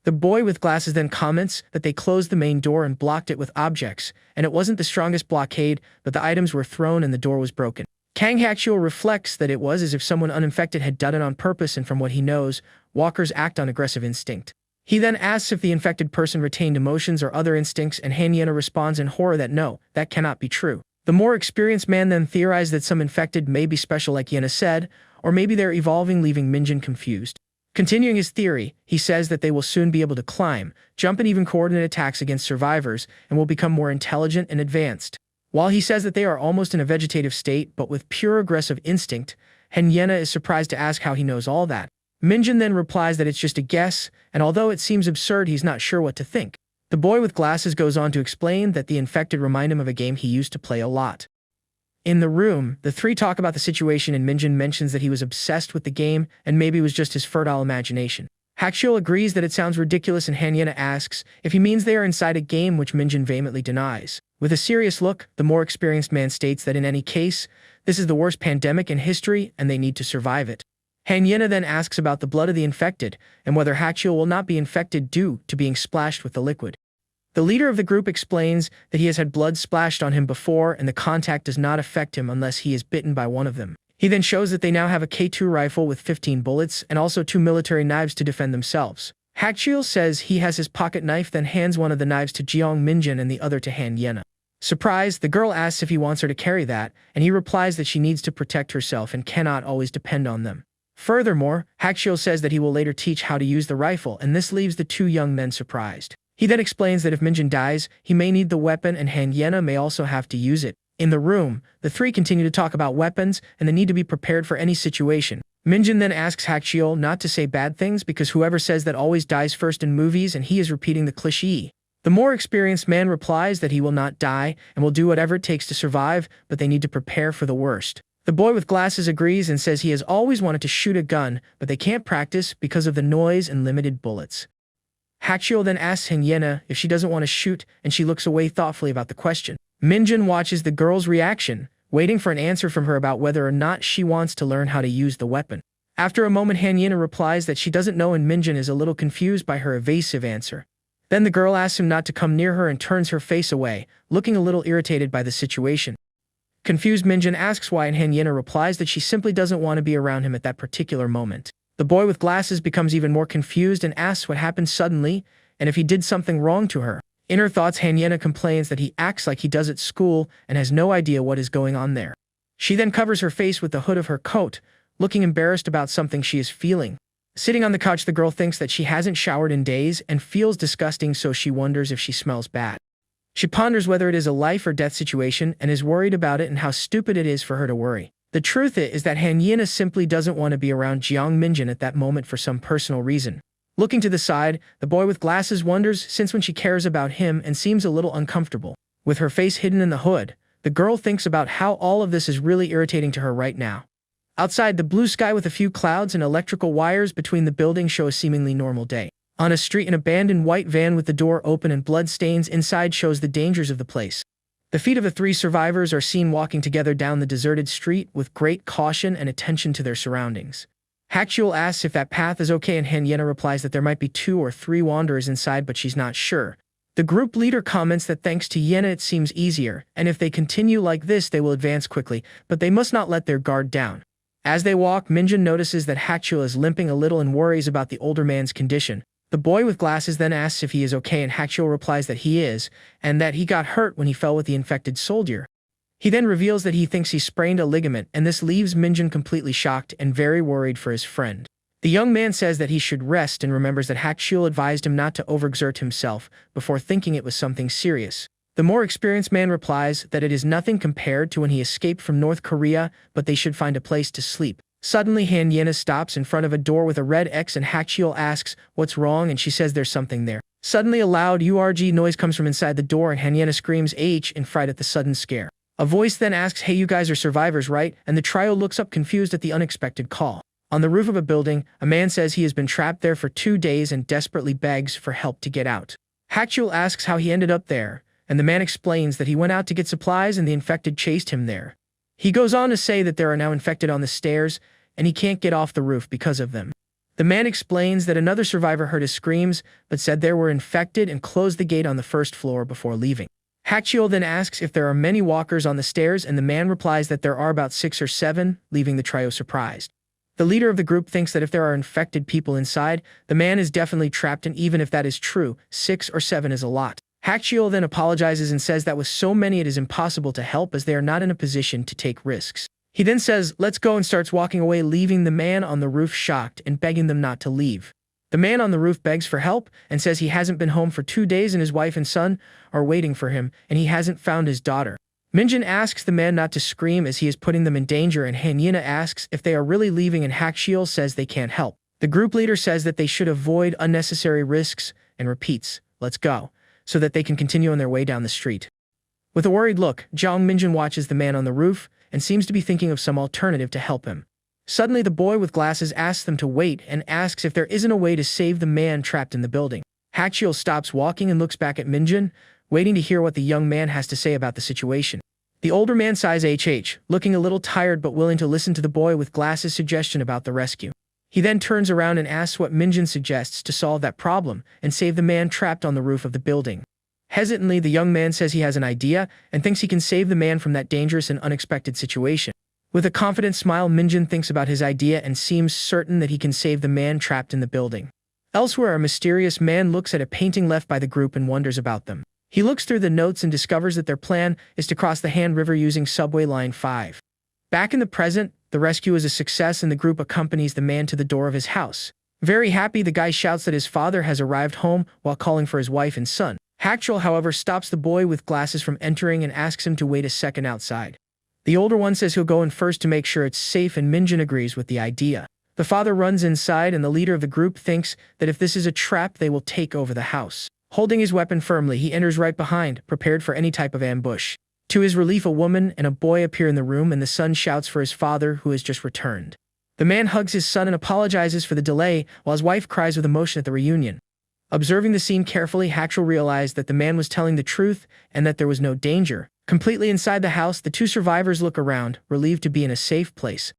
The boy with glasses then comments that they closed the main door and blocked it with objects, and it wasn't the strongest blockade, but the items were thrown and the door was broken. Kang Hachiel reflects that it was as if someone uninfected had done it on purpose, and from what he knows, walkers act on aggressive instinct. He then asks if the infected person retained emotions or other instincts, and Hyena responds in horror that no, that cannot be true. The more experienced man then theorized that some infected may be special like Hyena said, or maybe they're evolving, leaving Minjin confused. Continuing his theory, he says that they will soon be able to climb, jump, and even coordinate attacks against survivors, and will become more intelligent and advanced. While he says that they are almost in a vegetative state but with pure aggressive instinct, Hyena is surprised to ask how he knows all that. Minjin then replies that it's just a guess, and although it seems absurd, he's not sure what to think. The boy with glasses goes on to explain that the infected remind him of a game he used to play a lot. In the room, the three talk about the situation, and Minjin mentions that he was obsessed with the game and maybe it was just his fertile imagination. Hachiel agrees that it sounds ridiculous, and Hyena asks if he means they are inside a game, which Minjin vehemently denies. With a serious look, the more experienced man states that in any case, this is the worst pandemic in history and they need to survive it. Hyena then asks about the blood of the infected and whether Hachiel will not be infected due to being splashed with the liquid. The leader of the group explains that he has had blood splashed on him before and the contact does not affect him unless he is bitten by one of them. He then shows that they now have a K2 rifle with 15 bullets and also 2 military knives to defend themselves. Hachiel says he has his pocket knife, then hands one of the knives to Jeong Minjin and the other to Hyena. Surprised, the girl asks if he wants her to carry that, and he replies that she needs to protect herself and cannot always depend on them. Furthermore, Hachiel says that he will later teach how to use the rifle, and this leaves the two young men surprised. He then explains that if Minjin dies, he may need the weapon and Hyena may also have to use it. In the room, the three continue to talk about weapons and the need to be prepared for any situation. Minjin then asks Hachiel not to say bad things because whoever says that always dies first in movies, and he is repeating the cliché. The more experienced man replies that he will not die and will do whatever it takes to survive, but they need to prepare for the worst. The boy with glasses agrees and says he has always wanted to shoot a gun, but they can't practice because of the noise and limited bullets. Hachiel then asks Hyena if she doesn't want to shoot, and she looks away thoughtfully about the question. Minjin watches the girl's reaction, waiting for an answer from her about whether or not she wants to learn how to use the weapon. After a moment, Hyena replies that she doesn't know, and Minjin is a little confused by her evasive answer. Then the girl asks him not to come near her and turns her face away, looking a little irritated by the situation. Confused, Minjin asks why, and Hyena replies that she simply doesn't want to be around him at that particular moment. The boy with glasses becomes even more confused and asks what happened suddenly and if he did something wrong to her. In her thoughts, Hyena complains that he acts like he does at school and has no idea what is going on there. She then covers her face with the hood of her coat, looking embarrassed about something she is feeling. Sitting on the couch, the girl thinks that she hasn't showered in days and feels disgusting, so she wonders if she smells bad. She ponders whether it is a life or death situation and is worried about it and how stupid it is for her to worry. The truth is that Hyena simply doesn't want to be around Jeong Minjin at that moment for some personal reason. Looking to the side, the boy with glasses wonders since when she cares about him and seems a little uncomfortable. With her face hidden in the hood, the girl thinks about how all of this is really irritating to her right now. Outside, the blue sky with a few clouds and electrical wires between the buildings show a seemingly normal day. On a street, an abandoned white van with the door open and blood stains inside shows the dangers of the place. The feet of the three survivors are seen walking together down the deserted street with great caution and attention to their surroundings. Hachiel asks if that path is okay, and Hyena replies that there might be 2 or 3 wanderers inside, but she's not sure. The group leader comments that thanks to Hyena it seems easier, and if they continue like this they will advance quickly, but they must not let their guard down. As they walk, Minjin notices that Hachiel is limping a little and worries about the older man's condition. The boy with glasses then asks if he is okay, and Hachiel replies that he is, and that he got hurt when he fell with the infected soldier. He then reveals that he thinks he sprained a ligament, and this leaves Minjin completely shocked and very worried for his friend. The young man says that he should rest and remembers that Hachiel advised him not to overexert himself before thinking it was something serious. The The more experienced man replies that it is nothing compared to when he escaped from North Korea, but they should find a place to sleep. Suddenly, Hanyena stops in front of a door with a red X and Hachiel asks what's wrong, and she says there's something there. Suddenly, a loud URG noise comes from inside the door and Hanyena screams H in fright at the sudden scare. A voice then asks, "Hey, you guys are survivors, right?" And the trio looks up confused at the unexpected call. On the roof of a building, a man says he has been trapped there for 2 days and desperately begs for help to get out. Hachiel asks how he ended up there, and the man explains that he went out to get supplies and the infected chased him there. He goes on to say that there are now infected on the stairs, and he can't get off the roof because of them. The man explains that another survivor heard his screams, but said they were infected and closed the gate on the first floor before leaving. Hachiel then asks if there are many walkers on the stairs, and the man replies that there are about 6 or 7, leaving the trio surprised. The leader of the group thinks that if there are infected people inside, the man is definitely trapped, and even if that is true, 6 or 7 is a lot. Hachiel then apologizes and says that with so many it is impossible to help as they are not in a position to take risks. He then says, "Let's go," and starts walking away, leaving the man on the roof shocked and begging them not to leave. The man on the roof begs for help and says he hasn't been home for 2 days and his wife and son are waiting for him, and he hasn't found his daughter. Minjin asks the man not to scream as he is putting them in danger, and Hanyena asks if they are really leaving, and Hachiel says they can't help. The group leader says that they should avoid unnecessary risks and repeats, "Let's go," so that they can continue on their way down the street. With a worried look, Jong Minjin watches the man on the roof and seems to be thinking of some alternative to help him. Suddenly, the boy with glasses asks them to wait and asks if there isn't a way to save the man trapped in the building. Hachiel stops walking and looks back at Minjin, waiting to hear what the young man has to say about the situation. The older man sighs HH, looking a little tired but willing to listen to the boy with glasses' suggestion about the rescue. He then turns around and asks what Minjin suggests to solve that problem and save the man trapped on the roof of the building. Hesitantly, the young man says he has an idea and thinks he can save the man from that dangerous and unexpected situation. With a confident smile, Minjin thinks about his idea and seems certain that he can save the man trapped in the building. Elsewhere, a mysterious man looks at a painting left by the group and wonders about them. He looks through the notes and discovers that their plan is to cross the Han River using subway line 5. Back in the present, the rescue is a success and the group accompanies the man to the door of his house. Very happy, the guy shouts that his father has arrived home while calling for his wife and son. Hachiel, however, stops the boy with glasses from entering and asks him to wait a second outside. The older one says he'll go in first to make sure it's safe, and Minjin agrees with the idea. The father runs inside and the leader of the group thinks that if this is a trap, they will take over the house. Holding his weapon firmly, he enters right behind, prepared for any type of ambush. To his relief, a woman and a boy appear in the room and the son shouts for his father, who has just returned. The man hugs his son and apologizes for the delay, while his wife cries with emotion at the reunion. Observing the scene carefully, Hachiel realized that the man was telling the truth and that there was no danger. Completely inside the house, the 2 survivors look around, relieved to be in a safe place.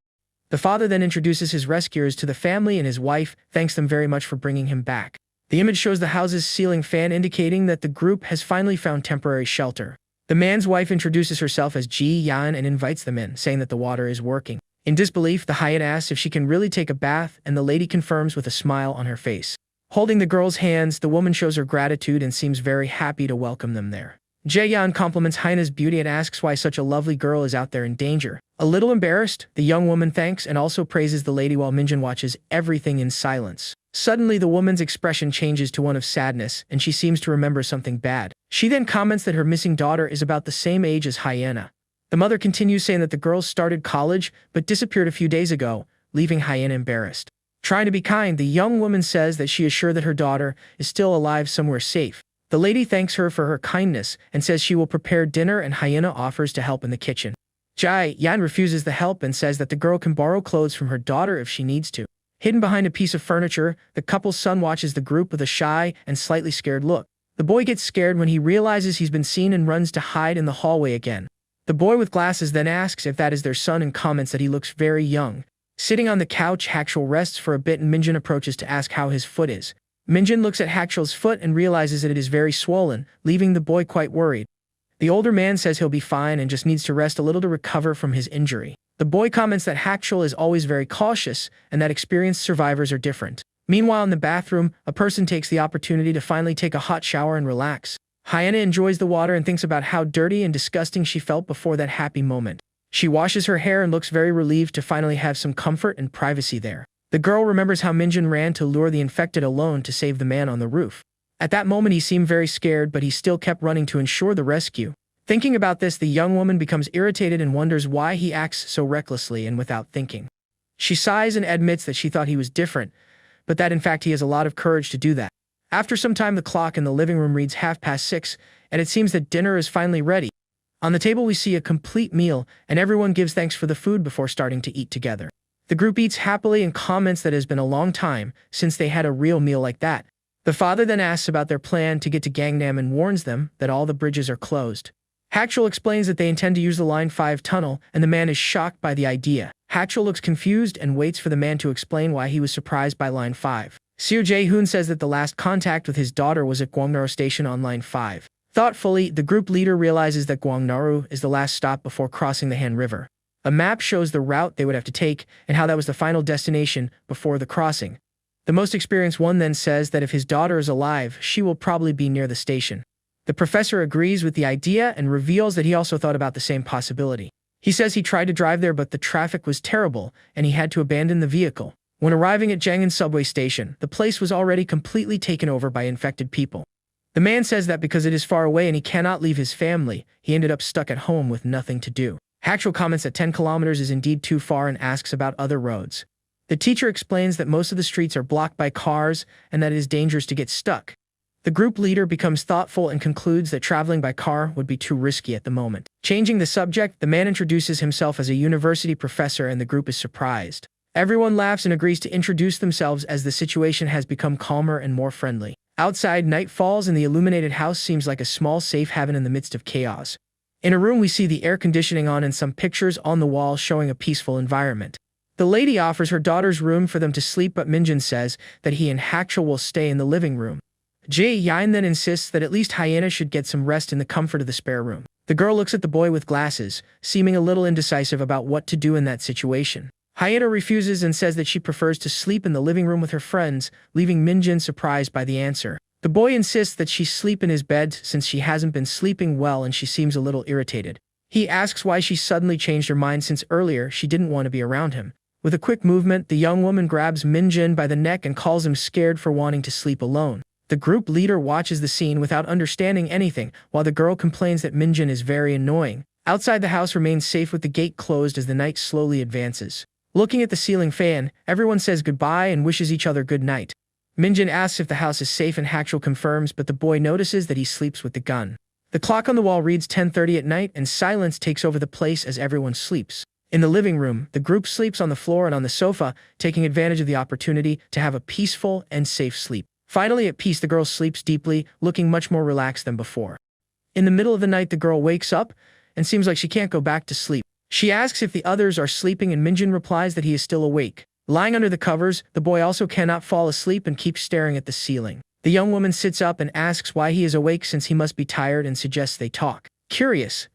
The father then introduces his rescuers to the family, and his wife thanks them very much for bringing him back. The image shows the house's ceiling fan, indicating that the group has finally found temporary shelter. The man's wife introduces herself as Ji Yan and invites them in, saying that the water is working. In disbelief, the hyena asks if she can really take a bath, and the lady confirms with a smile on her face. Holding the girl's hands, the woman shows her gratitude and seems very happy to welcome them there. Jaeyeon compliments Hyena's beauty and asks why such a lovely girl is out there in danger. A little embarrassed, the young woman thanks and also praises the lady while Minjin watches everything in silence. Suddenly, the woman's expression changes to one of sadness, and she seems to remember something bad. She then comments that her missing daughter is about the same age as Hyena. The mother continues saying that the girl started college but disappeared a few days ago, leaving Hyena embarrassed. Trying to be kind, the young woman says that she is sure that her daughter is still alive somewhere safe. The lady thanks her for her kindness and says she will prepare dinner, and Hyena offers to help in the kitchen. Jai Yan refuses the help and says that the girl can borrow clothes from her daughter if she needs to. Hidden behind a piece of furniture, the couple's son watches the group with a shy and slightly scared look. The boy gets scared when he realizes he's been seen and runs to hide in the hallway again. The boy with glasses then asks if that is their son and comments that he looks very young. Sitting on the couch, Hachiel rests for a bit and Minjin approaches to ask how his foot is. Minjin looks at Hachiel's foot and realizes that it is very swollen, leaving the boy quite worried. The older man says he'll be fine and just needs to rest a little to recover from his injury. The boy comments that Hachiel is always very cautious and that experienced survivors are different. Meanwhile, in the bathroom, a person takes the opportunity to finally take a hot shower and relax. Hyena enjoys the water and thinks about how dirty and disgusting she felt before that happy moment. She washes her hair and looks very relieved to finally have some comfort and privacy there. The girl remembers how Minjin ran to lure the infected alone to save the man on the roof. At that moment he seemed very scared, but he still kept running to ensure the rescue. Thinking about this, the young woman becomes irritated and wonders why he acts so recklessly and without thinking. She sighs and admits that she thought he was different, but that in fact he has a lot of courage to do that. After some time the clock in the living room reads 6:30, and it seems that dinner is finally ready. On the table we see a complete meal, and everyone gives thanks for the food before starting to eat together. The group eats happily and comments that it has been a long time since they had a real meal like that. The father then asks about their plan to get to Gangnam and warns them that all the bridges are closed. Hachul explains that they intend to use the Line 5 tunnel, and the man is shocked by the idea. Hachul looks confused and waits for the man to explain why he was surprised by Line 5. Seo Jae-hoon says that the last contact with his daughter was at Gwangnaro Station on Line 5. Thoughtfully, the group leader realizes that Gwangnaro is the last stop before crossing the Han River. A map shows the route they would have to take and how that was the final destination before the crossing. The most experienced one then says that if his daughter is alive, she will probably be near the station. The professor agrees with the idea and reveals that he also thought about the same possibility. He says he tried to drive there, but the traffic was terrible and he had to abandon the vehicle. When arriving at Jangin subway station, the place was already completely taken over by infected people. The man says that because it is far away and he cannot leave his family, he ended up stuck at home with nothing to do. Hachul comments that 10 kilometers is indeed too far and asks about other roads. The teacher explains that most of the streets are blocked by cars and that it is dangerous to get stuck. The group leader becomes thoughtful and concludes that traveling by car would be too risky at the moment. Changing the subject, the man introduces himself as a university professor and the group is surprised. Everyone laughs and agrees to introduce themselves as the situation has become calmer and more friendly. Outside, night falls and the illuminated house seems like a small safe haven in the midst of chaos. In a room we see the air conditioning on and some pictures on the wall showing a peaceful environment. The lady offers her daughter's room for them to sleep, but Minjin says that he and Hachul will stay in the living room. Jae-yin then insists that at least Hyena should get some rest in the comfort of the spare room. The girl looks at the boy with glasses, seeming a little indecisive about what to do in that situation. Hyena refuses and says that she prefers to sleep in the living room with her friends, leaving Minjin surprised by the answer. The boy insists that she sleep in his bed since she hasn't been sleeping well and she seems a little irritated. He asks why she suddenly changed her mind since earlier she didn't want to be around him. With a quick movement, the young woman grabs Minjin by the neck and calls him scared for wanting to sleep alone. The group leader watches the scene without understanding anything, while the girl complains that Minjin is very annoying. Outside, the house remains safe with the gate closed as the night slowly advances. Looking at the ceiling fan, everyone says goodbye and wishes each other good night. Minjin asks if the house is safe and Hachul confirms, but the boy notices that he sleeps with the gun. The clock on the wall reads 10:30 at night and silence takes over the place as everyone sleeps. In the living room, the group sleeps on the floor and on the sofa, taking advantage of the opportunity to have a peaceful and safe sleep. Finally at peace, the girl sleeps deeply, looking much more relaxed than before. In the middle of the night, the girl wakes up and seems like she can't go back to sleep. She asks if the others are sleeping and Minjin replies that he is still awake. Lying under the covers, the boy also cannot fall asleep and keeps staring at the ceiling. The young woman sits up and asks why he is awake since he must be tired and suggests they talk. Curious,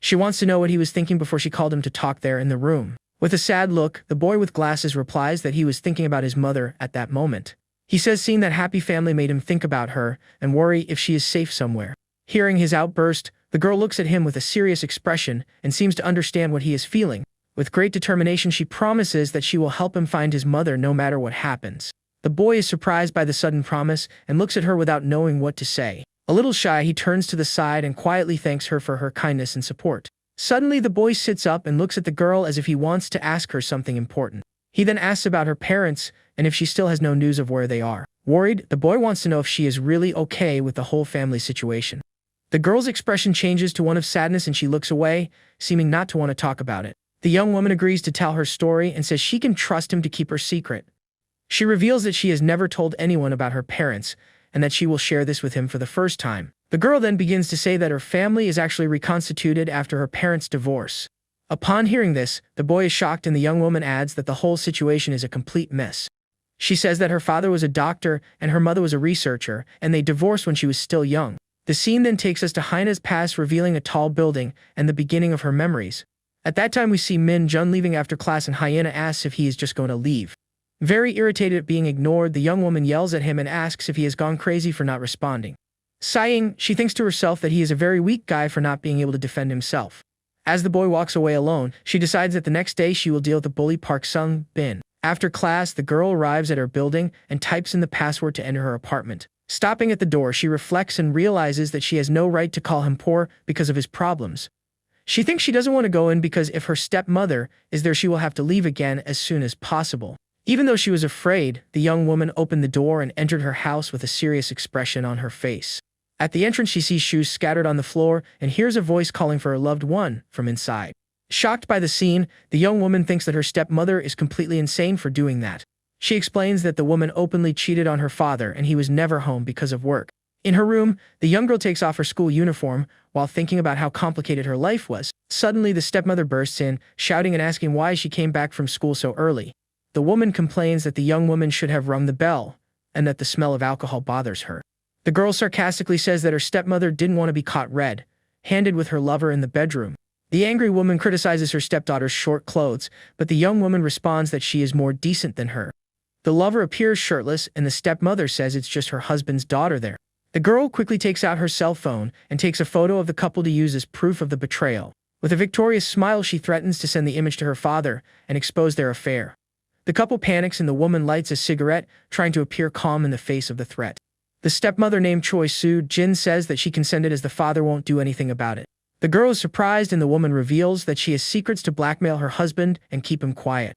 she wants to know what he was thinking before she called him to talk there in the room. With a sad look, the boy with glasses replies that he was thinking about his mother at that moment. He says seeing that happy family made him think about her and worry if she is safe somewhere. Hearing his outburst, the girl looks at him with a serious expression and seems to understand what he is feeling. With great determination, she promises that she will help him find his mother no matter what happens. The boy is surprised by the sudden promise and looks at her without knowing what to say. A little shy, he turns to the side and quietly thanks her for her kindness and support. Suddenly, the boy sits up and looks at the girl as if he wants to ask her something important. He then asks about her parents and if she still has no news of where they are. Worried, the boy wants to know if she is really okay with the whole family situation. The girl's expression changes to one of sadness and she looks away, seeming not to want to talk about it. The young woman agrees to tell her story and says she can trust him to keep her secret. She reveals that she has never told anyone about her parents and that she will share this with him for the first time. The girl then begins to say that her family is actually reconstituted after her parents' divorce. Upon hearing this, the boy is shocked and the young woman adds that the whole situation is a complete mess. She says that her father was a doctor and her mother was a researcher, and they divorced when she was still young. The scene then takes us to Haine's past, revealing a tall building and the beginning of her memories. At that time, we see Min Jun leaving after class and Hyena asks if he is just going to leave. Very irritated at being ignored, the young woman yells at him and asks if he has gone crazy for not responding. Sighing, she thinks to herself that he is a very weak guy for not being able to defend himself. As the boy walks away alone, she decides that the next day she will deal with the bully Park Sung Bin. After class, the girl arrives at her building and types in the password to enter her apartment. Stopping at the door, she reflects and realizes that she has no right to call him poor because of his problems. She thinks she doesn't want to go in because if her stepmother is there, she will have to leave again as soon as possible. Even though she was afraid, the young woman opened the door and entered her house with a serious expression on her face. At the entrance, she sees shoes scattered on the floor and hears a voice calling for her loved one from inside. Shocked by the scene, the young woman thinks that her stepmother is completely insane for doing that. She explains that the woman openly cheated on her father and he was never home because of work. In her room, the young girl takes off her school uniform while thinking about how complicated her life was. Suddenly, the stepmother bursts in, shouting and asking why she came back from school so early. The woman complains that the young woman should have rung the bell and that the smell of alcohol bothers her. The girl sarcastically says that her stepmother didn't want to be caught red-handed with her lover in the bedroom. The angry woman criticizes her stepdaughter's short clothes, but the young woman responds that she is more decent than her. The lover appears shirtless and the stepmother says it's just her husband's daughter there. The girl quickly takes out her cell phone and takes a photo of the couple to use as proof of the betrayal. With a victorious smile, she threatens to send the image to her father and expose their affair. The couple panics and the woman lights a cigarette, trying to appear calm in the face of the threat. The stepmother named Choi Soo-jin says that she consented as the father won't do anything about it. The girl is surprised and the woman reveals that she has secrets to blackmail her husband and keep him quiet.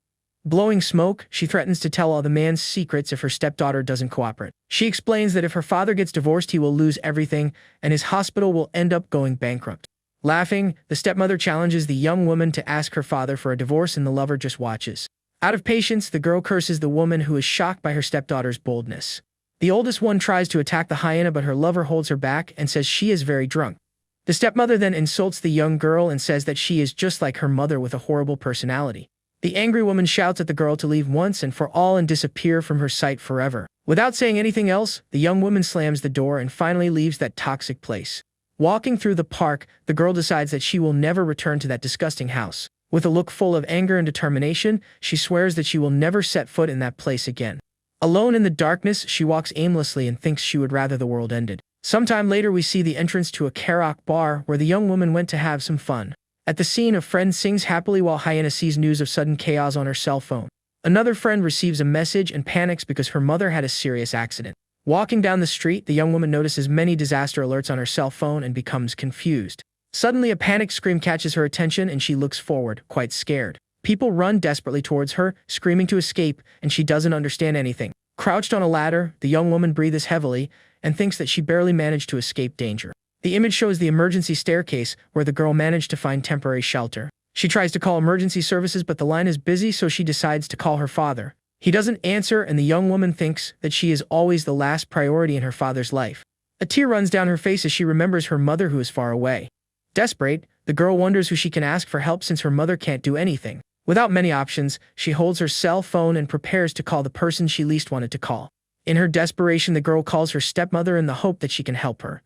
Blowing smoke, she threatens to tell all the man's secrets if her stepdaughter doesn't cooperate. She explains that if her father gets divorced, he will lose everything and his hospital will end up going bankrupt. Laughing, the stepmother challenges the young woman to ask her father for a divorce and the lover just watches. Out of patience, the girl curses the woman who is shocked by her stepdaughter's boldness. The oldest one tries to attack the hyena, but her lover holds her back and says she is very drunk. The stepmother then insults the young girl and says that she is just like her mother with a horrible personality. The angry woman shouts at the girl to leave once and for all and disappear from her sight forever. Without saying anything else, the young woman slams the door and finally leaves that toxic place. Walking through the park, the girl decides that she will never return to that disgusting house. With a look full of anger and determination, she swears that she will never set foot in that place again. Alone in the darkness, she walks aimlessly and thinks she would rather the world ended. Sometime later, we see the entrance to a karaoke bar where the young woman went to have some fun. At the scene, a friend sings happily while Hyena sees news of sudden chaos on her cell phone. Another friend receives a message and panics because her mother had a serious accident. Walking down the street, the young woman notices many disaster alerts on her cell phone and becomes confused. Suddenly, a panicked scream catches her attention and she looks forward, quite scared. People run desperately towards her, screaming to escape, and she doesn't understand anything. Crouched on a ladder, the young woman breathes heavily and thinks that she barely managed to escape danger. The image shows the emergency staircase where the girl managed to find temporary shelter. She tries to call emergency services, but the line is busy, so she decides to call her father. He doesn't answer, and the young woman thinks that she is always the last priority in her father's life. A tear runs down her face as she remembers her mother who is far away. Desperate, the girl wonders who she can ask for help since her mother can't do anything. Without many options, she holds her cell phone and prepares to call the person she least wanted to call. In her desperation, the girl calls her stepmother in the hope that she can help her.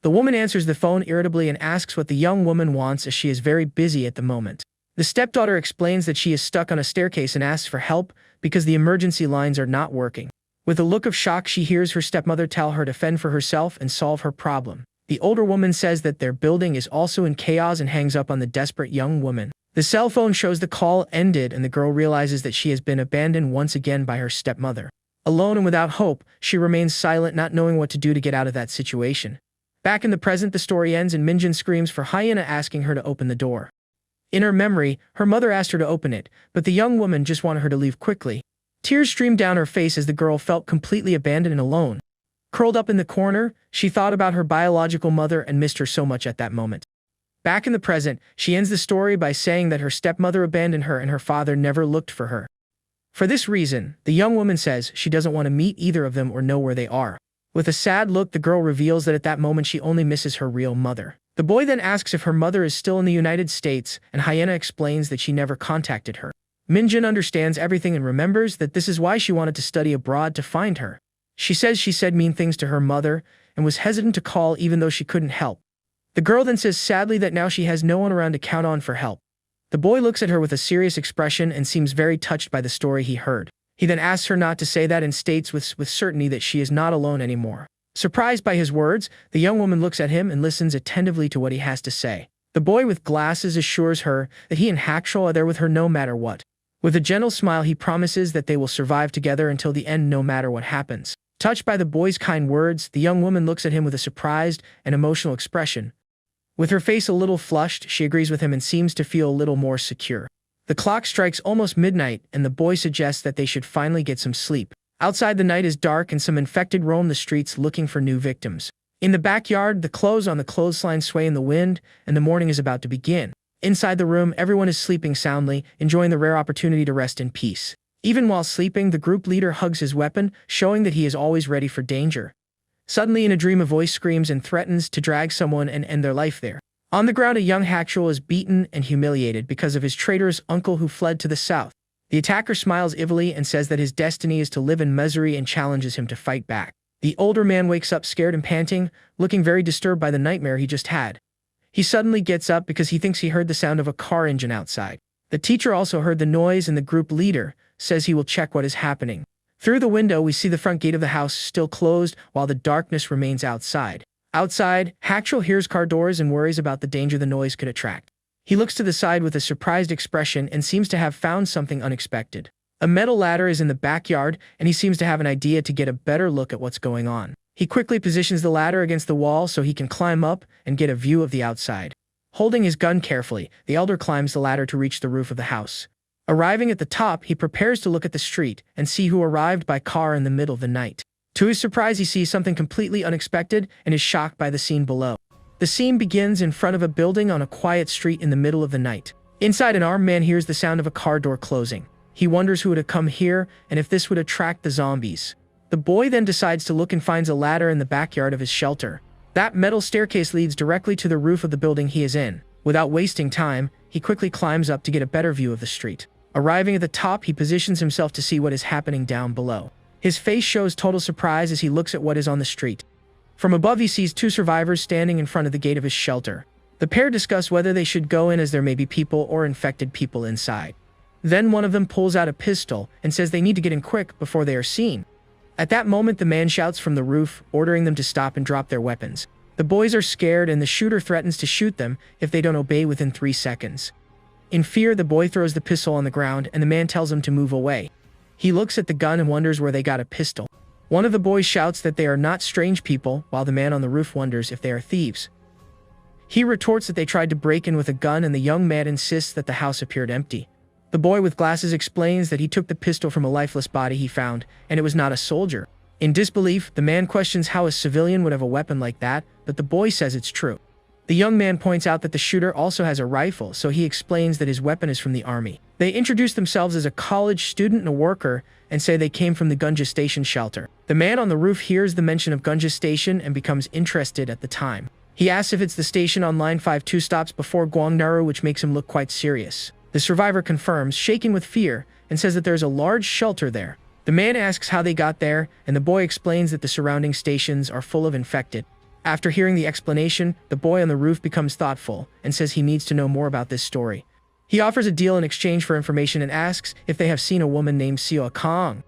The woman answers the phone irritably and asks what the young woman wants as she is very busy at the moment. The stepdaughter explains that she is stuck on a staircase and asks for help because the emergency lines are not working. With a look of shock, she hears her stepmother tell her to fend for herself and solve her problem. The older woman says that their building is also in chaos and hangs up on the desperate young woman. The cell phone shows the call ended and the girl realizes that she has been abandoned once again by her stepmother. Alone and without hope, she remains silent, not knowing what to do to get out of that situation. Back in the present, the story ends and Minjin screams for Hyena, asking her to open the door. In her memory, her mother asked her to open it, but the young woman just wanted her to leave quickly. Tears streamed down her face as the girl felt completely abandoned and alone. Curled up in the corner, she thought about her biological mother and missed her so much at that moment. Back in the present, she ends the story by saying that her stepmother abandoned her and her father never looked for her. For this reason, the young woman says she doesn't want to meet either of them or know where they are. With a sad look, the girl reveals that at that moment she only misses her real mother. The boy then asks if her mother is still in the United States, and Hyena explains that she never contacted her. Minjin understands everything and remembers that this is why she wanted to study abroad to find her. She says she said mean things to her mother and was hesitant to call even though she couldn't help. The girl then says sadly that now she has no one around to count on for help. The boy looks at her with a serious expression and seems very touched by the story he heard. He then asks her not to say that and states with certainty that she is not alone anymore. Surprised by his words, the young woman looks at him and listens attentively to what he has to say. The boy with glasses assures her that he and Hakshaw are there with her no matter what. With a gentle smile, he promises that they will survive together until the end no matter what happens. Touched by the boy's kind words, the young woman looks at him with a surprised and emotional expression. With her face a little flushed, she agrees with him and seems to feel a little more secure. The clock strikes almost midnight, and the boy suggests that they should finally get some sleep. Outside, the night is dark and some infected roam the streets looking for new victims. In the backyard, the clothes on the clothesline sway in the wind, and the morning is about to begin. Inside the room, everyone is sleeping soundly, enjoying the rare opportunity to rest in peace. Even while sleeping, the group leader hugs his weapon, showing that he is always ready for danger. Suddenly, in a dream, a voice screams and threatens to drag someone and end their life there. On the ground, a young actual is beaten and humiliated because of his traitorous uncle who fled to the south. The attacker smiles evilly and says that his destiny is to live in misery and challenges him to fight back. The older man wakes up scared and panting, looking very disturbed by the nightmare he just had. He suddenly gets up because he thinks he heard the sound of a car engine outside. The teacher also heard the noise, and the group leader says he will check what is happening. Through the window, we see the front gate of the house still closed while the darkness remains outside. Outside, Hacktrell hears car doors and worries about the danger the noise could attract. He looks to the side with a surprised expression and seems to have found something unexpected. A metal ladder is in the backyard, and he seems to have an idea to get a better look at what's going on. He quickly positions the ladder against the wall so he can climb up and get a view of the outside. Holding his gun carefully, the elder climbs the ladder to reach the roof of the house. Arriving at the top, he prepares to look at the street and see who arrived by car in the middle of the night. To his surprise, he sees something completely unexpected and is shocked by the scene below. The scene begins in front of a building on a quiet street in the middle of the night. Inside, an armed man hears the sound of a car door closing. He wonders who would have come here and if this would attract the zombies. The boy then decides to look and finds a ladder in the backyard of his shelter. That metal staircase leads directly to the roof of the building he is in. Without wasting time, he quickly climbs up to get a better view of the street. Arriving at the top, he positions himself to see what is happening down below. His face shows total surprise as he looks at what is on the street. From above, he sees two survivors standing in front of the gate of his shelter. The pair discuss whether they should go in as there may be people or infected people inside. Then one of them pulls out a pistol and says they need to get in quick before they are seen. At that moment, the man shouts from the roof, ordering them to stop and drop their weapons. The boys are scared, and the shooter threatens to shoot them if they don't obey within 3 seconds. In fear, the boy throws the pistol on the ground, and the man tells him to move away. He looks at the gun and wonders where they got a pistol. One of the boys shouts that they are not strange people, while the man on the roof wonders if they are thieves. He retorts that they tried to break in with a gun, and the young man insists that the house appeared empty. The boy with glasses explains that he took the pistol from a lifeless body he found, and it was not a soldier. In disbelief, the man questions how a civilian would have a weapon like that, but the boy says it's true. The young man points out that the shooter also has a rifle, so he explains that his weapon is from the army. They introduce themselves as a college student and a worker, and say they came from the Gunja Station shelter. The man on the roof hears the mention of Gunja Station and becomes interested at the time. He asks if it's the station on line 5 2 stops before Gwangnaru, which makes him look quite serious. The survivor confirms, shaking with fear, and says that there's a large shelter there. The man asks how they got there, and the boy explains that the surrounding stations are full of infected. After hearing the explanation, the boy on the roof becomes thoughtful and says he needs to know more about this story. He offers a deal in exchange for information and asks if they have seen a woman named Seo Kong.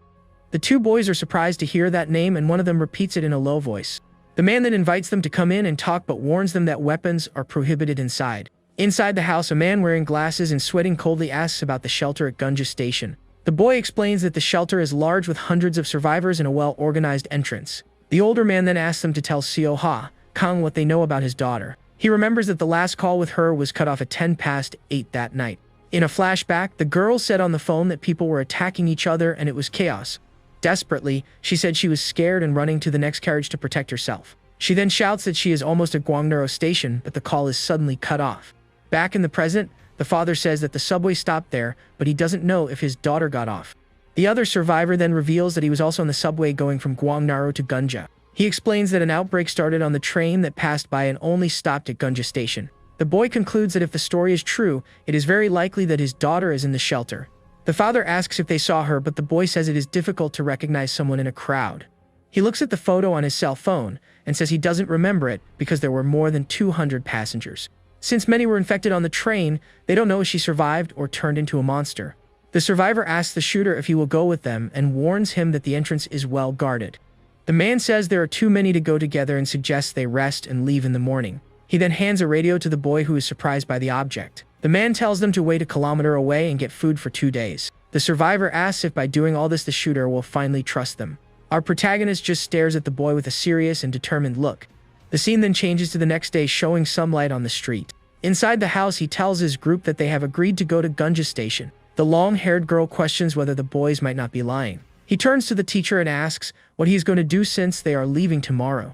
The two boys are surprised to hear that name, and one of them repeats it in a low voice. The man then invites them to come in and talk, but warns them that weapons are prohibited inside. Inside the house, a man wearing glasses and sweating coldly asks about the shelter at Gunja Station. The boy explains that the shelter is large with hundreds of survivors and a well-organized entrance. The older man then asks them to tell Seo Kong what they know about his daughter. He remembers that the last call with her was cut off at 8:10 that night. In a flashback, the girl said on the phone that people were attacking each other and it was chaos. Desperately, she said she was scared and running to the next carriage to protect herself. She then shouts that she is almost at Gwangnaru Station, but the call is suddenly cut off. Back in the present, the father says that the subway stopped there, but he doesn't know if his daughter got off. The other survivor then reveals that he was also on the subway going from Gwangnaru to Gunja. He explains that an outbreak started on the train that passed by and only stopped at Gunja Station. The boy concludes that if the story is true, it is very likely that his daughter is in the shelter. The father asks if they saw her, but the boy says it is difficult to recognize someone in a crowd. He looks at the photo on his cell phone and says he doesn't remember it because there were more than 200 passengers. Since many were infected on the train, they don't know if she survived or turned into a monster. The survivor asks the shooter if he will go with them and warns him that the entrance is well guarded. The man says there are too many to go together and suggests they rest and leave in the morning. He then hands a radio to the boy, who is surprised by the object. The man tells them to wait 1 kilometer away and get food for 2 days. The survivor asks if by doing all this the shooter will finally trust them. Our protagonist just stares at the boy with a serious and determined look. The scene then changes to the next day, showing some light on the street. Inside the house, he tells his group that they have agreed to go to Gunja Station. The long-haired girl questions whether the boys might not be lying. He turns to the teacher and asks what he is going to do since they are leaving tomorrow.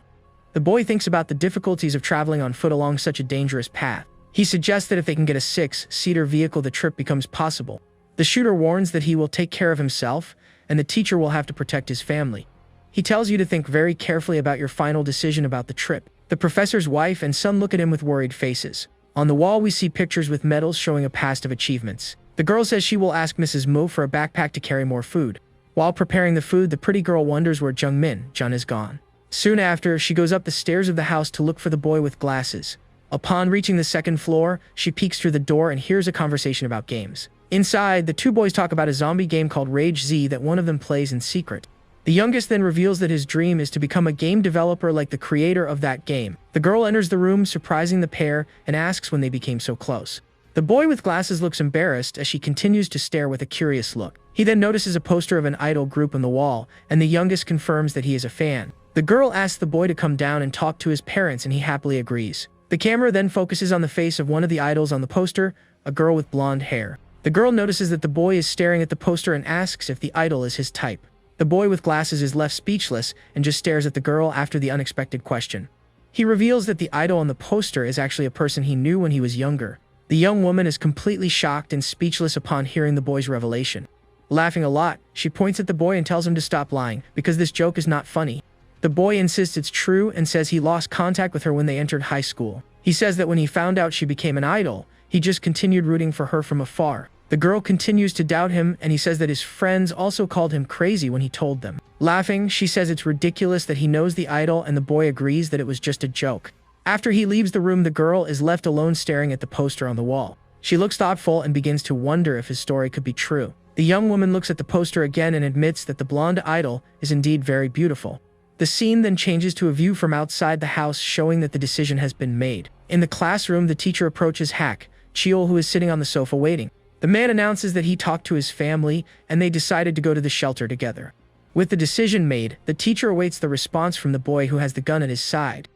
The boy thinks about the difficulties of traveling on foot along such a dangerous path. He suggests that if they can get a 6-seater vehicle, the trip becomes possible. The shooter warns that he will take care of himself, and the teacher will have to protect his family. He tells you to think very carefully about your final decision about the trip. The professor's wife and son look at him with worried faces. On the wall, we see pictures with medals showing a past of achievements. The girl says she will ask Mrs. Mo for a backpack to carry more food. While preparing the food, the pretty girl wonders where Jun is gone. Soon after, she goes up the stairs of the house to look for the boy with glasses. Upon reaching the second floor, she peeks through the door and hears a conversation about games. Inside, the two boys talk about a zombie game called Rage Z that one of them plays in secret. The youngest then reveals that his dream is to become a game developer like the creator of that game. The girl enters the room, surprising the pair, and asks when they became so close. The boy with glasses looks embarrassed as she continues to stare with a curious look. He then notices a poster of an idol group on the wall, and the youngest confirms that he is a fan. The girl asks the boy to come down and talk to his parents, and he happily agrees. The camera then focuses on the face of one of the idols on the poster, a girl with blonde hair. The girl notices that the boy is staring at the poster and asks if the idol is his type. The boy with glasses is left speechless and just stares at the girl after the unexpected question. He reveals that the idol on the poster is actually a person he knew when he was younger. The young woman is completely shocked and speechless upon hearing the boy's revelation. Laughing a lot, she points at the boy and tells him to stop lying, because this joke is not funny. The boy insists it's true and says he lost contact with her when they entered high school. He says that when he found out she became an idol, he just continued rooting for her from afar. The girl continues to doubt him, and he says that his friends also called him crazy when he told them. Laughing, she says it's ridiculous that he knows the idol, and the boy agrees that it was just a joke. After he leaves the room, the girl is left alone staring at the poster on the wall. She looks thoughtful and begins to wonder if his story could be true. The young woman looks at the poster again and admits that the blonde idol is indeed very beautiful. The scene then changes to a view from outside the house, showing that the decision has been made. In the classroom, the teacher approaches Hak Cheol, who is sitting on the sofa waiting. The man announces that he talked to his family, and they decided to go to the shelter together. With the decision made, the teacher awaits the response from the boy who has the gun at his side.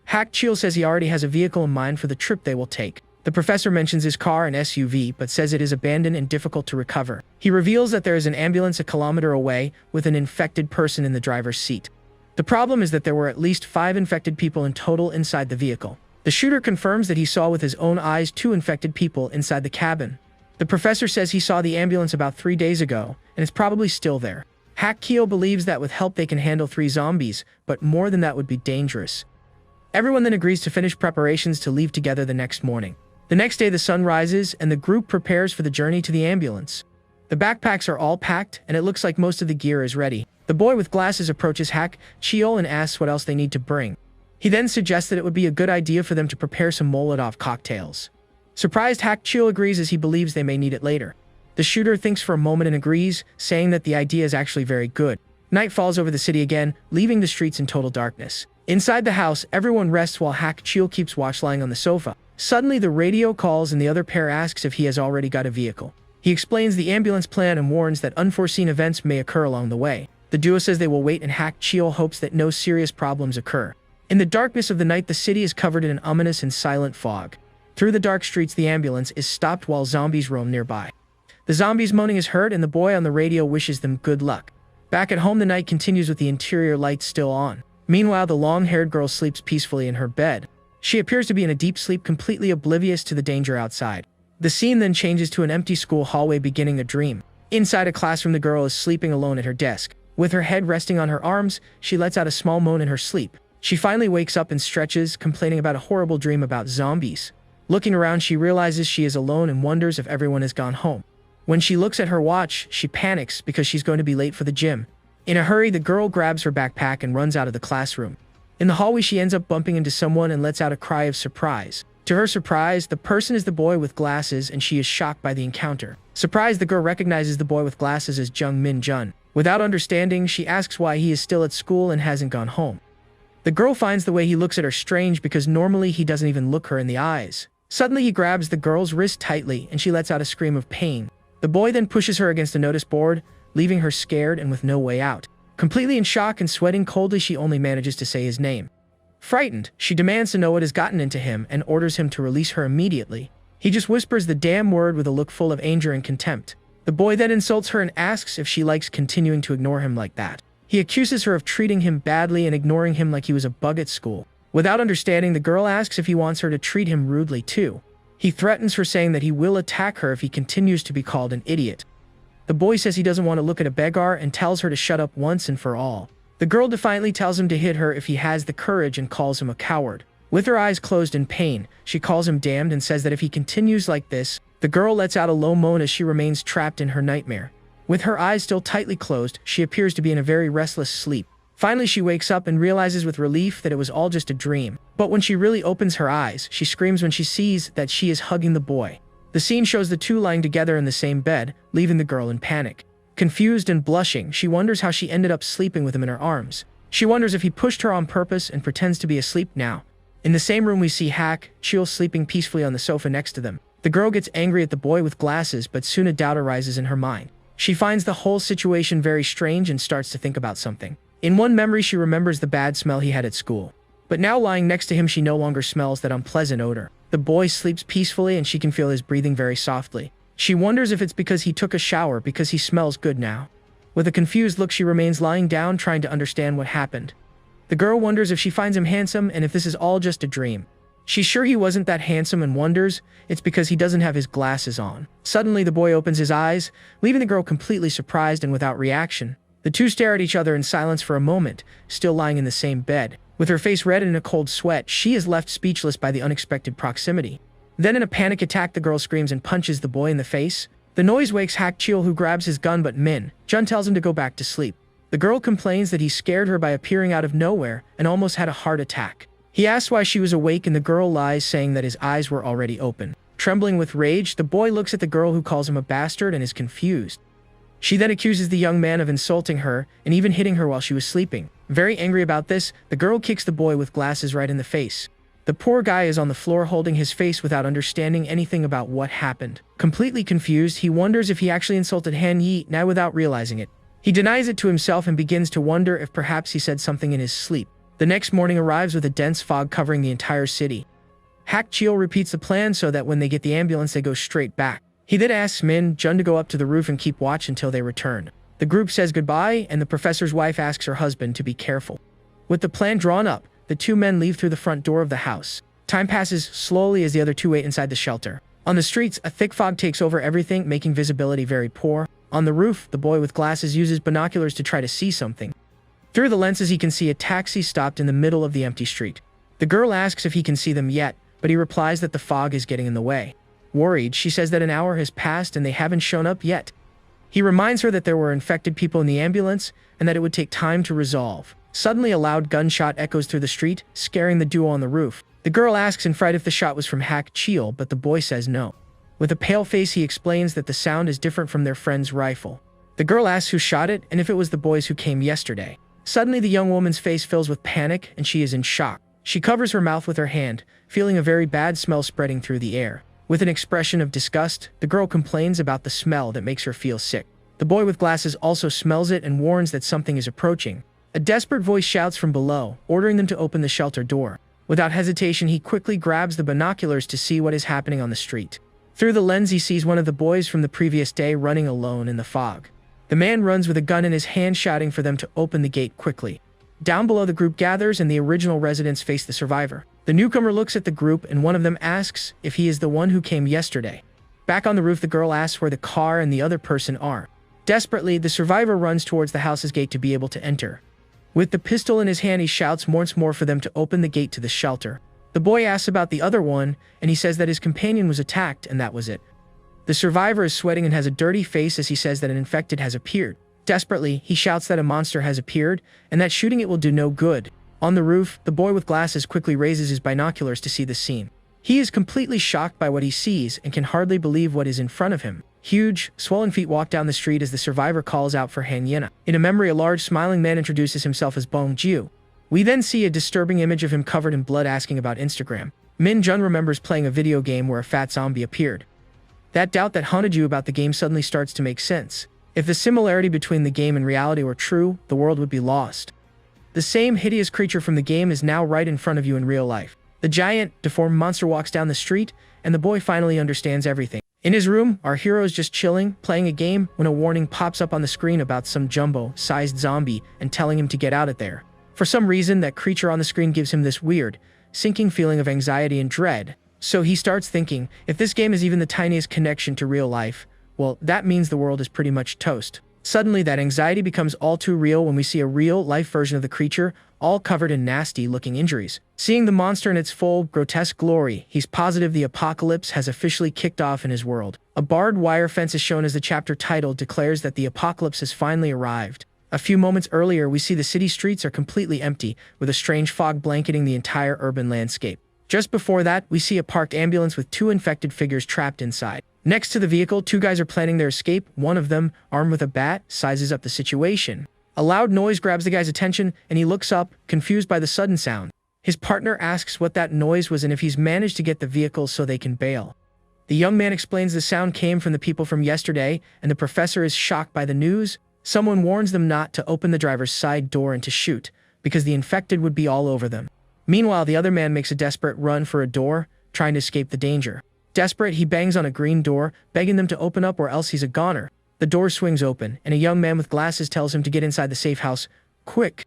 Hak Cheol says he already has a vehicle in mind for the trip they will take. The professor mentions his car and SUV, but says it is abandoned and difficult to recover. He reveals that there is an ambulance a kilometer away with an infected person in the driver's seat. The problem is that there were at least 5 infected people in total inside the vehicle. The shooter confirms that he saw with his own eyes 2 infected people inside the cabin. The professor says he saw the ambulance about 3 days ago, and it's probably still there. Hak Cheol believes that with help they can handle 3 zombies, but more than that would be dangerous. Everyone then agrees to finish preparations to leave together the next morning. The next day the sun rises, and the group prepares for the journey to the ambulance. The backpacks are all packed, and it looks like most of the gear is ready. The boy with glasses approaches Hak Cheol and asks what else they need to bring. He then suggests that it would be a good idea for them to prepare some Molotov cocktails. Surprised, Hak Cheol agrees as he believes they may need it later. The shooter thinks for a moment and agrees, saying that the idea is actually very good. Night falls over the city again, leaving the streets in total darkness. Inside the house, everyone rests while Hak Cheol keeps watch lying on the sofa. Suddenly, the radio calls and the other pair asks if he has already got a vehicle. He explains the ambulance plan and warns that unforeseen events may occur along the way. The duo says they will wait, and Hak Cheol hopes that no serious problems occur. In the darkness of the night, the city is covered in an ominous and silent fog. Through the dark streets, the ambulance is stopped while zombies roam nearby. The zombies' moaning is heard, and the boy on the radio wishes them good luck. Back at home, the night continues with the interior lights still on. Meanwhile, the long-haired girl sleeps peacefully in her bed. She appears to be in a deep sleep, completely oblivious to the danger outside. The scene then changes to an empty school hallway, beginning a dream. Inside a classroom, the girl is sleeping alone at her desk. With her head resting on her arms, she lets out a small moan in her sleep. She finally wakes up and stretches, complaining about a horrible dream about zombies. Looking around, she realizes she is alone and wonders if everyone has gone home. When she looks at her watch, she panics because she's going to be late for the gym. In a hurry, the girl grabs her backpack and runs out of the classroom. In the hallway, she ends up bumping into someone and lets out a cry of surprise. To her surprise, the person is the boy with glasses, and she is shocked by the encounter. Surprised, the girl recognizes the boy with glasses as Jun. Without understanding, she asks why he is still at school and hasn't gone home. The girl finds the way he looks at her strange because normally he doesn't even look her in the eyes. Suddenly, he grabs the girl's wrist tightly, and she lets out a scream of pain. The boy then pushes her against a notice board, leaving her scared and with no way out. Completely in shock and sweating coldly, she only manages to say his name. Frightened, she demands to know what has gotten into him and orders him to release her immediately. He just whispers the damn word with a look full of anger and contempt. The boy then insults her and asks if she likes continuing to ignore him like that. He accuses her of treating him badly and ignoring him like he was a bug at school. Without understanding, the girl asks if he wants her to treat him rudely too. He threatens her, saying that he will attack her if he continues to be called an idiot. The boy says he doesn't want to look at a beggar and tells her to shut up once and for all. The girl defiantly tells him to hit her if he has the courage and calls him a coward. With her eyes closed in pain, she calls him damned and says that if he continues like this, the girl lets out a low moan as she remains trapped in her nightmare. With her eyes still tightly closed, she appears to be in a very restless sleep. Finally, she wakes up and realizes with relief that it was all just a dream. But when she really opens her eyes, she screams when she sees that she is hugging the boy. The scene shows the two lying together in the same bed, leaving the girl in panic. Confused and blushing, she wonders how she ended up sleeping with him in her arms. She wonders if he pushed her on purpose and pretends to be asleep now. In the same room, we see Hak Chil sleeping peacefully on the sofa next to them. The girl gets angry at the boy with glasses, but soon a doubt arises in her mind. She finds the whole situation very strange and starts to think about something. In one memory, she remembers the bad smell he had at school. But now lying next to him, she no longer smells that unpleasant odor. The boy sleeps peacefully and she can feel his breathing very softly. She wonders if it's because he took a shower because he smells good now. With a confused look, she remains lying down trying to understand what happened. The girl wonders if she finds him handsome and if this is all just a dream. She's sure he wasn't that handsome and wonders it's because he doesn't have his glasses on. Suddenly, the boy opens his eyes, leaving the girl completely surprised and without reaction. The two stare at each other in silence for a moment, still lying in the same bed. With her face red and in a cold sweat, she is left speechless by the unexpected proximity. Then in a panic attack, the girl screams and punches the boy in the face. The noise wakes Hak Chil, who grabs his gun, but Min Jun tells him to go back to sleep. The girl complains that he scared her by appearing out of nowhere and almost had a heart attack. He asks why she was awake and the girl lies, saying that his eyes were already open. Trembling with rage, the boy looks at the girl, who calls him a bastard, and is confused. She then accuses the young man of insulting her and even hitting her while she was sleeping. Very angry about this, the girl kicks the boy with glasses right in the face. The poor guy is on the floor holding his face without understanding anything about what happened. Completely confused, he wonders if he actually insulted Han Yi now without realizing it. He denies it to himself and begins to wonder if perhaps he said something in his sleep. The next morning arrives with a dense fog covering the entire city. Hak Chil repeats the plan so that when they get the ambulance, they go straight back. He then asks Min Jun to go up to the roof and keep watch until they return. The group says goodbye, and the professor's wife asks her husband to be careful. With the plan drawn up, the two men leave through the front door of the house. Time passes slowly as the other two wait inside the shelter. On the streets, a thick fog takes over everything, making visibility very poor. On the roof, the boy with glasses uses binoculars to try to see something. Through the lenses, he can see a taxi stopped in the middle of the empty street. The girl asks if he can see them yet, but he replies that the fog is getting in the way. Worried, she says that an hour has passed and they haven't shown up yet. He reminds her that there were infected people in the ambulance and that it would take time to resolve. Suddenly, a loud gunshot echoes through the street, scaring the duo on the roof. The girl asks in fright if the shot was from Hak Chil, but the boy says no. With a pale face, he explains that the sound is different from their friend's rifle. The girl asks who shot it and if it was the boys who came yesterday. Suddenly, the young woman's face fills with panic and she is in shock. She covers her mouth with her hand, feeling a very bad smell spreading through the air. With an expression of disgust, the girl complains about the smell that makes her feel sick. The boy with glasses also smells it and warns that something is approaching. A desperate voice shouts from below, ordering them to open the shelter door. Without hesitation, he quickly grabs the binoculars to see what is happening on the street. Through the lens, he sees one of the boys from the previous day running alone in the fog. The man runs with a gun in his hand, shouting for them to open the gate quickly. Down below, the group gathers and the original residents face the survivor. The newcomer looks at the group and one of them asks if he is the one who came yesterday. Back on the roof, the girl asks where the car and the other person are. Desperately, the survivor runs towards the house's gate to be able to enter. With the pistol in his hand, he shouts once more for them to open the gate to the shelter. The boy asks about the other one, and he says that his companion was attacked and that was it. The survivor is sweating and has a dirty face as he says that an infected has appeared. Desperately, he shouts that a monster has appeared and that shooting it will do no good. On the roof, the boy with glasses quickly raises his binoculars to see the scene. He is completely shocked by what he sees and can hardly believe what is in front of him. Huge, swollen feet walk down the street as the survivor calls out for Han Yena. In a memory, a large smiling man introduces himself as Bong Jiu. We then see a disturbing image of him covered in blood asking about Instagram. Min Jun remembers playing a video game where a fat zombie appeared. That doubt that haunted you about the game suddenly starts to make sense. If the similarity between the game and reality were true, the world would be lost. The same hideous creature from the game is now right in front of you in real life. The giant, deformed monster walks down the street, and the boy finally understands everything. In his room, our hero is just chilling, playing a game, when a warning pops up on the screen about some jumbo-sized zombie and telling him to get out of there. For some reason, that creature on the screen gives him this weird, sinking feeling of anxiety and dread. So he starts thinking, if this game is even the tiniest connection to real life, well, that means the world is pretty much toast. Suddenly, that anxiety becomes all too real when we see a real-life version of the creature, all covered in nasty-looking injuries. Seeing the monster in its full, grotesque glory, he's positive the apocalypse has officially kicked off in his world. A barbed wire fence is shown as the chapter title declares that the apocalypse has finally arrived. A few moments earlier, we see the city streets are completely empty, with a strange fog blanketing the entire urban landscape. Just before that, we see a parked ambulance with 2 infected figures trapped inside. Next to the vehicle, 2 guys are planning their escape. One of them, armed with a bat, sizes up the situation. A loud noise grabs the guy's attention, and he looks up, confused by the sudden sound. His partner asks what that noise was and if he's managed to get the vehicle so they can bail. The young man explains the sound came from the people from yesterday, and the professor is shocked by the news. Someone warns them not to open the driver's side door and to shoot, because the infected would be all over them. Meanwhile, the other man makes a desperate run for a door, trying to escape the danger. Desperate, he bangs on a green door, begging them to open up or else he's a goner. The door swings open, and a young man with glasses tells him to get inside the safe house, quick.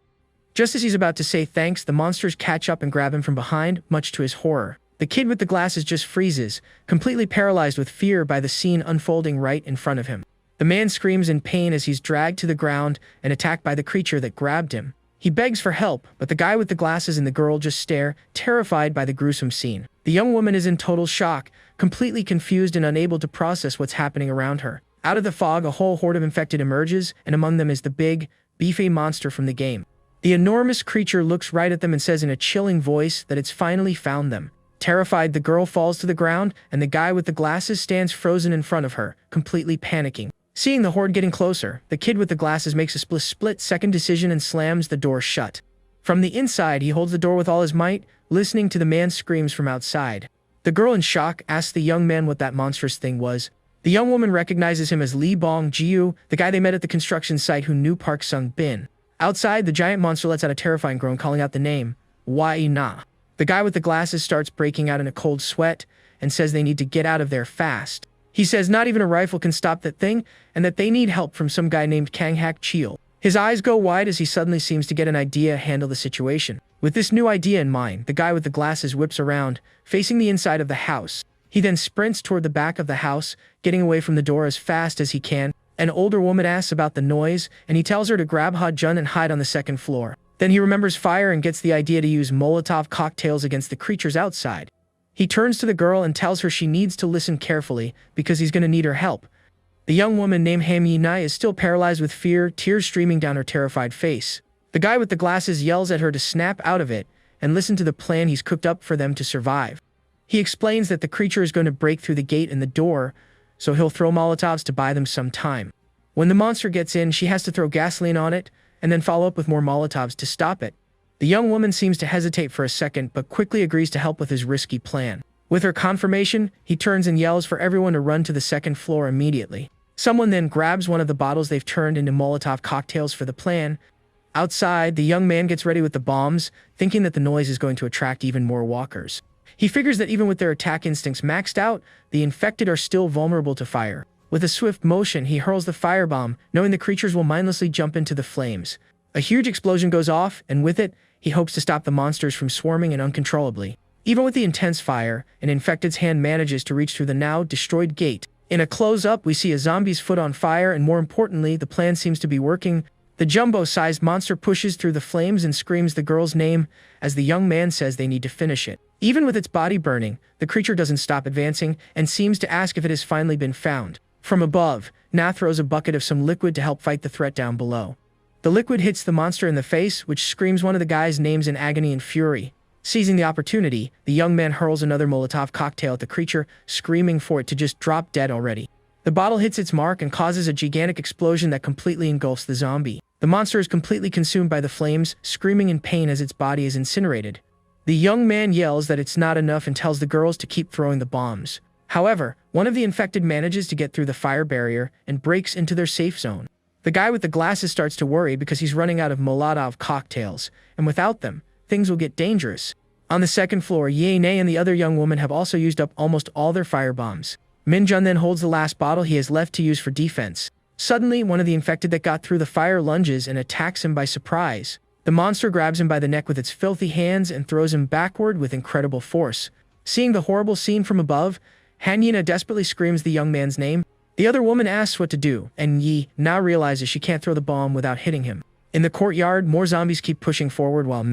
Just as he's about to say thanks, the monsters catch up and grab him from behind, much to his horror. The kid with the glasses just freezes, completely paralyzed with fear by the scene unfolding right in front of him. The man screams in pain as he's dragged to the ground and attacked by the creature that grabbed him. He begs for help, but the guy with the glasses and the girl just stare, terrified by the gruesome scene. The young woman is in total shock, completely confused and unable to process what's happening around her. Out of the fog, a whole horde of infected emerges, and among them is the big, beefy monster from the game. The enormous creature looks right at them and says in a chilling voice that it's finally found them. Terrified, the girl falls to the ground, and the guy with the glasses stands frozen in front of her, completely panicking. Seeing the horde getting closer, the kid with the glasses makes a split-second decision and slams the door shut. From the inside, he holds the door with all his might, listening to the man's screams from outside. The girl in shock asks the young man what that monstrous thing was. The young woman recognizes him as Lee Bong-jiu, the guy they met at the construction site who knew Park Sung-bin. Outside, the giant monster lets out a terrifying groan, calling out the name, Wai Na. The guy with the glasses starts breaking out in a cold sweat and says they need to get out of there fast. He says not even a rifle can stop that thing, and that they need help from some guy named Kang Hak Cheel. His eyes go wide as he suddenly seems to get an idea to handle the situation. With this new idea in mind, the guy with the glasses whips around, facing the inside of the house. He then sprints toward the back of the house, getting away from the door as fast as he can. An older woman asks about the noise, and he tells her to grab Ha-jun and hide on the second floor. Then he remembers fire and gets the idea to use Molotov cocktails against the creatures outside. He turns to the girl and tells her she needs to listen carefully because he's going to need her help. The young woman named Ham Yi-nai is still paralyzed with fear, tears streaming down her terrified face. The guy with the glasses yells at her to snap out of it and listen to the plan he's cooked up for them to survive. He explains that the creature is going to break through the gate and the door, so he'll throw Molotovs to buy them some time. When the monster gets in, she has to throw gasoline on it and then follow up with more Molotovs to stop it. The young woman seems to hesitate for a second, but quickly agrees to help with his risky plan. With her confirmation, he turns and yells for everyone to run to the second floor immediately. Someone then grabs one of the bottles they've turned into Molotov cocktails for the plan. Outside, the young man gets ready with the bombs, thinking that the noise is going to attract even more walkers. He figures that even with their attack instincts maxed out, the infected are still vulnerable to fire. With a swift motion, he hurls the firebomb, knowing the creatures will mindlessly jump into the flames. A huge explosion goes off, and with it, he hopes to stop the monsters from swarming and uncontrollably. Even with the intense fire, an infected's hand manages to reach through the now destroyed gate. In a close-up, we see a zombie's foot on fire, and more importantly, the plan seems to be working. The jumbo-sized monster pushes through the flames and screams the girl's name, as the young man says they need to finish it. Even with its body burning, the creature doesn't stop advancing, and seems to ask if it has finally been found. From above, Na throws a bucket of some liquid to help fight the threat down below. The liquid hits the monster in the face, which screams one of the guy's names in agony and fury. Seizing the opportunity, the young man hurls another Molotov cocktail at the creature, screaming for it to just drop dead already. The bottle hits its mark and causes a gigantic explosion that completely engulfs the zombie. The monster is completely consumed by the flames, screaming in pain as its body is incinerated. The young man yells that it's not enough and tells the girls to keep throwing the bombs. However, one of the infected manages to get through the fire barrier and breaks into their safe zone. The guy with the glasses starts to worry because he's running out of Molotov cocktails, and without them, things will get dangerous. On the second floor, Ye Ne and the other young woman have also used up almost all their firebombs. Minjun then holds the last bottle he has left to use for defense. Suddenly, one of the infected that got through the fire lunges and attacks him by surprise. The monster grabs him by the neck with its filthy hands and throws him backward with incredible force. Seeing the horrible scene from above, Hanyina desperately screams the young man's name. The other woman asks what to do, and Yi now realizes she can't throw the bomb without hitting him. In the courtyard, more zombies keep pushing forward while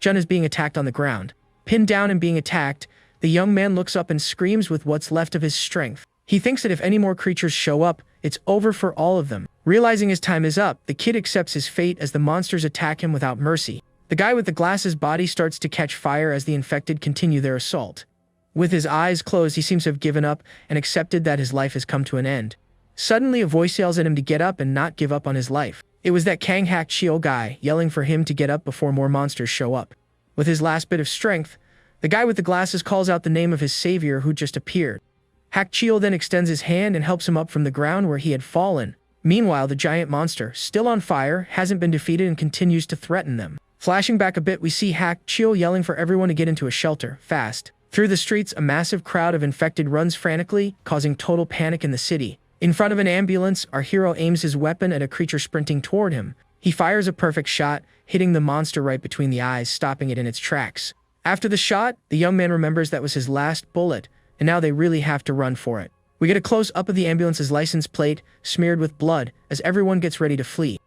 Jun is being attacked on the ground. Pinned down and being attacked, the young man looks up and screams with what's left of his strength. He thinks that if any more creatures show up, it's over for all of them. Realizing his time is up, the kid accepts his fate as the monsters attack him without mercy. The guy with the glasses' body starts to catch fire as the infected continue their assault. With his eyes closed, he seems to have given up and accepted that his life has come to an end. Suddenly, a voice yells at him to get up and not give up on his life. It was that Kang Hak Chio guy yelling for him to get up before more monsters show up. With his last bit of strength, the guy with the glasses calls out the name of his savior who just appeared. Hak Chio then extends his hand and helps him up from the ground where he had fallen. Meanwhile, the giant monster, still on fire, hasn't been defeated and continues to threaten them. Flashing back a bit, we see Hak Chio yelling for everyone to get into a shelter, fast. Through the streets, a massive crowd of infected runs frantically, causing total panic in the city. In front of an ambulance, our hero aims his weapon at a creature sprinting toward him. He fires a perfect shot, hitting the monster right between the eyes, stopping it in its tracks. After the shot, the young man remembers that was his last bullet, and now they really have to run for it. We get a close-up of the ambulance's license plate, smeared with blood, as everyone gets ready to flee.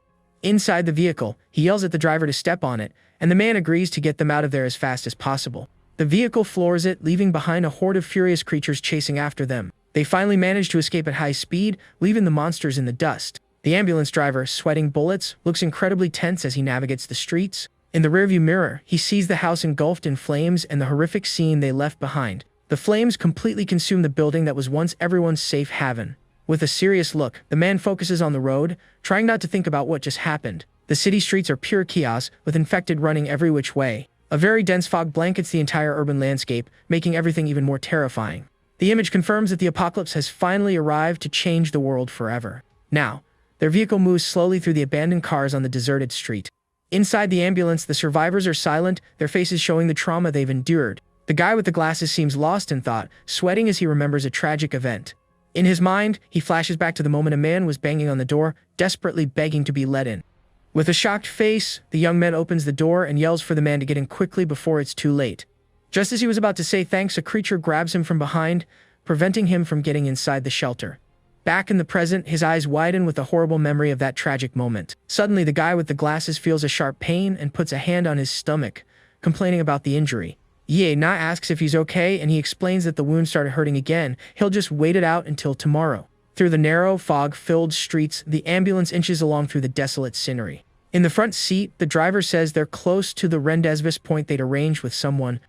Inside the vehicle, he yells at the driver to step on it, and the man agrees to get them out of there as fast as possible. The vehicle floors it, leaving behind a horde of furious creatures chasing after them. They finally manage to escape at high speed, leaving the monsters in the dust. The ambulance driver, sweating bullets, looks incredibly tense as he navigates the streets. In the rearview mirror, he sees the house engulfed in flames and the horrific scene they left behind. The flames completely consume the building that was once everyone's safe haven. With a serious look, the man focuses on the road, trying not to think about what just happened. The city streets are pure chaos, with infected running every which way. A very dense fog blankets the entire urban landscape, making everything even more terrifying. The image confirms that the apocalypse has finally arrived to change the world forever. Now, their vehicle moves slowly through the abandoned cars on the deserted street. Inside the ambulance, the survivors are silent, their faces showing the trauma they've endured. The guy with the glasses seems lost in thought, sweating as he remembers a tragic event. In his mind, he flashes back to the moment a man was banging on the door, desperately begging to be let in. With a shocked face, the young man opens the door and yells for the man to get in quickly before it's too late. Just as he was about to say thanks, a creature grabs him from behind, preventing him from getting inside the shelter. Back in the present, his eyes widen with a horrible memory of that tragic moment. Suddenly, the guy with the glasses feels a sharp pain and puts a hand on his stomach, complaining about the injury. Ye Na asks if he's okay, and he explains that the wound started hurting again. He'll just wait it out until tomorrow. Through the narrow, fog-filled streets, the ambulance inches along through the desolate scenery. In the front seat, the driver says they're close to the rendezvous point they'd arranged with someone.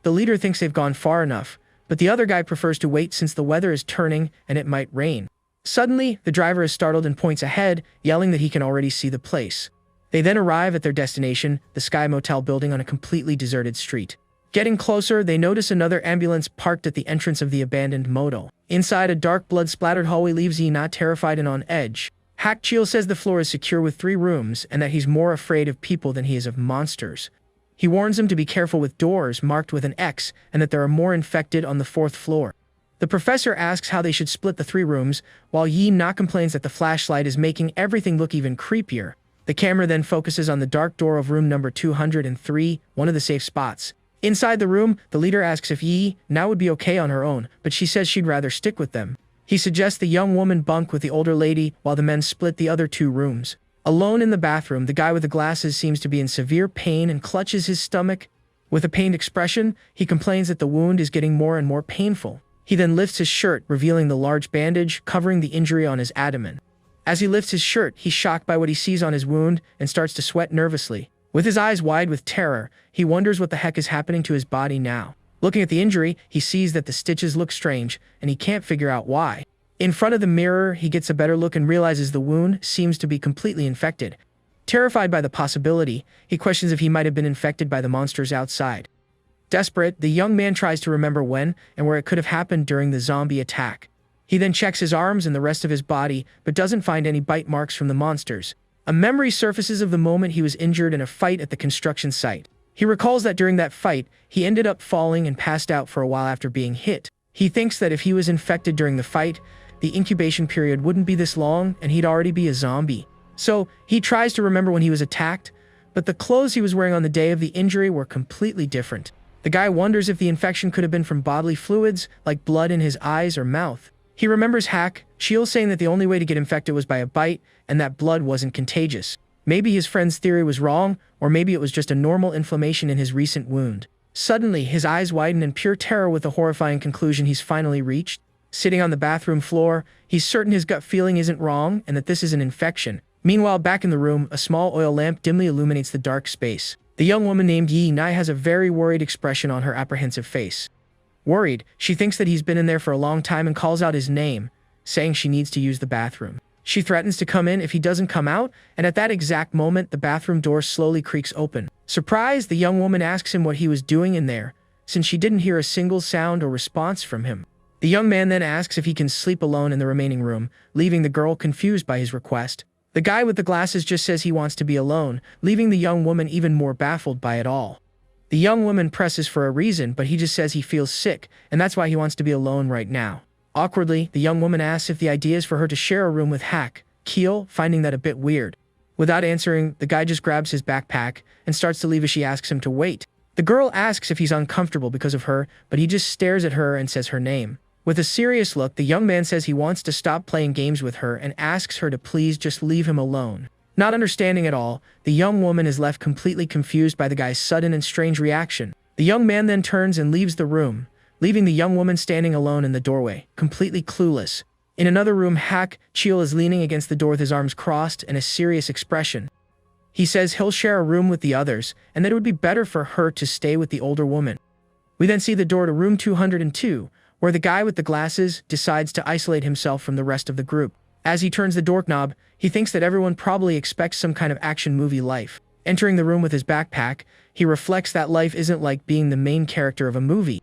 The leader thinks they've gone far enough, but the other guy prefers to wait since the weather is turning and it might rain. Suddenly, the driver is startled and points ahead, yelling that he can already see the place. They then arrive at their destination, the Sky Motel building on a completely deserted street. Getting closer, they notice another ambulance parked at the entrance of the abandoned motel. Inside, a dark blood-splattered hallway leaves Yi Na terrified and on edge. Hak Chio says the floor is secure with 3 rooms and that he's more afraid of people than he is of monsters. He warns him to be careful with doors marked with an X and that there are more infected on the 4th floor. The professor asks how they should split the 3 rooms, while Yi Na complains that the flashlight is making everything look even creepier. The camera then focuses on the dark door of room number 203, one of the safe spots. Inside the room, the leader asks if Yi Na would be okay on her own, but she says she'd rather stick with them. He suggests the young woman bunk with the older lady while the men split the other 2 rooms. Alone in the bathroom, the guy with the glasses seems to be in severe pain and clutches his stomach. With a pained expression, he complains that the wound is getting more and more painful. He then lifts his shirt, revealing the large bandage covering the injury on his abdomen. As he lifts his shirt, he's shocked by what he sees on his wound and starts to sweat nervously. With his eyes wide with terror, he wonders what the heck is happening to his body now. Looking at the injury, he sees that the stitches look strange, and he can't figure out why. In front of the mirror, he gets a better look and realizes the wound seems to be completely infected. Terrified by the possibility, he questions if he might have been infected by the monsters outside. Desperate, the young man tries to remember when and where it could have happened during the zombie attack. He then checks his arms and the rest of his body, but doesn't find any bite marks from the monsters. A memory surfaces of the moment he was injured in a fight at the construction site. He recalls that during that fight, he ended up falling and passed out for a while after being hit. He thinks that if he was infected during the fight, the incubation period wouldn't be this long and he'd already be a zombie. So, he tries to remember when he was attacked, but the clothes he was wearing on the day of the injury were completely different. The guy wonders if the infection could have been from bodily fluids, like blood in his eyes or mouth. He remembers Chiel saying that the only way to get infected was by a bite, and that blood wasn't contagious. Maybe his friend's theory was wrong, or maybe it was just a normal inflammation in his recent wound. Suddenly, his eyes widen in pure terror with the horrifying conclusion he's finally reached. Sitting on the bathroom floor, he's certain his gut feeling isn't wrong and that this is an infection. Meanwhile, back in the room, a small oil lamp dimly illuminates the dark space. The young woman named Yi Nai has a very worried expression on her apprehensive face. Worried, she thinks that he's been in there for a long time and calls out his name, saying she needs to use the bathroom. She threatens to come in if he doesn't come out, and at that exact moment, the bathroom door slowly creaks open. Surprised, the young woman asks him what he was doing in there, since she didn't hear a single sound or response from him. The young man then asks if he can sleep alone in the remaining room, leaving the girl confused by his request. The guy with the glasses just says he wants to be alone, leaving the young woman even more baffled by it all. The young woman presses for a reason, but he just says he feels sick, and that's why he wants to be alone right now. Awkwardly, the young woman asks if the idea is for her to share a room with Kiel, finding that a bit weird. Without answering, the guy just grabs his backpack and starts to leave as she asks him to wait. The girl asks if he's uncomfortable because of her, but he just stares at her and says her name. With a serious look, the young man says he wants to stop playing games with her and asks her to please just leave him alone. Not understanding at all, the young woman is left completely confused by the guy's sudden and strange reaction. The young man then turns and leaves the room, leaving the young woman standing alone in the doorway, completely clueless. In another room, Chiel is leaning against the door with his arms crossed and a serious expression. He says he'll share a room with the others, and that it would be better for her to stay with the older woman. We then see the door to room 202, where the guy with the glasses decides to isolate himself from the rest of the group. As he turns the doorknob, he thinks that everyone probably expects some kind of action movie life. Entering the room with his backpack, he reflects that life isn't like being the main character of a movie.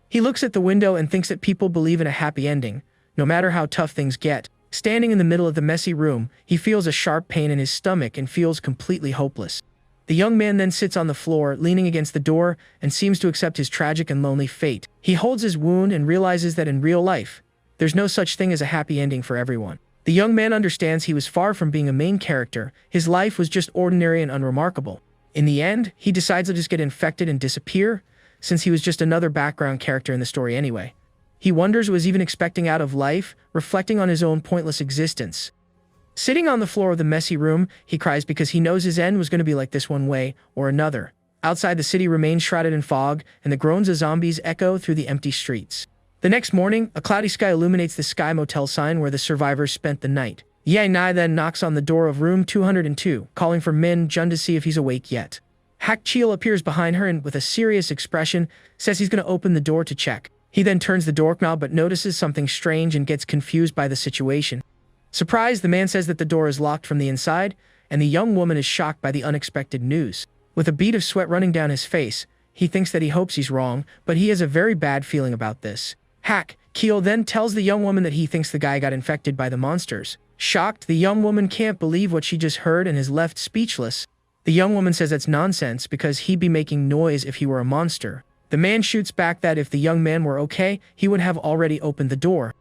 He looks at the window and thinks that people believe in a happy ending, no matter how tough things get. Standing in the middle of the messy room, he feels a sharp pain in his stomach and feels completely hopeless. The young man then sits on the floor, leaning against the door, and seems to accept his tragic and lonely fate. He holds his wound and realizes that in real life, there's no such thing as a happy ending for everyone. The young man understands he was far from being a main character. His life was just ordinary and unremarkable. In the end, he decides to just get infected and disappear, since he was just another background character in the story anyway. He wonders what he was even expecting out of life, reflecting on his own pointless existence. Sitting on the floor of the messy room, he cries because he knows his end was going to be like this one way or another. Outside, the city remains shrouded in fog, and the groans of zombies echo through the empty streets. The next morning, a cloudy sky illuminates the Sky Motel sign where the survivors spent the night. Ye Nai then knocks on the door of room 202, calling for Min Jun to see if he's awake yet. Chiel appears behind her and, with a serious expression, says he's going to open the door to check. He then turns the doorknob but notices something strange and gets confused by the situation. Surprised, the man says that the door is locked from the inside, and the young woman is shocked by the unexpected news. With a bead of sweat running down his face, he thinks that he hopes he's wrong, but he has a very bad feeling about this. Kiel then tells the young woman that he thinks the guy got infected by the monsters. Shocked, the young woman can't believe what she just heard and is left speechless. The young woman says that's nonsense because he'd be making noise if he were a monster. The man shoots back that if the young man were okay, he would have already opened the door.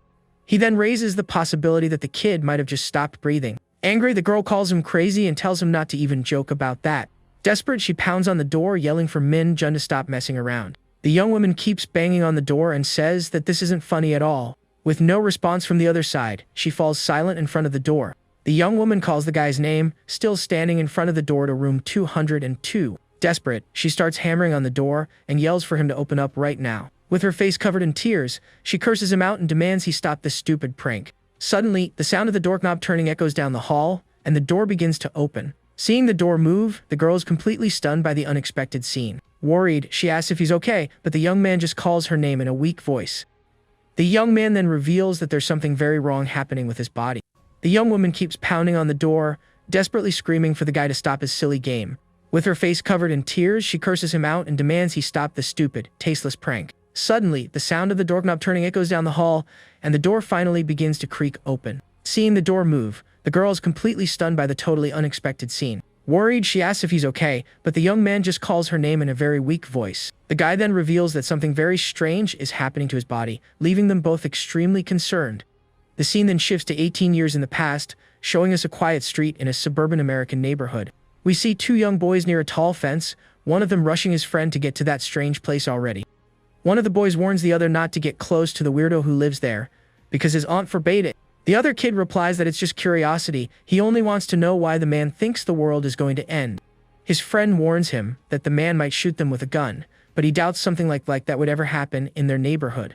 He then raises the possibility that the kid might have just stopped breathing. Angry, the girl calls him crazy and tells him not to even joke about that. Desperate, she pounds on the door, yelling for Min Jun to stop messing around. The young woman keeps banging on the door and says that this isn't funny at all. With no response from the other side, she falls silent in front of the door. The young woman calls the guy's name, still standing in front of the door to room 202. Desperate, she starts hammering on the door and yells for him to open up right now. With her face covered in tears, she curses him out and demands he stop this stupid prank. Suddenly, the sound of the doorknob turning echoes down the hall, and the door begins to open. Seeing the door move, the girl is completely stunned by the unexpected scene. Worried, she asks if he's okay, but the young man just calls her name in a weak voice. The young man then reveals that there's something very wrong happening with his body. The young woman keeps pounding on the door, desperately screaming for the guy to stop his silly game. With her face covered in tears, she curses him out and demands he stop the stupid, tasteless prank. Suddenly, the sound of the doorknob turning echoes down the hall, and the door finally begins to creak open. Seeing the door move, the girl is completely stunned by the totally unexpected scene. Worried, she asks if he's okay, but the young man just calls her name in a very weak voice. The guy then reveals that something very strange is happening to his body, leaving them both extremely concerned. The scene then shifts to 18 years in the past, showing us a quiet street in a suburban American neighborhood. We see two young boys near a tall fence, one of them rushing his friend to get to that strange place already. One of the boys warns the other not to get close to the weirdo who lives there, because his aunt forbade it. The other kid replies that it's just curiosity, he only wants to know why the man thinks the world is going to end. His friend warns him that the man might shoot them with a gun, but he doubts something like that would ever happen in their neighborhood.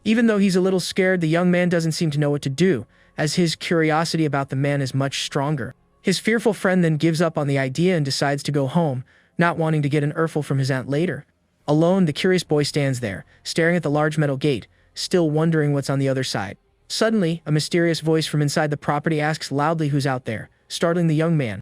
Even though he's a little scared, the young man doesn't seem to know what to do, as his curiosity about the man is much stronger. His fearful friend then gives up on the idea and decides to go home, not wanting to get an earful from his aunt later. Alone, the curious boy stands there, staring at the large metal gate, still wondering what's on the other side. Suddenly, a mysterious voice from inside the property asks loudly who's out there, startling the young man.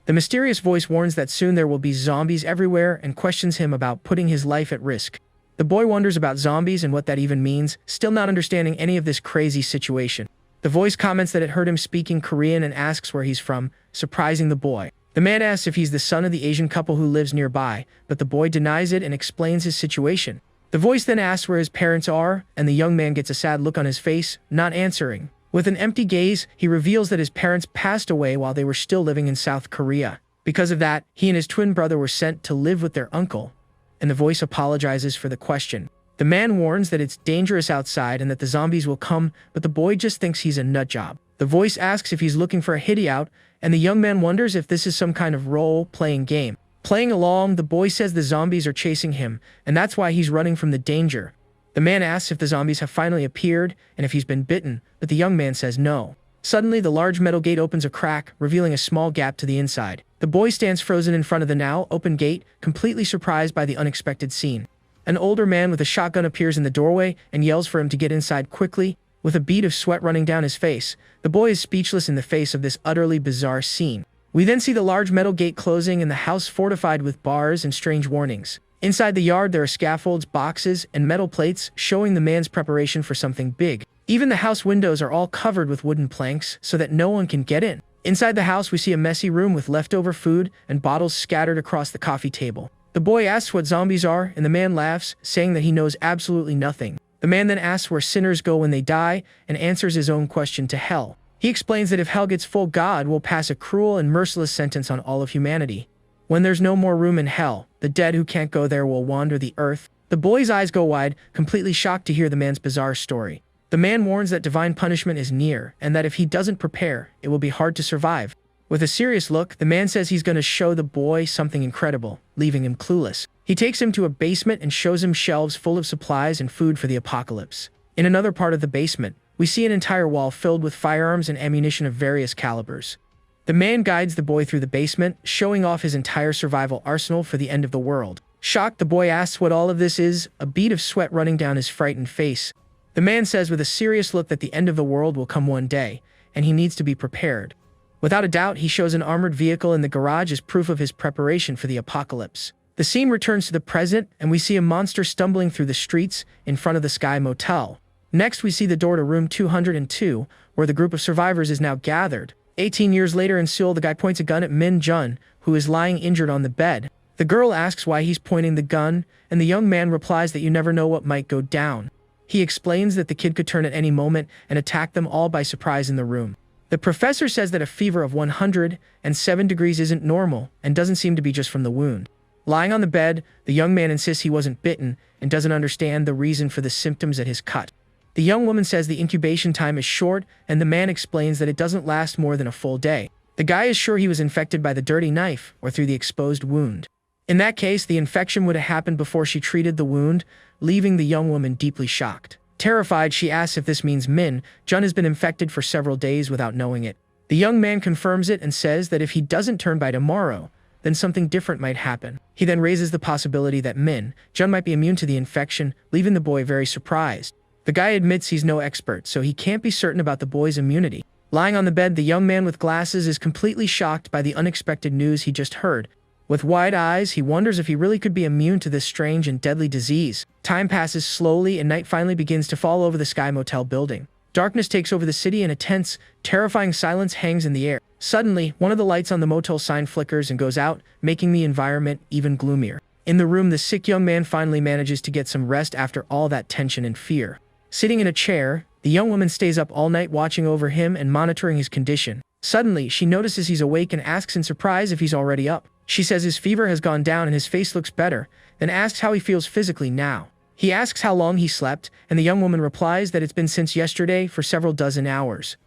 The mysterious voice warns that soon there will be zombies everywhere and questions him about putting his life at risk. The boy wonders about zombies and what that even means, still not understanding any of this crazy situation. The voice comments that it heard him speaking Korean and asks where he's from, surprising the boy. The man asks if he's the son of the Asian couple who lives nearby, but the boy denies it and explains his situation. The voice then asks where his parents are, and the young man gets a sad look on his face, not answering. With an empty gaze, he reveals that his parents passed away while they were still living in South Korea. Because of that, he and his twin brother were sent to live with their uncle, and the voice apologizes for the question. The man warns that it's dangerous outside and that the zombies will come, but the boy just thinks he's a nutjob. The voice asks if he's looking for a hideout, and the young man wonders if this is some kind of role-playing game. Playing along, the boy says the zombies are chasing him, and that's why he's running from the danger. The man asks if the zombies have finally appeared and if he's been bitten, but the young man says no. Suddenly, the large metal gate opens a crack, revealing a small gap to the inside. The boy stands frozen in front of the now open gate, completely surprised by the unexpected scene. An older man with a shotgun appears in the doorway and yells for him to get inside quickly. With a bead of sweat running down his face, the boy is speechless in the face of this utterly bizarre scene. We then see the large metal gate closing and the house fortified with bars and strange warnings. Inside the yard, there are scaffolds, boxes, and metal plates, showing the man's preparation for something big. Even the house windows are all covered with wooden planks so that no one can get in. Inside the house, we see a messy room with leftover food and bottles scattered across the coffee table. The boy asks what zombies are, and the man laughs, saying that he knows absolutely nothing. The man then asks where sinners go when they die and answers his own question to hell. He explains that if hell gets full, God will pass a cruel and merciless sentence on all of humanity. When there's no more room in hell, the dead who can't go there will wander the earth. The boy's eyes go wide, completely shocked to hear the man's bizarre story. The man warns that divine punishment is near, and that if he doesn't prepare, it will be hard to survive. With a serious look, the man says he's going to show the boy something incredible, leaving him clueless. He takes him to a basement and shows him shelves full of supplies and food for the apocalypse. In another part of the basement, we see an entire wall filled with firearms and ammunition of various calibers. The man guides the boy through the basement, showing off his entire survival arsenal for the end of the world. Shocked, the boy asks what all of this is, a bead of sweat running down his frightened face. The man says with a serious look that the end of the world will come one day, and he needs to be prepared. Without a doubt, he shows an armored vehicle in the garage as proof of his preparation for the apocalypse. The scene returns to the present, and we see a monster stumbling through the streets in front of the Sky Motel. Next, we see the door to room 202, where the group of survivors is now gathered. 18 years later in Seoul, the guy points a gun at Min Jun, who is lying injured on the bed. The girl asks why he's pointing the gun, and the young man replies that you never know what might go down. He explains that the kid could turn at any moment and attack them all by surprise in the room. The professor says that a fever of 107 degrees isn't normal and doesn't seem to be just from the wound. Lying on the bed, the young man insists he wasn't bitten and doesn't understand the reason for the symptoms at his cut. The young woman says the incubation time is short, and the man explains that it doesn't last more than a full day. The guy is sure he was infected by the dirty knife or through the exposed wound. In that case, the infection would have happened before she treated the wound, leaving the young woman deeply shocked. Terrified, she asks if this means Min Jun has been infected for several days without knowing it. The young man confirms it and says that if he doesn't turn by tomorrow, then something different might happen. He then raises the possibility that Min Jun might be immune to the infection, leaving the boy very surprised. The guy admits he's no expert, so he can't be certain about the boy's immunity. Lying on the bed, the young man with glasses is completely shocked by the unexpected news he just heard. With wide eyes, he wonders if he really could be immune to this strange and deadly disease. Time passes slowly and night finally begins to fall over the Sky Motel building. Darkness takes over the city and a tense, terrifying silence hangs in the air. Suddenly, one of the lights on the motel sign flickers and goes out, making the environment even gloomier. In the room, the sick young man finally manages to get some rest after all that tension and fear. Sitting in a chair, the young woman stays up all night watching over him and monitoring his condition. Suddenly, she notices he's awake and asks in surprise if he's already up. She says his fever has gone down and his face looks better, then asks how he feels physically now. He asks how long he slept, and the young woman replies that it's been since yesterday for several dozen hours.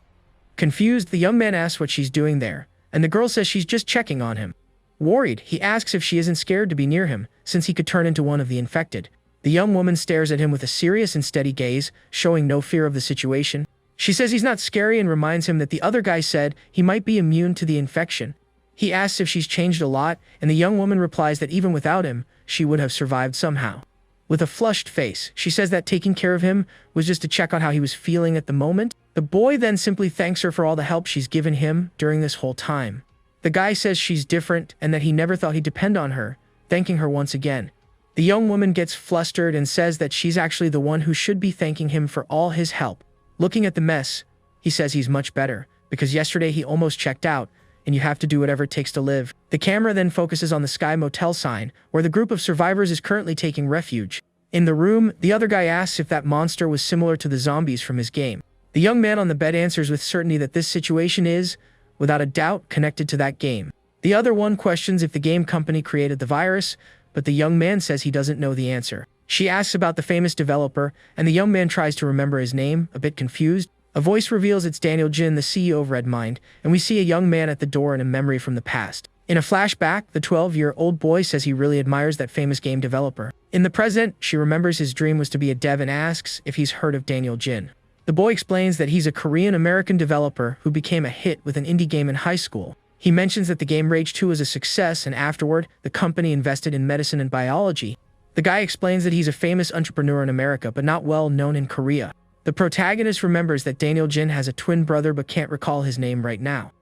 Confused, the young man asks what she's doing there, and the girl says she's just checking on him. Worried, he asks if she isn't scared to be near him, since he could turn into one of the infected. The young woman stares at him with a serious and steady gaze, showing no fear of the situation. She says he's not scary and reminds him that the other guy said he might be immune to the infection. He asks if she's changed a lot, and the young woman replies that even without him, she would have survived somehow. With a flushed face, she says that taking care of him was just to check on how he was feeling at the moment. The boy then simply thanks her for all the help she's given him during this whole time. The guy says she's different and that he never thought he'd depend on her, thanking her once again. The young woman gets flustered and says that she's actually the one who should be thanking him for all his help. Looking at the mess, he says he's much better, because yesterday he almost checked out, and you have to do whatever it takes to live. The camera then focuses on the Sky Motel sign, where the group of survivors is currently taking refuge. In the room, the other guy asks if that monster was similar to the zombies from his game. The young man on the bed answers with certainty that this situation is, without a doubt, connected to that game. The other one questions if the game company created the virus, but the young man says he doesn't know the answer. She asks about the famous developer, and the young man tries to remember his name, a bit confused. A voice reveals it's Daniel Jin, the CEO of Redmind, and we see a young man at the door in a memory from the past. In a flashback, the 12-year-old boy says he really admires that famous game developer. In the present, she remembers his dream was to be a dev and asks if he's heard of Daniel Jin. The boy explains that he's a Korean-American developer who became a hit with an indie game in high school. He mentions that the game Rage 2 was a success, and afterward, the company invested in medicine and biology. The guy explains that he's a famous entrepreneur in America, but not well known in Korea. The protagonist remembers that Daniel Jin has a twin brother but can't recall his name right now.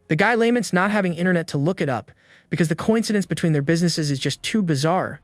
The guy laments not having internet to look it up, because the coincidence between their businesses is just too bizarre.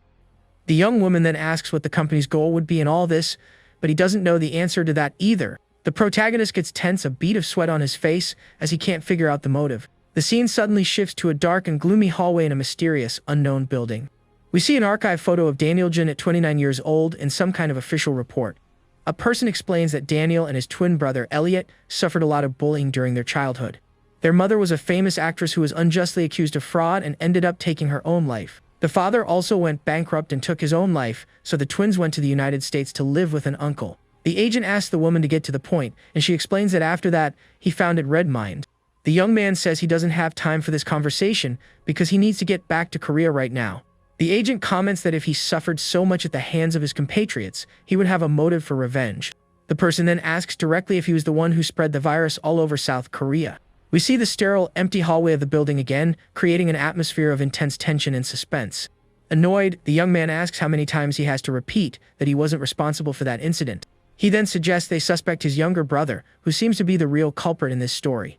The young woman then asks what the company's goal would be in all this, but he doesn't know the answer to that either. The protagonist gets tense, a bead of sweat on his face, as he can't figure out the motive. The scene suddenly shifts to a dark and gloomy hallway in a mysterious, unknown building. We see an archive photo of Daniel Jin at 29 years old in some kind of official report. A person explains that Daniel and his twin brother, Elliot, suffered a lot of bullying during their childhood. Their mother was a famous actress who was unjustly accused of fraud and ended up taking her own life. The father also went bankrupt and took his own life, so the twins went to the United States to live with an uncle. The agent asks the woman to get to the point, and she explains that after that, he founded Redmind. The young man says he doesn't have time for this conversation because he needs to get back to Korea right now. The agent comments that if he suffered so much at the hands of his compatriots, he would have a motive for revenge. The person then asks directly if he was the one who spread the virus all over South Korea. We see the sterile, empty hallway of the building again, creating an atmosphere of intense tension and suspense. Annoyed, the young man asks how many times he has to repeat that he wasn't responsible for that incident. He then suggests they suspect his younger brother, who seems to be the real culprit in this story.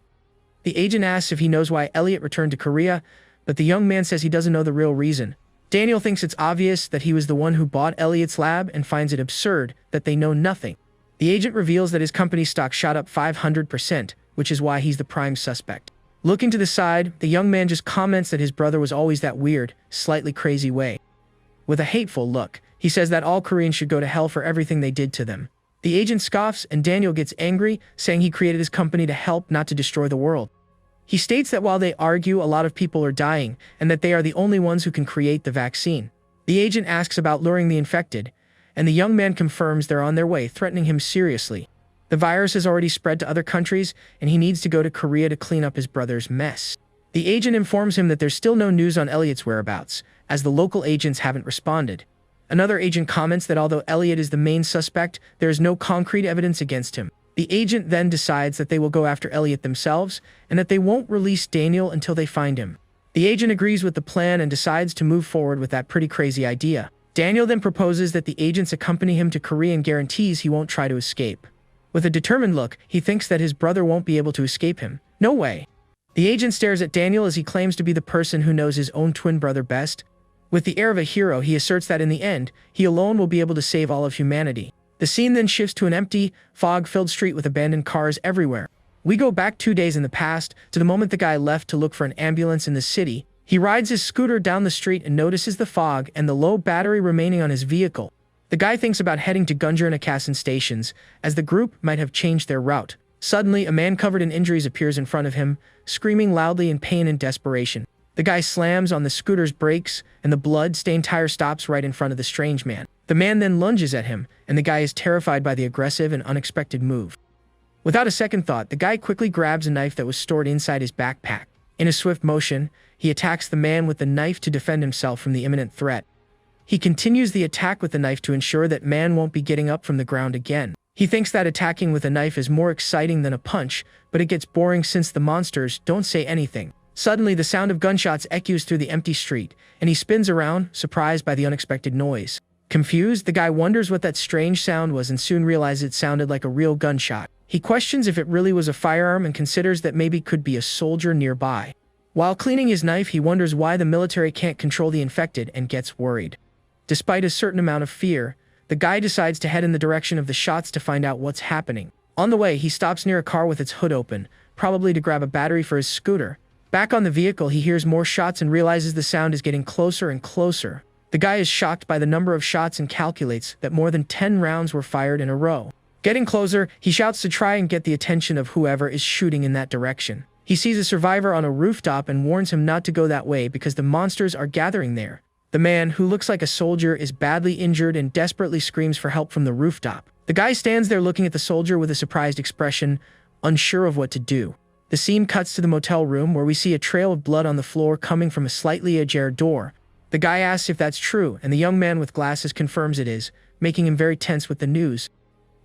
The agent asks if he knows why Elliot returned to Korea, but the young man says he doesn't know the real reason. Daniel thinks it's obvious that he was the one who bought Elliot's lab and finds it absurd that they know nothing. The agent reveals that his company's stock shot up 500%, which is why he's the prime suspect. Looking to the side, the young man just comments that his brother was always that weird, slightly crazy way. With a hateful look, he says that all Koreans should go to hell for everything they did to them. The agent scoffs and Daniel gets angry, saying he created his company to help, not to destroy the world. He states that while they argue, a lot of people are dying, and that they are the only ones who can create the vaccine. The agent asks about luring the infected, and the young man confirms they're on their way, threatening him seriously. The virus has already spread to other countries, and he needs to go to Korea to clean up his brother's mess. The agent informs him that there's still no news on Elliot's whereabouts, as the local agents haven't responded. Another agent comments that although Elliot is the main suspect, there is no concrete evidence against him. The agent then decides that they will go after Elliot themselves, and that they won't release Daniel until they find him. The agent agrees with the plan and decides to move forward with that pretty crazy idea. Daniel then proposes that the agents accompany him to Korea and guarantees he won't try to escape. With a determined look, he thinks that his brother won't be able to escape him. No way. The agent stares at Daniel as he claims to be the person who knows his own twin brother best. With the air of a hero, he asserts that in the end, he alone will be able to save all of humanity. The scene then shifts to an empty, fog-filled street with abandoned cars everywhere. We go back 2 days in the past, to the moment the guy left to look for an ambulance in the city. He rides his scooter down the street and notices the fog and the low battery remaining on his vehicle. The guy thinks about heading to Gunjar and Akasan stations, as the group might have changed their route. Suddenly, a man covered in injuries appears in front of him, screaming loudly in pain and desperation. The guy slams on the scooter's brakes, and the blood-stained tire stops right in front of the strange man. The man then lunges at him, and the guy is terrified by the aggressive and unexpected move. Without a second thought, the guy quickly grabs a knife that was stored inside his backpack. In a swift motion, he attacks the man with the knife to defend himself from the imminent threat. He continues the attack with the knife to ensure that man won't be getting up from the ground again. He thinks that attacking with a knife is more exciting than a punch, but it gets boring since the monsters don't say anything. Suddenly, the sound of gunshots echoes through the empty street, and he spins around, surprised by the unexpected noise. Confused, the guy wonders what that strange sound was and soon realizes it sounded like a real gunshot. He questions if it really was a firearm and considers that maybe it could be a soldier nearby. While cleaning his knife, he wonders why the military can't control the infected and gets worried. Despite a certain amount of fear, the guy decides to head in the direction of the shots to find out what's happening. On the way, he stops near a car with its hood open, probably to grab a battery for his scooter. Back on the vehicle, he hears more shots and realizes the sound is getting closer and closer. The guy is shocked by the number of shots and calculates that more than 10 rounds were fired in a row. Getting closer, he shouts to try and get the attention of whoever is shooting in that direction. He sees a survivor on a rooftop and warns him not to go that way because the monsters are gathering there. The man, who looks like a soldier, is badly injured and desperately screams for help from the rooftop. The guy stands there looking at the soldier with a surprised expression, unsure of what to do. The scene cuts to the motel room where we see a trail of blood on the floor coming from a slightly ajar door. The guy asks if that's true, and the young man with glasses confirms it is, making him very tense with the news.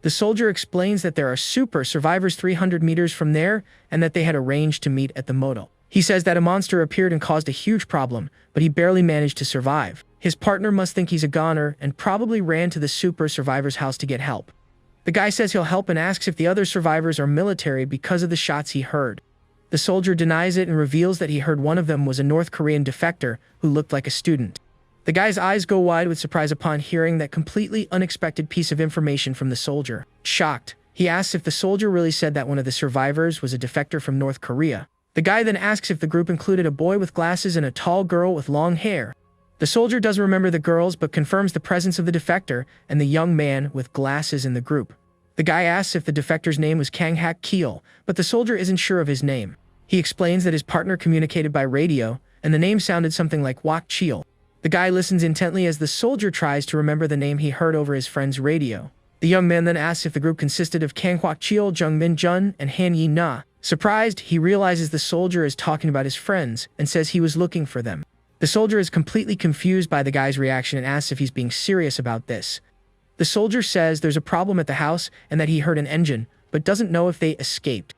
The soldier explains that there are super survivors 300 meters from there and that they had arranged to meet at the motel. He says that a monster appeared and caused a huge problem, but he barely managed to survive. His partner must think he's a goner and probably ran to the super survivor's house to get help. The guy says he'll help and asks if the other survivors are military because of the shots he heard. The soldier denies it and reveals that he heard one of them was a North Korean defector who looked like a student. The guy's eyes go wide with surprise upon hearing that completely unexpected piece of information from the soldier. Shocked, he asks if the soldier really said that one of the survivors was a defector from North Korea. The guy then asks if the group included a boy with glasses and a tall girl with long hair. The soldier doesn't remember the girls but confirms the presence of the defector and the young man with glasses in the group. The guy asks if the defector's name was Kang Hak Keel, but the soldier isn't sure of his name. He explains that his partner communicated by radio, and the name sounded something like Wak Cheel. The guy listens intently as the soldier tries to remember the name he heard over his friend's radio. The young man then asks if the group consisted of Kang Hak Cheel, Jung Min Jun, and Han Yi Na. Surprised, he realizes the soldier is talking about his friends and says he was looking for them. The soldier is completely confused by the guy's reaction and asks if he's being serious about this. The soldier says there's a problem at the house and that he heard an engine, but doesn't know if they escaped.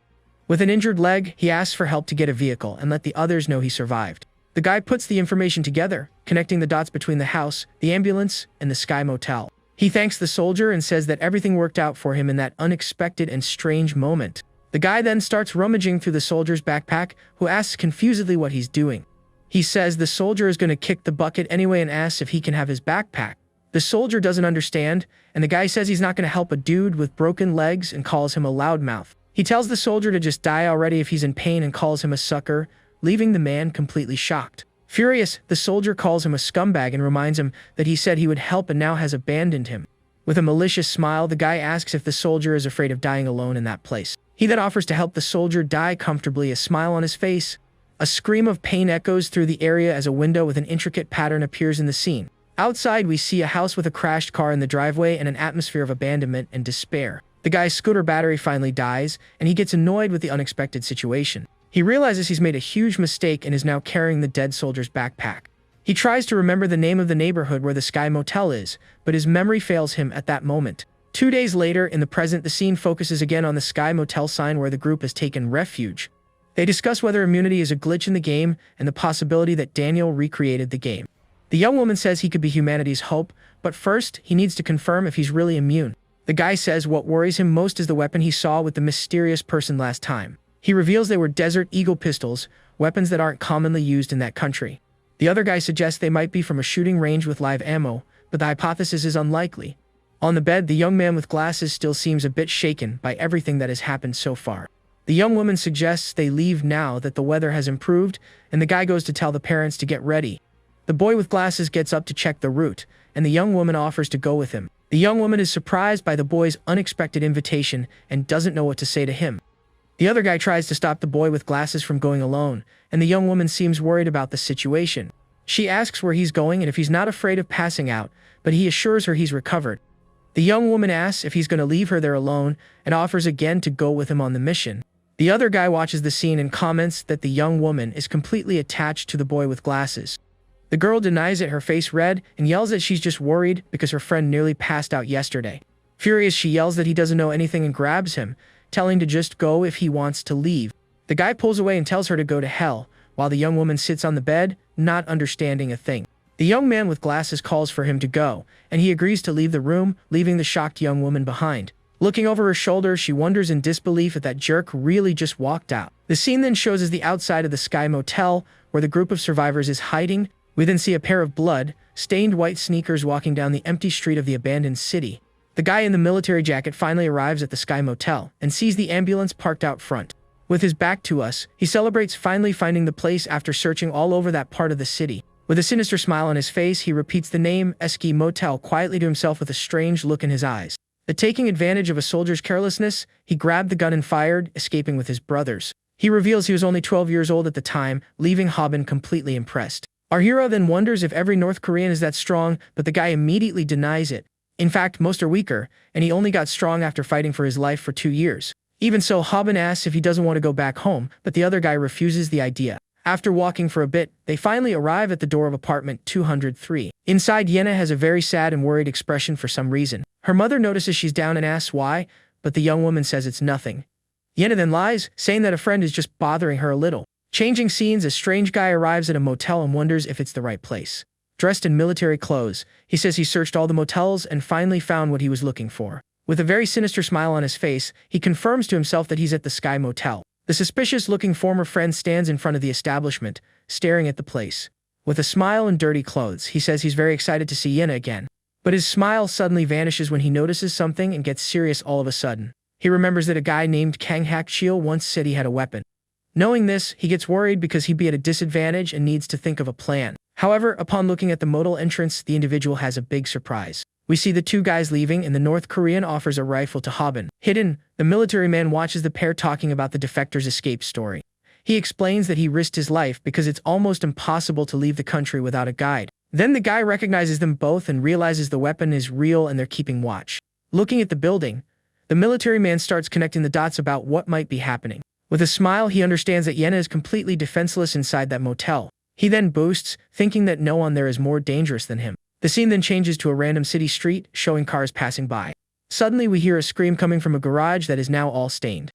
With an injured leg, he asks for help to get a vehicle and let the others know he survived. The guy puts the information together, connecting the dots between the house, the ambulance, and the Sky Motel. He thanks the soldier and says that everything worked out for him in that unexpected and strange moment. The guy then starts rummaging through the soldier's backpack, who asks confusedly what he's doing. He says the soldier is going to kick the bucket anyway and asks if he can have his backpack. The soldier doesn't understand, and the guy says he's not going to help a dude with broken legs and calls him a loudmouth. He tells the soldier to just die already if he's in pain and calls him a sucker, leaving the man completely shocked. Furious, the soldier calls him a scumbag and reminds him that he said he would help and now has abandoned him. With a malicious smile, the guy asks if the soldier is afraid of dying alone in that place. He then offers to help the soldier die comfortably, a smile on his face. A scream of pain echoes through the area as a window with an intricate pattern appears in the scene. Outside, we see a house with a crashed car in the driveway and an atmosphere of abandonment and despair. The guy's scooter battery finally dies, and he gets annoyed with the unexpected situation. He realizes he's made a huge mistake and is now carrying the dead soldier's backpack. He tries to remember the name of the neighborhood where the Sky Motel is, but his memory fails him at that moment. 2 days later, in the present, the scene focuses again on the Sky Motel sign where the group has taken refuge. They discuss whether immunity is a glitch in the game and the possibility that Daniel recreated the game. The young woman says he could be humanity's hope, but first, he needs to confirm if he's really immune. The guy says what worries him most is the weapon he saw with the mysterious person last time. He reveals they were Desert Eagle pistols, weapons that aren't commonly used in that country. The other guy suggests they might be from a shooting range with live ammo, but the hypothesis is unlikely. On the bed, the young man with glasses still seems a bit shaken by everything that has happened so far. The young woman suggests they leave now that the weather has improved, and the guy goes to tell the parents to get ready. The boy with glasses gets up to check the route, and the young woman offers to go with him. The young woman is surprised by the boy's unexpected invitation and doesn't know what to say to him. The other guy tries to stop the boy with glasses from going alone, and the young woman seems worried about the situation. She asks where he's going and if he's not afraid of passing out, but he assures her he's recovered. The young woman asks if he's going to leave her there alone and offers again to go with him on the mission. The other guy watches the scene and comments that the young woman is completely attached to the boy with glasses. The girl denies it, her face red, and yells that she's just worried because her friend nearly passed out yesterday. Furious, she yells that he doesn't know anything and grabs him, telling to just go if he wants to leave. The guy pulls away and tells her to go to hell, while the young woman sits on the bed, not understanding a thing. The young man with glasses calls for him to go, and he agrees to leave the room, leaving the shocked young woman behind. Looking over her shoulder, she wonders in disbelief if that jerk really just walked out. The scene then shows us the outside of the Sky Motel, where the group of survivors is hiding. We then see a pair of blood-stained white sneakers walking down the empty street of the abandoned city. The guy in the military jacket finally arrives at the Sky Motel and sees the ambulance parked out front. With his back to us, he celebrates finally finding the place after searching all over that part of the city. With a sinister smile on his face, he repeats the name Sky Motel quietly to himself with a strange look in his eyes. But taking advantage of a soldier's carelessness, he grabbed the gun and fired, escaping with his brothers. He reveals he was only 12 years old at the time, leaving Hobbin completely impressed. Our hero then wonders if every North Korean is that strong, but the guy immediately denies it. In fact, most are weaker, and he only got strong after fighting for his life for 2 years. Even so, Hobbin asks if he doesn't want to go back home, but the other guy refuses the idea. After walking for a bit, they finally arrive at the door of apartment 203. Inside, Yena has a very sad and worried expression for some reason. Her mother notices she's down and asks why, but the young woman says it's nothing. Yena then lies, saying that a friend is just bothering her a little. Changing scenes, a strange guy arrives at a motel and wonders if it's the right place. Dressed in military clothes, he says he searched all the motels and finally found what he was looking for. With a very sinister smile on his face, he confirms to himself that he's at the Sky Motel. The suspicious-looking former friend stands in front of the establishment, staring at the place. With a smile and dirty clothes, he says he's very excited to see Yena again. But his smile suddenly vanishes when he notices something and gets serious all of a sudden. He remembers that a guy named Kang Hak-chil once said he had a weapon. Knowing this, he gets worried because he'd be at a disadvantage and needs to think of a plan. However, upon looking at the motel entrance, the individual has a big surprise. We see the two guys leaving and the North Korean offers a rifle to Hobbin. Hidden, the military man watches the pair talking about the defector's escape story. He explains that he risked his life because it's almost impossible to leave the country without a guide. Then the guy recognizes them both and realizes the weapon is real and they're keeping watch. Looking at the building, the military man starts connecting the dots about what might be happening. With a smile, he understands that Yena is completely defenseless inside that motel. He then boasts, thinking that no one there is more dangerous than him. The scene then changes to a random city street, showing cars passing by. Suddenly, we hear a scream coming from a garage that is now all stained.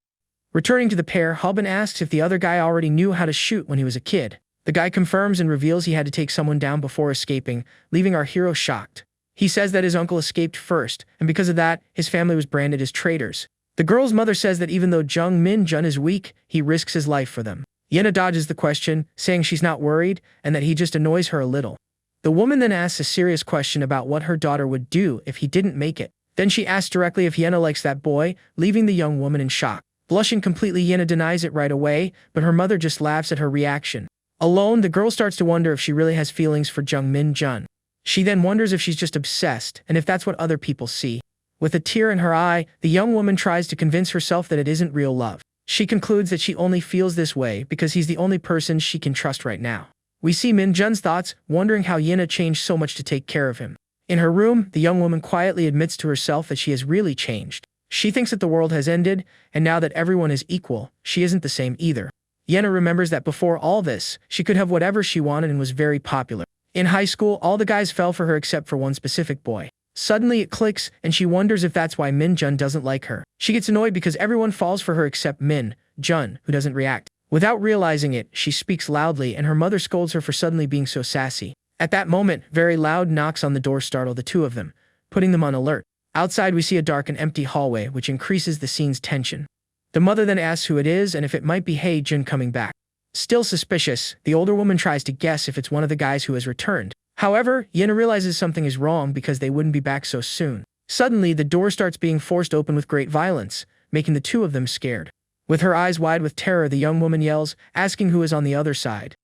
Returning to the pair, Hobbin asks if the other guy already knew how to shoot when he was a kid. The guy confirms and reveals he had to take someone down before escaping, leaving our hero shocked. He says that his uncle escaped first, and because of that, his family was branded as traitors. The girl's mother says that even though Jung Min-jun is weak, he risks his life for them. Yena dodges the question, saying she's not worried and that he just annoys her a little. The woman then asks a serious question about what her daughter would do if he didn't make it. Then she asks directly if Yena likes that boy, leaving the young woman in shock. Blushing completely, Yena denies it right away, but her mother just laughs at her reaction. Alone, the girl starts to wonder if she really has feelings for Jung Min-jun. She then wonders if she's just obsessed and if that's what other people see. With a tear in her eye, the young woman tries to convince herself that it isn't real love. She concludes that she only feels this way because he's the only person she can trust right now. We see Min-jun's thoughts, wondering how Yena changed so much to take care of him. In her room, the young woman quietly admits to herself that she has really changed. She thinks that the world has ended, and now that everyone is equal, she isn't the same either. Yena remembers that before all this, she could have whatever she wanted and was very popular. In high school, all the guys fell for her except for one specific boy. Suddenly it clicks, and she wonders if that's why Min-jun doesn't like her. She gets annoyed because everyone falls for her except Min-jun, who doesn't react. Without realizing it, she speaks loudly, and her mother scolds her for suddenly being so sassy. At that moment, very loud knocks on the door startle the two of them, putting them on alert. Outside, we see a dark and empty hallway, which increases the scene's tension. The mother then asks who it is and if it might be Jun coming back. Still suspicious, the older woman tries to guess if it's one of the guys who has returned. However, Yena realizes something is wrong because they wouldn't be back so soon. Suddenly, the door starts being forced open with great violence, making the two of them scared. With her eyes wide with terror, the young woman yells, asking who is on the other side.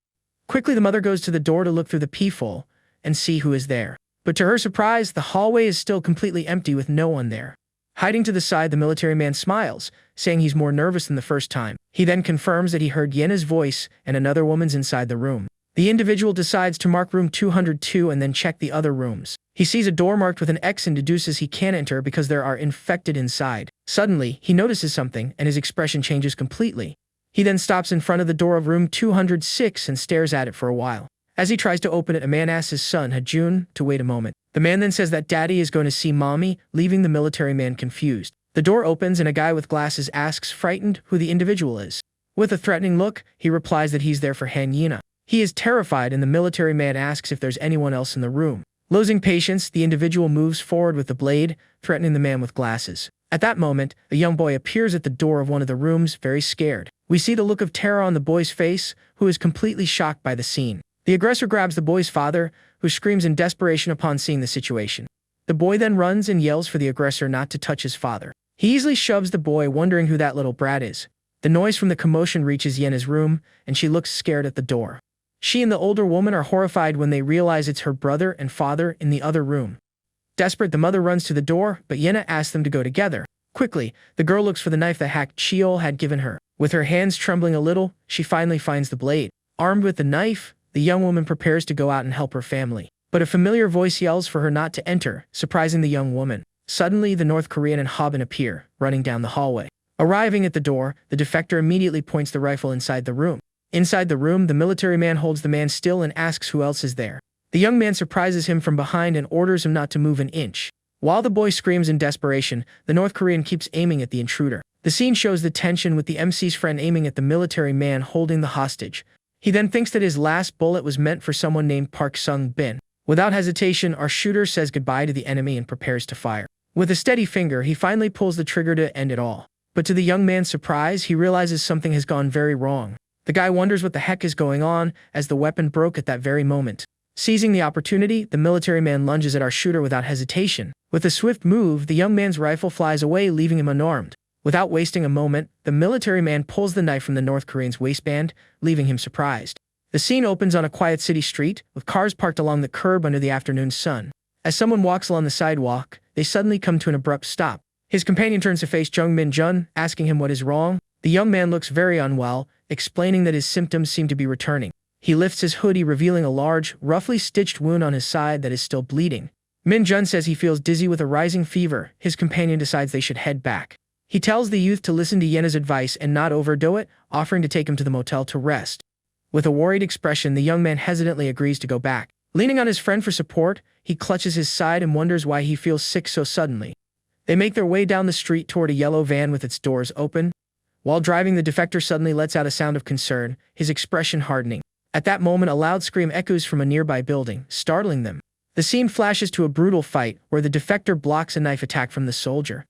Quickly, the mother goes to the door to look through the peephole and see who is there. But to her surprise, the hallway is still completely empty with no one there. Hiding to the side, the military man smiles, saying he's more nervous than the first time. He then confirms that he heard Yena's voice and another woman's inside the room. The individual decides to mark room 202 and then check the other rooms. He sees a door marked with an X and deduces he can't enter because there are infected inside. Suddenly, he notices something and his expression changes completely. He then stops in front of the door of room 206 and stares at it for a while. As he tries to open it, a man asks his son, Jun, to wait a moment. The man then says that daddy is going to see mommy, leaving the military man confused. The door opens and a guy with glasses asks, frightened, who the individual is. With a threatening look, he replies that he's there for Yena. He is terrified and the military man asks if there's anyone else in the room. Losing patience, the individual moves forward with the blade, threatening the man with glasses. At that moment, a young boy appears at the door of one of the rooms, very scared. We see the look of terror on the boy's face, who is completely shocked by the scene. The aggressor grabs the boy's father, who screams in desperation upon seeing the situation. The boy then runs and yells for the aggressor not to touch his father. He easily shoves the boy, wondering who that little brat is. The noise from the commotion reaches Yena's room, and she looks scared at the door. She and the older woman are horrified when they realize it's her brother and father in the other room. Desperate, the mother runs to the door, but Yena asks them to go together. Quickly, the girl looks for the knife that Hack-Cheol had given her. With her hands trembling a little, she finally finds the blade. Armed with the knife, the young woman prepares to go out and help her family. But a familiar voice yells for her not to enter, surprising the young woman. Suddenly, the North Korean and Hobbin appear, running down the hallway. Arriving at the door, the defector immediately points the rifle inside the room. Inside the room, the military man holds the man still and asks who else is there. The young man surprises him from behind and orders him not to move an inch. While the boy screams in desperation, the North Korean keeps aiming at the intruder. The scene shows the tension with the MC's friend aiming at the military man holding the hostage. He then thinks that his last bullet was meant for someone named Park Sung-bin. Without hesitation, our shooter says goodbye to the enemy and prepares to fire. With a steady finger, he finally pulls the trigger to end it all. But to the young man's surprise, he realizes something has gone very wrong. The guy wonders what the heck is going on, as the weapon broke at that very moment. Seizing the opportunity, the military man lunges at our shooter without hesitation. With a swift move, the young man's rifle flies away, leaving him unarmed. Without wasting a moment, the military man pulls the knife from the North Korean's waistband, leaving him surprised. The scene opens on a quiet city street, with cars parked along the curb under the afternoon sun. As someone walks along the sidewalk, they suddenly come to an abrupt stop. His companion turns to face Jung-min Jun, asking him what is wrong. The young man looks very unwell, explaining that his symptoms seem to be returning. He lifts his hoodie, revealing a large, roughly stitched wound on his side that is still bleeding. Min Jun says he feels dizzy with a rising fever. His companion decides they should head back. He tells the youth to listen to Yena's advice and not overdo it, offering to take him to the motel to rest. With a worried expression, the young man hesitantly agrees to go back. Leaning on his friend for support, he clutches his side and wonders why he feels sick so suddenly. They make their way down the street toward a yellow van with its doors open. While driving, the defector suddenly lets out a sound of concern, his expression hardening. At that moment, a loud scream echoes from a nearby building, startling them. The scene flashes to a brutal fight, where the defector blocks a knife attack from the soldier.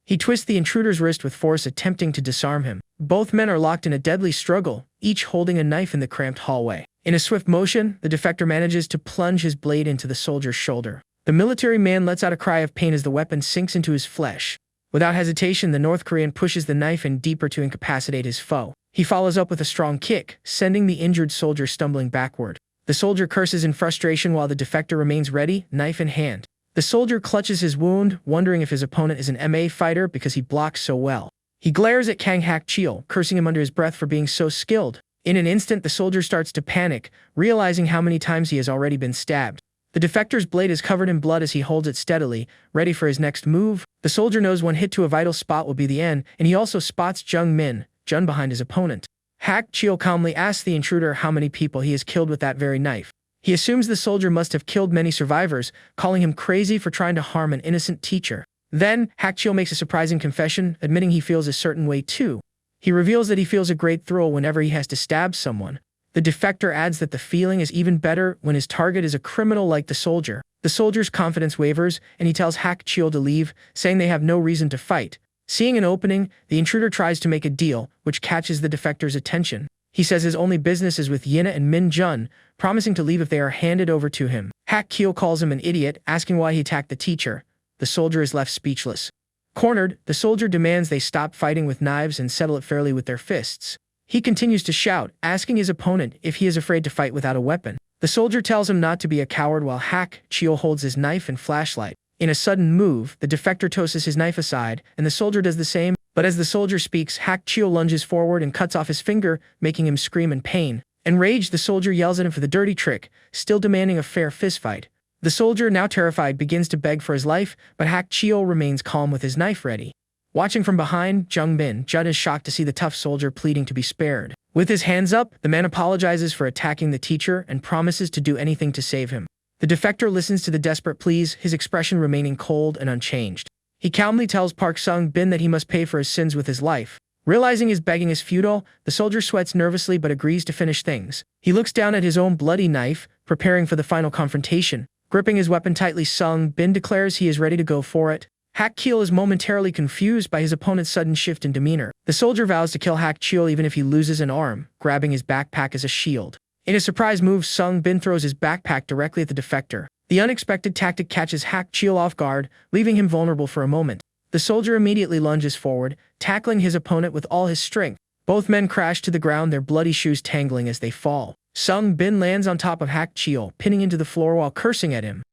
He twists the intruder's wrist with force, attempting to disarm him. Both men are locked in a deadly struggle, each holding a knife in the cramped hallway. In a swift motion, the defector manages to plunge his blade into the soldier's shoulder. The military man lets out a cry of pain as the weapon sinks into his flesh. Without hesitation, the North Korean pushes the knife in deeper to incapacitate his foe. He follows up with a strong kick, sending the injured soldier stumbling backward. The soldier curses in frustration while the defector remains ready, knife in hand. The soldier clutches his wound, wondering if his opponent is an MMA fighter because he blocks so well. He glares at Kang Hack-Cheol, cursing him under his breath for being so skilled. In an instant, the soldier starts to panic, realizing how many times he has already been stabbed. The defector's blade is covered in blood as he holds it steadily, ready for his next move. The soldier knows one hit to a vital spot will be the end, and he also spots Jung-min Jun behind his opponent. Hack-Cheol calmly asks the intruder how many people he has killed with that very knife. He assumes the soldier must have killed many survivors, calling him crazy for trying to harm an innocent teacher. Then, Hack-Cheol makes a surprising confession, admitting he feels a certain way too. He reveals that he feels a great thrill whenever he has to stab someone. The defector adds that the feeling is even better when his target is a criminal like the soldier. The soldier's confidence wavers, and he tells Hack-Cheol to leave, saying they have no reason to fight. Seeing an opening, the intruder tries to make a deal, which catches the defector's attention. He says his only business is with Yina and Min Jun, promising to leave if they are handed over to him. Hak Kyo calls him an idiot, asking why he attacked the teacher. The soldier is left speechless. Cornered, the soldier demands they stop fighting with knives and settle it fairly with their fists. He continues to shout, asking his opponent if he is afraid to fight without a weapon. The soldier tells him not to be a coward while Hak Kyo holds his knife and flashlight. In a sudden move, the defector tosses his knife aside, and the soldier does the same, but as the soldier speaks, Hak Kyo lunges forward and cuts off his finger, making him scream in pain. Enraged, the soldier yells at him for the dirty trick, still demanding a fair fistfight. The soldier, now terrified, begins to beg for his life, but Hak Kyo remains calm with his knife ready. Watching from behind, Jung Min Jun is shocked to see the tough soldier pleading to be spared. With his hands up, the man apologizes for attacking the teacher and promises to do anything to save him. The defector listens to the desperate pleas, his expression remaining cold and unchanged. He calmly tells Park Sung-bin that he must pay for his sins with his life. Realizing his begging is futile, the soldier sweats nervously but agrees to finish things. He looks down at his own bloody knife, preparing for the final confrontation. Gripping his weapon tightly, Sung-bin declares he is ready to go for it. Hak Kyo is momentarily confused by his opponent's sudden shift in demeanor. The soldier vows to kill Hak Kyo even if he loses an arm, grabbing his backpack as a shield. In a surprise move, Sung-bin throws his backpack directly at the defector. The unexpected tactic catches Hak Kyo off guard, leaving him vulnerable for a moment. The soldier immediately lunges forward, tackling his opponent with all his strength. Both men crash to the ground, their bloody shoes tangling as they fall. Sung-bin lands on top of Hak Kyo, pinning him to the floor while cursing at him.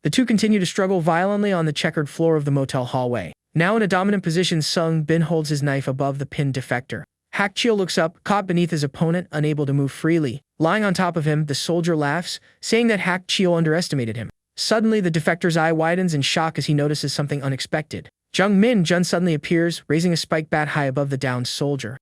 The two continue to struggle violently on the checkered floor of the motel hallway. Now in a dominant position, Sung-bin holds his knife above the pinned defector. Hak Kyo looks up, caught beneath his opponent, unable to move freely. Lying on top of him, the soldier laughs, saying that Hak Kyo underestimated him. Suddenly, the defector's eye widens in shock as he notices something unexpected. Jung Min Jun suddenly appears, raising a spike bat high above the downed soldier.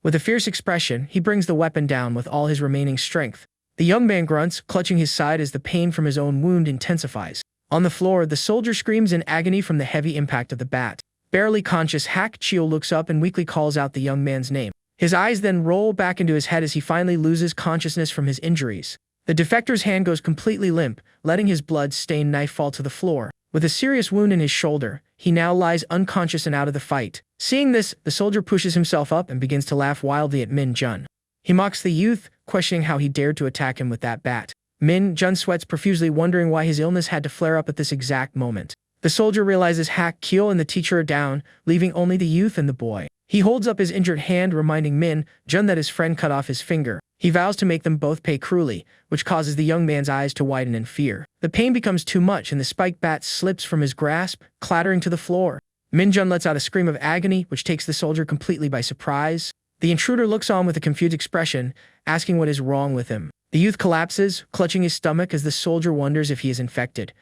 With a fierce expression, he brings the weapon down with all his remaining strength. The young man grunts, clutching his side as the pain from his own wound intensifies. On the floor, the soldier screams in agony from the heavy impact of the bat. Barely conscious, Hak Kyo looks up and weakly calls out the young man's name. His eyes then roll back into his head as he finally loses consciousness from his injuries. The defector's hand goes completely limp, letting his blood-stained knife fall to the floor. With a serious wound in his shoulder, he now lies unconscious and out of the fight. Seeing this, the soldier pushes himself up and begins to laugh wildly at Min Jun. He mocks the youth, questioning how he dared to attack him with that bat. Min Jun sweats profusely, wondering why his illness had to flare up at this exact moment. The soldier realizes Hak Kyo and the teacher are down, leaving only the youth and the boy. He holds up his injured hand, reminding Min Jun that his friend cut off his finger. He vows to make them both pay cruelly, which causes the young man's eyes to widen in fear. The pain becomes too much and the spike bat slips from his grasp, clattering to the floor. Min Jun lets out a scream of agony, which takes the soldier completely by surprise. The intruder looks on with a confused expression, asking what is wrong with him. The youth collapses, clutching his stomach as the soldier wonders if he is infected.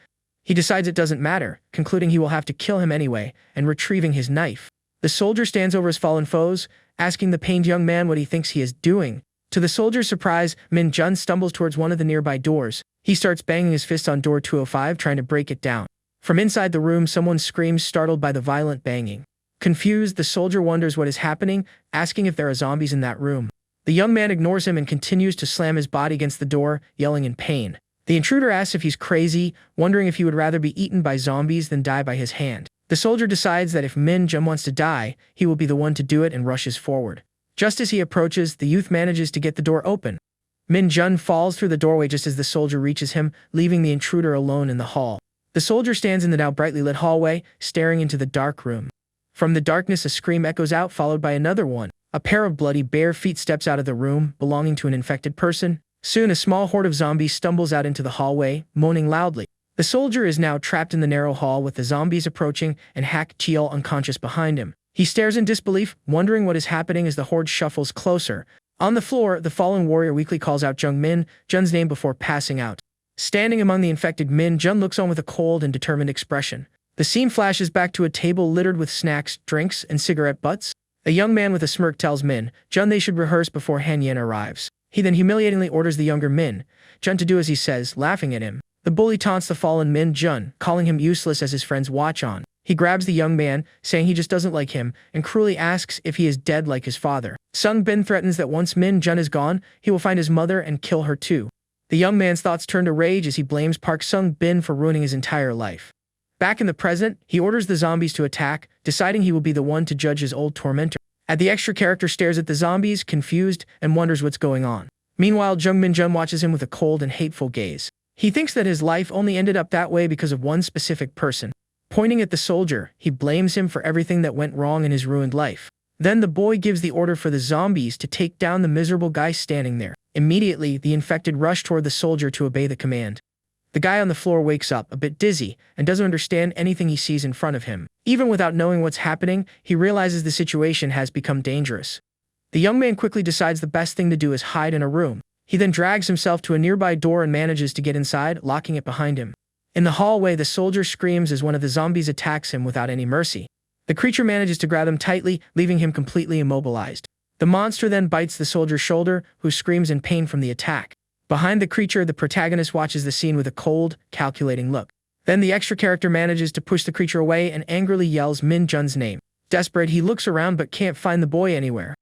He decides it doesn't matter, concluding he will have to kill him anyway, and retrieving his knife. The soldier stands over his fallen foes, asking the pained young man what he thinks he is doing. To the soldier's surprise, Min Jun stumbles towards one of the nearby doors. He starts banging his fist on door 205, trying to break it down. From inside the room, someone screams, startled by the violent banging. Confused, the soldier wonders what is happening, asking if there are zombies in that room. The young man ignores him and continues to slam his body against the door, yelling in pain. The intruder asks if he's crazy, wondering if he would rather be eaten by zombies than die by his hand. The soldier decides that if Min Jun wants to die, he will be the one to do it and rushes forward. Just as he approaches, the youth manages to get the door open. Min Jun falls through the doorway just as the soldier reaches him, leaving the intruder alone in the hall. The soldier stands in the now brightly lit hallway, staring into the dark room. From the darkness, a scream echoes out, followed by another one. A pair of bloody bare feet steps out of the room, belonging to an infected person. Soon, a small horde of zombies stumbles out into the hallway, moaning loudly. The soldier is now trapped in the narrow hall with the zombies approaching and Hak Kyo unconscious behind him. He stares in disbelief, wondering what is happening as the horde shuffles closer. On the floor, the fallen warrior weakly calls out Jung Min Jun's name before passing out. Standing among the infected, Min Jun looks on with a cold and determined expression. The scene flashes back to a table littered with snacks, drinks, and cigarette butts. A young man with a smirk tells Min Jun they should rehearse before Han Yen arrives. He then humiliatingly orders the younger Min Jun to do as he says, laughing at him. The bully taunts the fallen Min Jun, calling him useless as his friends watch on. He grabs the young man, saying he just doesn't like him, and cruelly asks if he is dead like his father. Sung-bin threatens that once Min Jun is gone, he will find his mother and kill her too. The young man's thoughts turn to rage as he blames Park Sung-bin for ruining his entire life. Back in the present, he orders the zombies to attack, deciding he will be the one to judge his old tormentor. The extra character stares at the zombies, confused, and wonders what's going on. Meanwhile, Jung Min-jun watches him with a cold and hateful gaze. He thinks that his life only ended up that way because of one specific person. Pointing at the soldier, he blames him for everything that went wrong in his ruined life. Then the boy gives the order for the zombies to take down the miserable guy standing there. Immediately, the infected rush toward the soldier to obey the command. The guy on the floor wakes up, a bit dizzy, and doesn't understand anything he sees in front of him. Even without knowing what's happening, he realizes the situation has become dangerous. The young man quickly decides the best thing to do is hide in a room. He then drags himself to a nearby door and manages to get inside, locking it behind him. In the hallway, the soldier screams as one of the zombies attacks him without any mercy. The creature manages to grab him tightly, leaving him completely immobilized. The monster then bites the soldier's shoulder, who screams in pain from the attack. Behind the creature, the protagonist watches the scene with a cold, calculating look. Then the extra character manages to push the creature away and angrily yells Min-jun's name. Desperate, he looks around but can't find the boy anywhere.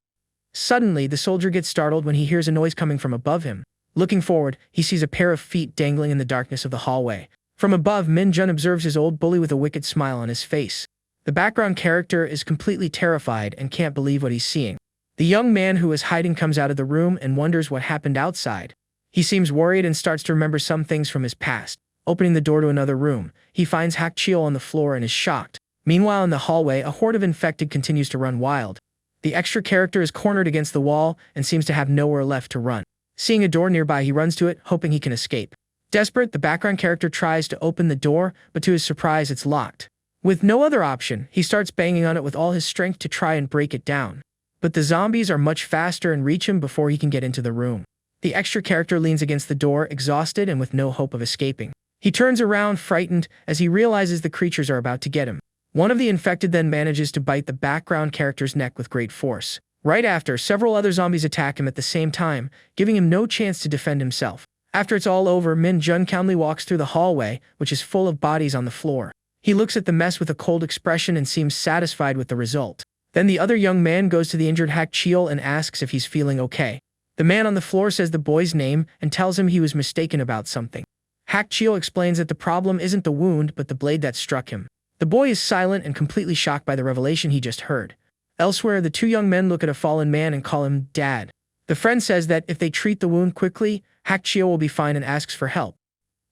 Suddenly, the soldier gets startled when he hears a noise coming from above him. Looking forward, he sees a pair of feet dangling in the darkness of the hallway. From above, Min-jun observes his old bully with a wicked smile on his face. The background character is completely terrified and can't believe what he's seeing. The young man who is hiding comes out of the room and wonders what happened outside. He seems worried and starts to remember some things from his past. Opening the door to another room, he finds Hak-chil on the floor and is shocked. Meanwhile, in the hallway, a horde of infected continues to run wild. The extra character is cornered against the wall and seems to have nowhere left to run. Seeing a door nearby, he runs to it, hoping he can escape. Desperate, the background character tries to open the door, but to his surprise, it's locked. With no other option, he starts banging on it with all his strength to try and break it down. But the zombies are much faster and reach him before he can get into the room. The extra character leans against the door, exhausted and with no hope of escaping. He turns around, frightened, as he realizes the creatures are about to get him. One of the infected then manages to bite the background character's neck with great force. Right after, several other zombies attack him at the same time, giving him no chance to defend himself. After it's all over, Min-jun calmly walks through the hallway, which is full of bodies on the floor. He looks at the mess with a cold expression and seems satisfied with the result. Then the other young man goes to the injured Hak-chil and asks if he's feeling okay. The man on the floor says the boy's name and tells him he was mistaken about something. Hak-chil explains that the problem isn't the wound but the blade that struck him. The boy is silent and completely shocked by the revelation he just heard. Elsewhere, the two young men look at a fallen man and call him Dad. The friend says that if they treat the wound quickly, Hak-chil will be fine and asks for help.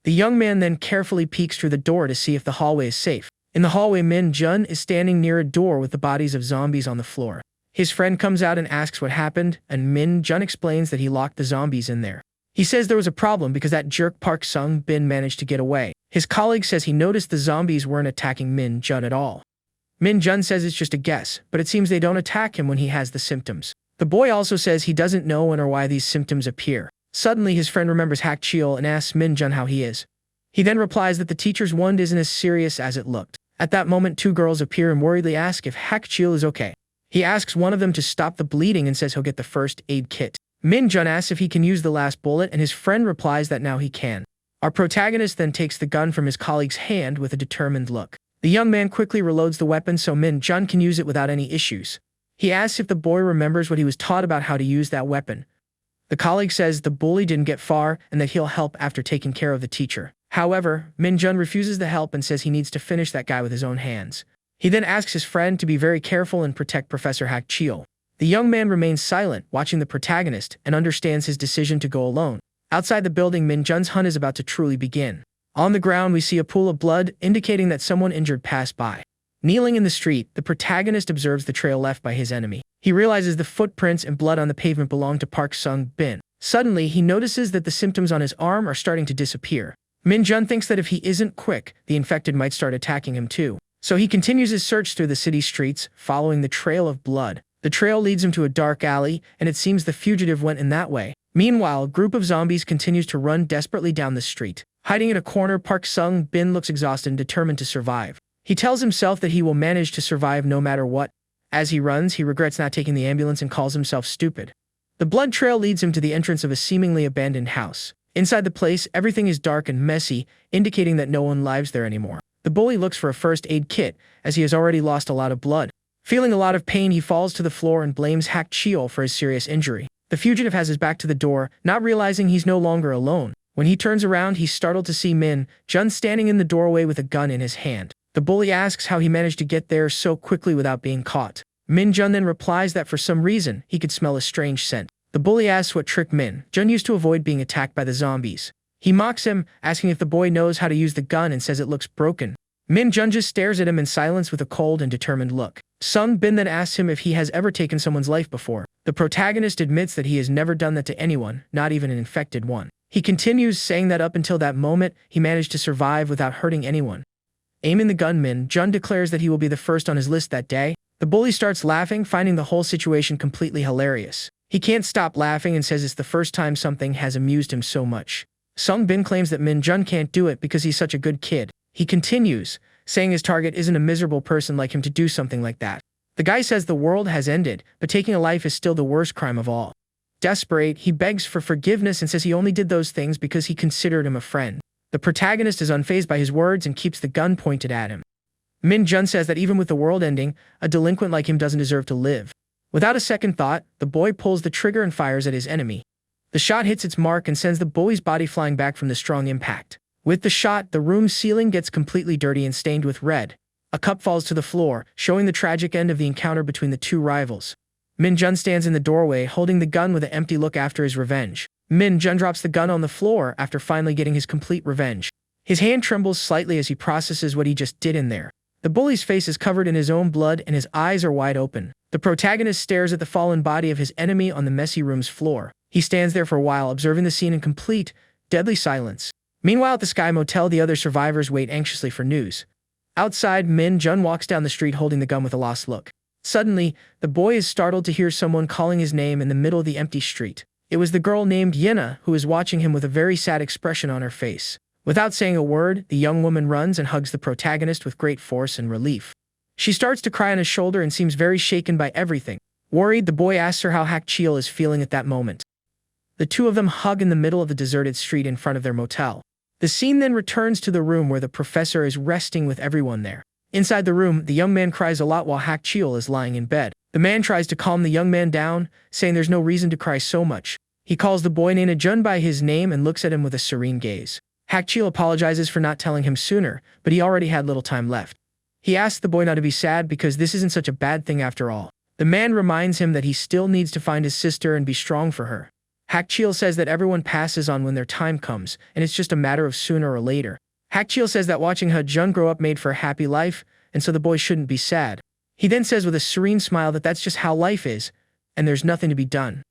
The young man then carefully peeks through the door to see if the hallway is safe. In the hallway, Min-jun is standing near a door with the bodies of zombies on the floor. His friend comes out and asks what happened, and Min-jun explains that he locked the zombies in there. He says there was a problem because that jerk Park Sung-bin managed to get away. His colleague says he noticed the zombies weren't attacking Min-jun at all. Min-jun says it's just a guess, but it seems they don't attack him when he has the symptoms. The boy also says he doesn't know when or why these symptoms appear. Suddenly, his friend remembers Hak-chil and asks Min-jun how he is. He then replies that the teacher's wound isn't as serious as it looked. At that moment, two girls appear and worriedly ask if Hak-chil is okay. He asks one of them to stop the bleeding and says he'll get the first aid kit. Min-jun asks if he can use the last bullet, and his friend replies that now he can. Our protagonist then takes the gun from his colleague's hand with a determined look. The young man quickly reloads the weapon so Min-jun can use it without any issues. He asks if the boy remembers what he was taught about how to use that weapon. The colleague says the bully didn't get far and that he'll help after taking care of the teacher. However, Min-jun refuses the help and says he needs to finish that guy with his own hands. He then asks his friend to be very careful and protect Professor Hak-chil. The young man remains silent, watching the protagonist, and understands his decision to go alone. Outside the building, Min-jun's hunt is about to truly begin. On the ground, we see a pool of blood, indicating that someone injured passed by. Kneeling in the street, the protagonist observes the trail left by his enemy. He realizes the footprints and blood on the pavement belong to Park Sung-bin. Suddenly, he notices that the symptoms on his arm are starting to disappear. Min-jun thinks that if he isn't quick, the infected might start attacking him too. So he continues his search through the city streets, following the trail of blood. The trail leads him to a dark alley, and it seems the fugitive went in that way. Meanwhile, a group of zombies continues to run desperately down the street. Hiding in a corner, Park Sung-bin looks exhausted and determined to survive. He tells himself that he will manage to survive no matter what. As he runs, he regrets not taking the ambulance and calls himself stupid. The blood trail leads him to the entrance of a seemingly abandoned house. Inside the place, everything is dark and messy, indicating that no one lives there anymore. The bully looks for a first aid kit, as he has already lost a lot of blood. Feeling a lot of pain, he falls to the floor and blames Hak-chil for his serious injury. The fugitive has his back to the door, not realizing he's no longer alone. When he turns around, he's startled to see Min-jun standing in the doorway with a gun in his hand. The bully asks how he managed to get there so quickly without being caught. Min Jun then replies that for some reason, he could smell a strange scent. The bully asks what trick Min Jun used to avoid being attacked by the zombies. He mocks him, asking if the boy knows how to use the gun and says it looks broken. Min Jun just stares at him in silence with a cold and determined look. Sung Bin then asks him if he has ever taken someone's life before. The protagonist admits that he has never done that to anyone, not even an infected one. He continues saying that up until that moment, he managed to survive without hurting anyone. Aiming the gun, Min Jun declares that he will be the first on his list that day. The bully starts laughing, finding the whole situation completely hilarious. He can't stop laughing and says it's the first time something has amused him so much. Sung Bin claims that Min Jun can't do it because he's such a good kid. He continues, saying his target isn't a miserable person like him to do something like that. The guy says the world has ended, but taking a life is still the worst crime of all. Desperate, he begs for forgiveness and says he only did those things because he considered him a friend. The protagonist is unfazed by his words and keeps the gun pointed at him. Min Jun says that even with the world ending, a delinquent like him doesn't deserve to live. Without a second thought, the boy pulls the trigger and fires at his enemy. The shot hits its mark and sends the bully's body flying back from the strong impact. With the shot, the room's ceiling gets completely dirty and stained with red. A cup falls to the floor, showing the tragic end of the encounter between the two rivals. Min Jun stands in the doorway, holding the gun with an empty look after his revenge. Min Jun drops the gun on the floor after finally getting his complete revenge. His hand trembles slightly as he processes what he just did in there. The bully's face is covered in his own blood and his eyes are wide open. The protagonist stares at the fallen body of his enemy on the messy room's floor. He stands there for a while, observing the scene in complete, deadly silence. Meanwhile, at the Sky Motel, the other survivors wait anxiously for news. Outside, Min Jun walks down the street holding the gun with a lost look. Suddenly, the boy is startled to hear someone calling his name in the middle of the empty street. It was the girl named Yena who is watching him with a very sad expression on her face. Without saying a word, the young woman runs and hugs the protagonist with great force and relief. She starts to cry on his shoulder and seems very shaken by everything. Worried, the boy asks her how Hakchiel is feeling at that moment. The two of them hug in the middle of the deserted street in front of their motel. The scene then returns to the room where the professor is resting with everyone there. Inside the room, the young man cries a lot while Hakchiel is lying in bed. The man tries to calm the young man down, saying there's no reason to cry so much. He calls the boy Nana Jun by his name and looks at him with a serene gaze. Hakchiel apologizes for not telling him sooner, but he already had little time left. He asks the boy not to be sad because this isn't such a bad thing after all. The man reminds him that he still needs to find his sister and be strong for her. Hakchiel says that everyone passes on when their time comes, and it's just a matter of sooner or later. Hakchiel says that watching Ha Jun grow up made for a happy life, and so the boy shouldn't be sad. He then says with a serene smile that that's just how life is, and there's nothing to be done.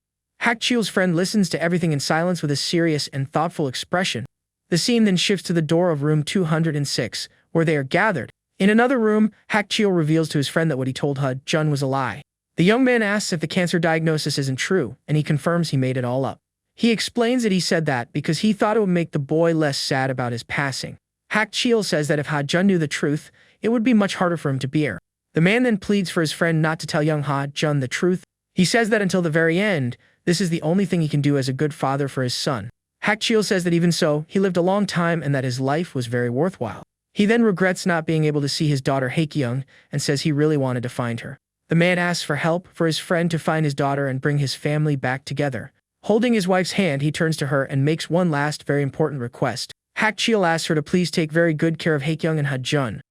Hakchiel's friend listens to everything in silence with a serious and thoughtful expression. The scene then shifts to the door of room 206, where they are gathered. In another room, Hakchiel reveals to his friend that what he told Ha Jun was a lie. The young man asks if the cancer diagnosis isn't true, and he confirms he made it all up. He explains that he said that because he thought it would make the boy less sad about his passing. Hakchiel says that if Ha Jun knew the truth, it would be much harder for him to bear. The man then pleads for his friend not to tell young Ha Jun the truth. He says that until the very end, this is the only thing he can do as a good father for his son. Hakchiel says that even so, he lived a long time and that his life was very worthwhile. He then regrets not being able to see his daughter Haekyung and says he really wanted to find her. The man asks for help for his friend to find his daughter and bring his family back together. Holding his wife's hand, he turns to her and makes one last very important request. Hakchiel asks her to please take very good care of Haekyung and Ha Jun.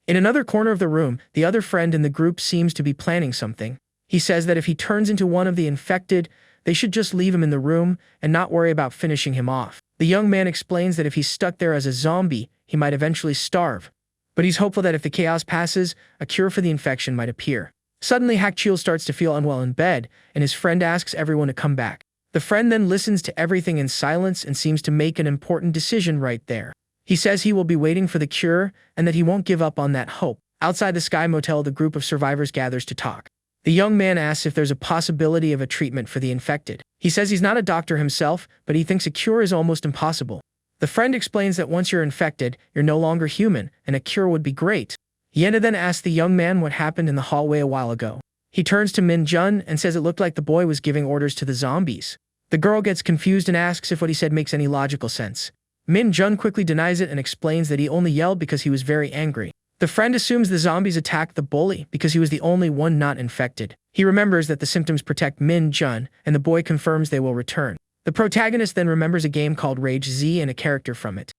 In another corner of the room, the other friend in the group seems to be planning something. He says that if he turns into one of the infected, they should just leave him in the room and not worry about finishing him off. The young man explains that if he's stuck there as a zombie, he might eventually starve. But he's hopeful that if the chaos passes, a cure for the infection might appear. Suddenly, Hakchiel starts to feel unwell in bed, and his friend asks everyone to come back. The friend then listens to everything in silence and seems to make an important decision right there. He says he will be waiting for the cure and that he won't give up on that hope. Outside the Sky Motel, the group of survivors gathers to talk. The young man asks if there's a possibility of a treatment for the infected. He says he's not a doctor himself, but he thinks a cure is almost impossible. The friend explains that once you're infected, you're no longer human, and a cure would be great. Yena then asks the young man what happened in the hallway a while ago. He turns to Min Jun and says it looked like the boy was giving orders to the zombies. The girl gets confused and asks if what he said makes any logical sense. Min Jun quickly denies it and explains that he only yelled because he was very angry. The friend assumes the zombies attacked the bully because he was the only one not infected. He remembers that the symptoms protect Min Jun, and the boy confirms they will return. The protagonist then remembers a game called Rage Z and a character from it.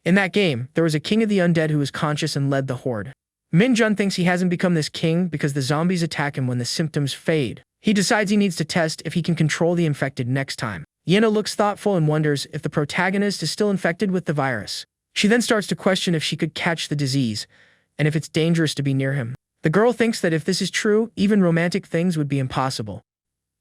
In that game, there was a king of the undead who was conscious and led the horde. Min-jun thinks he hasn't become this king because the zombies attack him when the symptoms fade. He decides he needs to test if he can control the infected next time. Yahello looks thoughtful and wonders if the protagonist is still infected with the virus. She then starts to question if she could catch the disease, and if it's dangerous to be near him. The girl thinks that if this is true, even romantic things would be impossible.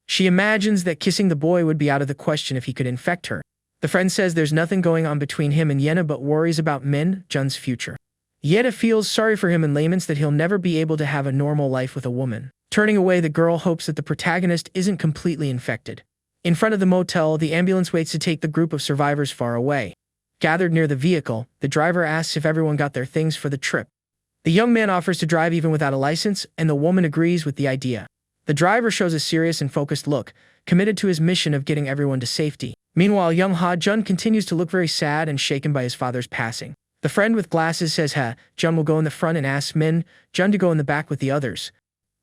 She imagines that kissing the boy would be out of the question if he could infect her. The friend says there's nothing going on between him and Yahello but worries about Min-jun's future. Yahello feels sorry for him and laments that he'll never be able to have a normal life with a woman. Turning away, the girl hopes that the protagonist isn't completely infected. In front of the motel, the ambulance waits to take the group of survivors far away. Gathered near the vehicle, the driver asks if everyone got their things for the trip. The young man offers to drive even without a license, and the woman agrees with the idea. The driver shows a serious and focused look, committed to his mission of getting everyone to safety. Meanwhile, young Ha-jun continues to look very sad and shaken by his father's passing. The friend with glasses says Ha-jun will go in the front and asks Min-jun to go in the back with the others.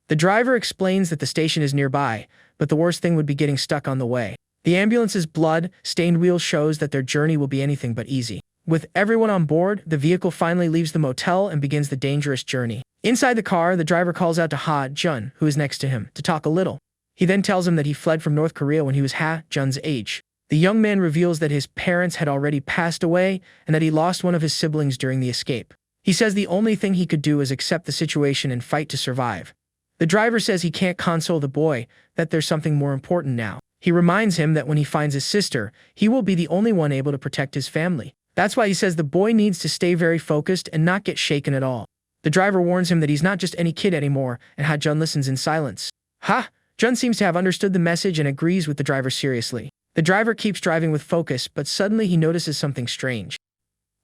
The driver explains that the station is nearby, but the worst thing would be getting stuck on the way. The ambulance's blood-stained wheel shows that their journey will be anything but easy. With everyone on board, the vehicle finally leaves the motel and begins the dangerous journey. Inside the car, the driver calls out to Ha-jun, who is next to him, to talk a little. He then tells him that he fled from North Korea when he was Ha-jun's age. The young man reveals that his parents had already passed away and that he lost one of his siblings during the escape. He says the only thing he could do is accept the situation and fight to survive. The driver says he can't console the boy, that there's something more important now. He reminds him that when he finds his sister, he will be the only one able to protect his family. That's why he says the boy needs to stay very focused and not get shaken at all. The driver warns him that he's not just any kid anymore, and Ha-jun listens in silence. Ha-jun seems to have understood the message and agrees with the driver seriously. The driver keeps driving with focus, but suddenly he notices something strange.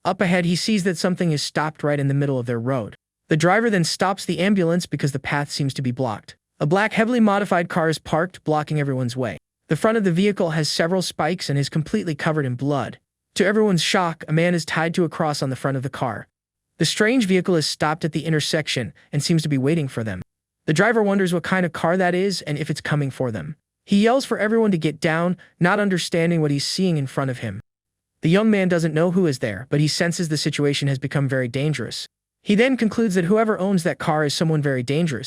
Up ahead, he sees that something is stopped right in the middle of their road. The driver then stops the ambulance because the path seems to be blocked. A black, heavily modified car is parked, blocking everyone's way. The front of the vehicle has several spikes and is completely covered in blood. To everyone's shock, a man is tied to a cross on the front of the car. The strange vehicle is stopped at the intersection and seems to be waiting for them. The driver wonders what kind of car that is and if it's coming for them. He yells for everyone to get down, not understanding what he's seeing in front of him. The young man doesn't know who is there, but he senses the situation has become very dangerous. He then concludes that whoever owns that car is someone very dangerous.